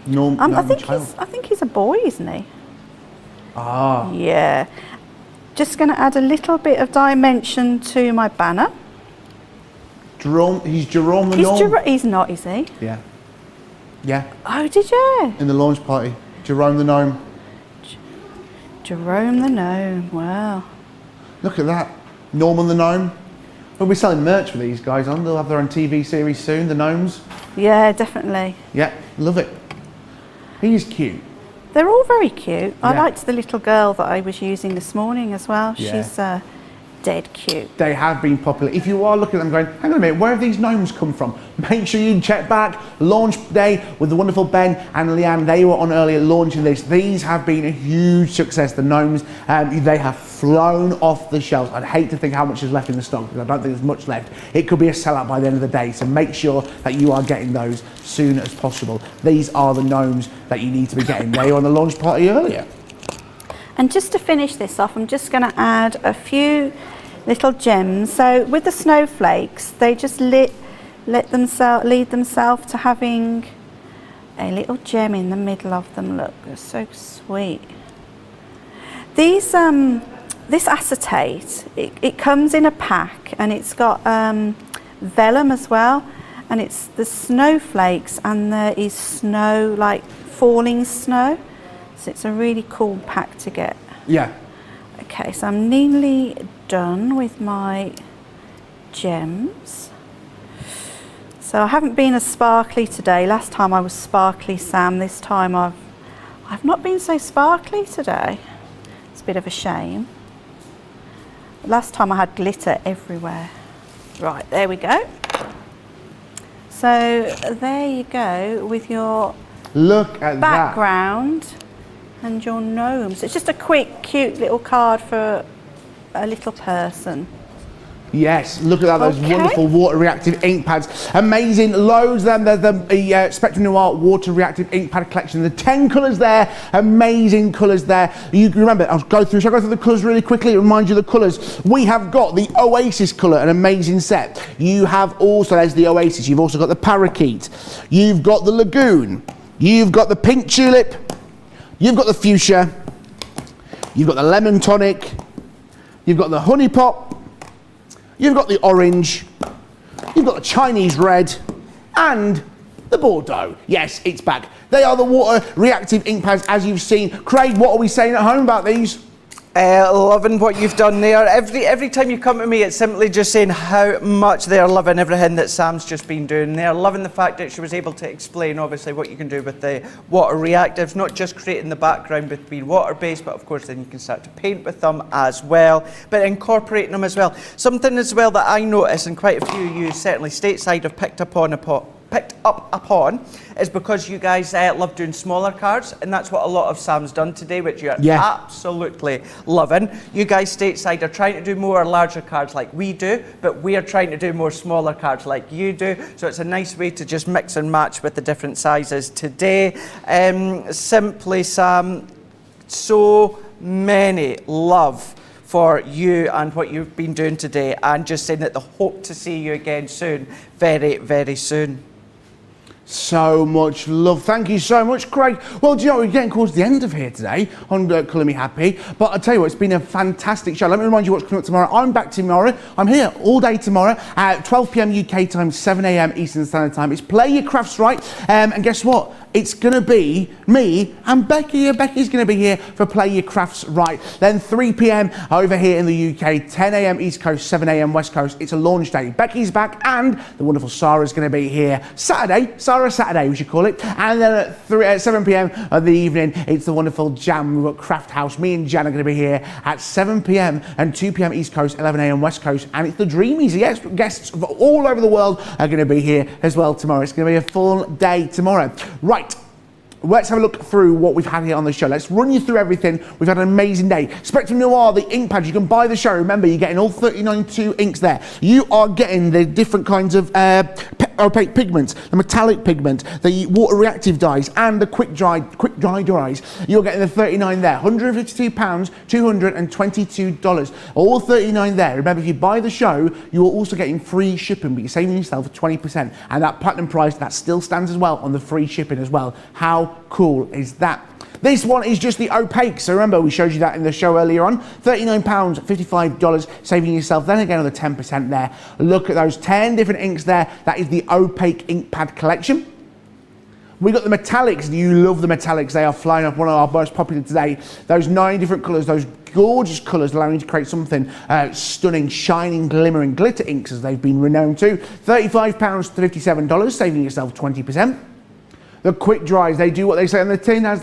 Gnome I child. think he's a boy, isn't he? Ah. Yeah. Just going to add a little bit of dimension to my banner. Jerome. He's Jerome the gnome. He's not, is he? Yeah. Yeah. Oh, did you? In the launch party. Jerome the gnome. Jerome the gnome. Wow. Look at that. Norman the gnome. We'll be selling merch for these guys on. They'll have their own TV series soon, the gnomes. Yeah, definitely. Yeah, love it. He's cute. They're all very cute. I Yeah. liked the little girl that I was using this morning as well. Yeah. She's dead cute. They have been popular. If you are looking at them going, hang on a minute, where have these gnomes come from? Make sure you check back. Launch day with the wonderful Ben and Leanne. They were on earlier launching this. These have been a huge success. The gnomes, they have flown off the shelves. I'd hate to think how much is left in the stock because I don't think there's much left. It could be a sellout by the end of the day. So make sure that you are getting those soon as possible. These are the gnomes that you need to be getting. They were on the launch party earlier. And just to finish this off, I'm just going to add a few little gems. So with the snowflakes, they just lead themselves to having a little gem in the middle of them. Look, they're so sweet. These, this acetate, it comes in a pack and it's got vellum as well, and it's the snowflakes and there is snow, like falling snow. So it's a really cool pack to get. Yeah. Okay, so I'm nearly done with my gems. So I haven't been as sparkly today. Last time I was sparkly Sam. This time I've not been so sparkly today. It's a bit of a shame. Last time I had glitter everywhere. Right, there we go. So there you go with your Look at that. background and your gnomes. It's just a quick, cute little card for a little person. Yes, look at that, those Okay. wonderful water-reactive ink pads. Amazing, loads of them. There's the Spectrum Noir water-reactive ink pad collection. The 10 colours there, amazing colours there. You can remember, shall I go through the colours really quickly, remind you of the colours. We have got the Oasis colour, an amazing set. You have also, there's the Oasis, you've also got the Parakeet. You've got the Lagoon. You've got the Pink Tulip. You've got the Fuchsia. You've got the Lemon Tonic. You've got the Honey Pop. You've got the orange, you've got the Chinese red, and the Bordeaux. Yes, it's back. They are the water-reactive ink pads, as you've seen. Craig, what are we saying at home about these? Loving what you've done there. Every time you come to me, it's simply just saying how much they're loving everything that Sam's just been doing. They're loving the fact that she was able to explain, obviously, what you can do with the water reactives, not just creating the background with being water-based, but of course then you can start to paint with them as well, but incorporating them as well. Something as well that I noticed, and quite a few of you, certainly stateside, have picked up upon is because you guys love doing smaller cards, and that's what a lot of Sam's done today, which you're absolutely loving. You guys stateside are trying to do more larger cards like we do, but we are trying to do more smaller cards like you do, so it's a nice way to just mix and match with the different sizes today. Simply Sam, so many love for you and what you've been doing today, and just saying that they hope to see you again soon, very, very soon. So much love. Thank you so much, Craig. Well, do you know, we're getting towards the end of here today on Colour Me Happy. But I'll tell you what, it's been a fantastic show. Let me remind you what's coming up tomorrow. I'm back tomorrow. I'm here all day tomorrow at 12 p.m. UK time, 7 a.m. Eastern Standard Time. It's Play Your Crafts Right. And guess what? It's going to be me and Becky. Becky's going to be here for Play Your Crafts Right. Then 3 p.m. over here in the UK, 10 a.m. East Coast, 7 a.m. West Coast. It's a launch day. Becky's back and the wonderful Sarah's going to be here Saturday, we should call it. And then at 7 p.m. of the evening, it's the wonderful Jam. We've got Craft House. Me and Jan are going to be here at 7 p.m. and 2 p.m. East Coast, 11 a.m. West Coast. And it's the Dreamies. Yes, guests from all over the world are going to be here as well tomorrow. It's going to be a full day tomorrow. Right. Let's have a look through what we've had here on the show. Let's run you through everything. We've had an amazing day. Spectrum Noir, the ink pads, you can buy the show. Remember, you're getting all 39.2 inks there. You are getting the different kinds of opaque pigments, the metallic pigment, the water-reactive dyes, and the quick dry dyes. You're getting the 39 there. £152, $222. All 39 there. Remember, if you buy the show, you're also getting free shipping, but you're saving yourself 20%. And that platinum price, that still stands as well on the free shipping as well. How cool is that? This one is just the opaque. So remember, we showed you that in the show earlier on. £39, $55, saving yourself then again on the 10% there. Look at those 10 different inks there. That is the opaque ink pad collection. We got the metallics. You love the metallics. They are flying up, one of our most popular today. Those 9 different colours, those gorgeous colours allowing you to create something stunning, shining, glimmering, glitter inks as they've been renowned to. £35 to $57, saving yourself 20%. The quick dries, they do what they say on the tin, as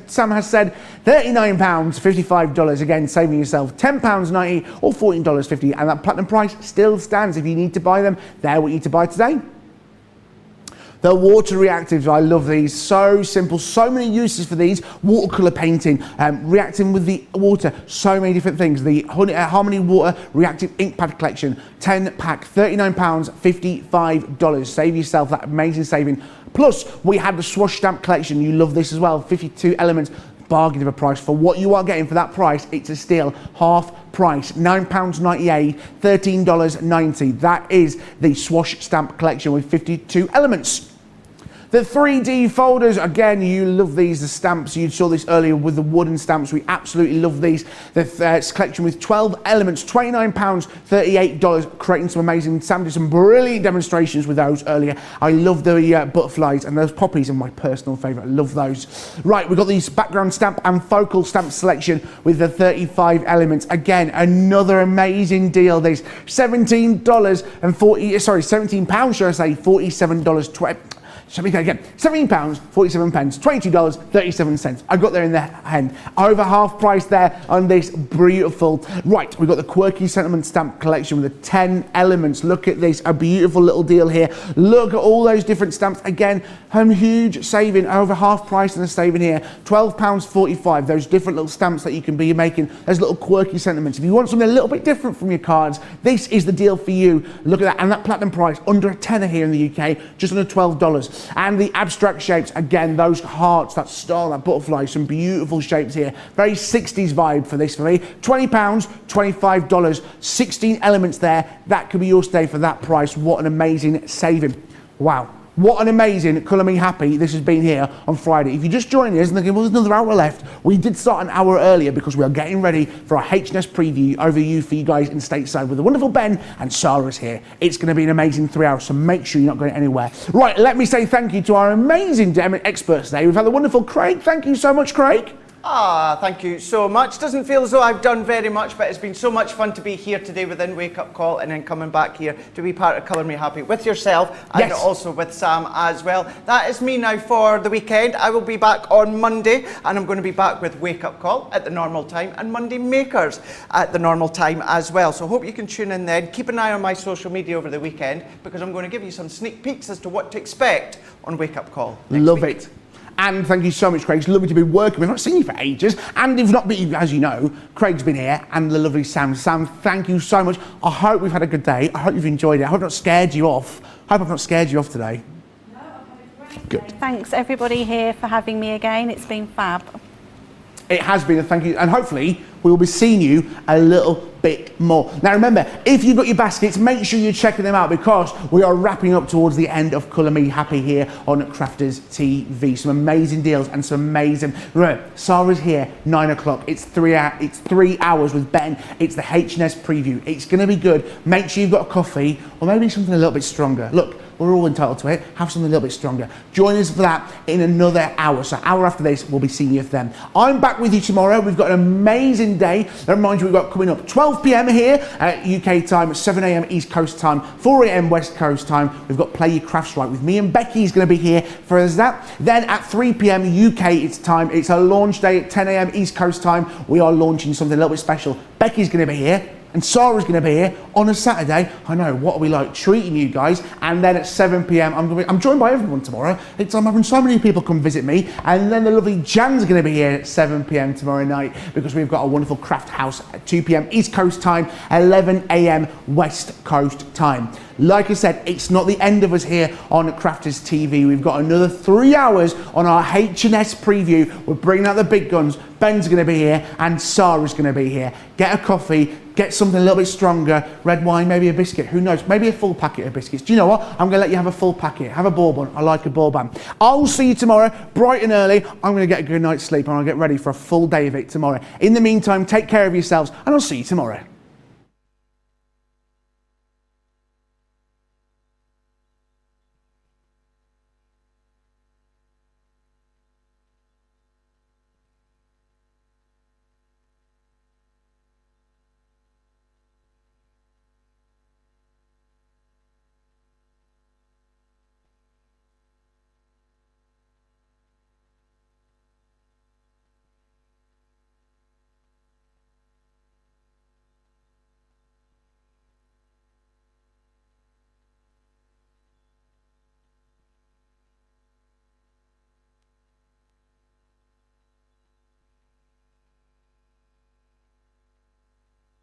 Sam has said, £39, $55, again, saving yourself £10.90 or $14.50, and that platinum price still stands. If you need to buy them, they're what you need to buy today. The water-reactives, I love these, so simple, so many uses for these. Watercolour painting, reacting with the water, so many different things. The Harmony Water Reactive Ink Pad Collection, 10 pack, £39, $55. Save yourself that amazing saving. Plus, we had the Swash Stamp Collection, you love this as well, 52 elements. Bargain of a price. For what you are getting for that price, it's a steal. Half price, £9.98, $13.90. That is the Swash Stamp Collection with 52 elements. The 3D folders, again, you love these, the stamps. You saw this earlier with the wooden stamps. We absolutely love these. The collection with 12 elements, £29, $38, creating some amazing. Sam did some brilliant demonstrations with those earlier. I love the butterflies, and those poppies are my personal favourite. I love those. Right, we've got these background stamp and focal stamp selection with the 35 elements. Again, another amazing deal. There's £17, should I say, $47. Shall we go again? £17, 47 pence, $22, 37 cents. I got there in the end. Over half price there on this beautiful. Right, we've got the Quirky Sentiment Stamp Collection with the 10 elements. Look at this, a beautiful little deal here. Look at all those different stamps. Again, huge saving, over half price and a saving here. £12.45. Those different little stamps that you can be making. Those little quirky sentiments. If you want something a little bit different from your cards, this is the deal for you. Look at that, and that platinum price under a tenner here in the UK, just under $12. And the abstract shapes, again, those hearts, that star, that butterfly, some beautiful shapes here. Very 60s vibe for this for me. £20, $25, 16 elements there. That could be yours today for that price. What an amazing saving. Wow. What an amazing Colour Me Happy this has been here on Friday. If you just joined us and thinking, well, there's another hour left, we did start an hour earlier because we are getting ready for our HNS preview over for you guys in stateside with the wonderful Ben and Sarah's here. It's going to be an amazing 3 hours, so make sure you're not going anywhere. Right, let me say thank you to our amazing experts today. We've had the wonderful Craig. Thank you so much, Craig. Thank you so much. Doesn't feel as though I've done very much, but it's been so much fun to be here today within Wake Up Call and then coming back here to be part of Colour Me Happy with yourself and also with Sam as well. That is me now for the weekend. I will be back on Monday and I'm going to be back with Wake Up Call at the normal time and Monday Makers at the normal time as well. So hope you can tune in then. Keep an eye on my social media over the weekend because I'm going to give you some sneak peeks as to what to expect on Wake Up Call next Love week. it. And thank you so much, Craig. It's lovely to be working. We've not seen you for ages. And if not, as you know, Craig's been here and the lovely Sam. Sam, thank you so much. I hope we've had a good day. I hope you've enjoyed it. I hope I've not scared you off. I hope I've not scared you off today. No, I've had a great day. Good. Thanks everybody here for having me again. It's been fab. It has been a thank you, and hopefully we will be seeing you a little bit more. Now remember, if you've got your baskets, make sure you're checking them out because we are wrapping up towards the end of Colour Me Happy here on Crafters TV. Some amazing deals and some amazing. Remember, Sarah's here 9 o'clock. It's 3 hours with Ben. It's the H&S preview. It's going to be good. Make sure you've got a coffee or maybe something a little bit stronger. Look, we're all entitled to it. Have something a little bit stronger. Join us for that in another hour. So hour after this, we'll be seeing you for them. I'm back with you tomorrow. We've got an amazing day. That reminds you, we've got coming up 12 p.m. here at UK time, 7 a.m. East Coast time, 4 a.m. West Coast time. We've got Play Your Crafts Right with me and Becky is going to be here for us that. Then at 3 p.m. UK it's time. It's a launch day at 10 a.m. East Coast time. We are launching something a little bit special. Becky's going to be here. And Sarah's going to be here on a Saturday. I know, what are we like treating you guys? And then at 7 p.m, I'm joined by everyone tomorrow. I'm having so many people come visit me. And then the lovely Jan's going to be here at 7 p.m. tomorrow night because we've got a wonderful craft house at 2 p.m. East Coast time, 11 a.m. West Coast time. Like I said, it's not the end of us here on Crafters TV. We've got another 3 hours on our H&S preview. We're bringing out the big guns. Ben's going to be here and Sarah's going to be here. Get a coffee, get something a little bit stronger, red wine, maybe a biscuit, who knows, maybe a full packet of biscuits. Do you know what? I'm going to let you have a full packet. Have a bourbon. I like a bourbon. I'll see you tomorrow, bright and early. I'm going to get a good night's sleep and I'll get ready for a full day of it tomorrow. In the meantime, take care of yourselves and I'll see you tomorrow.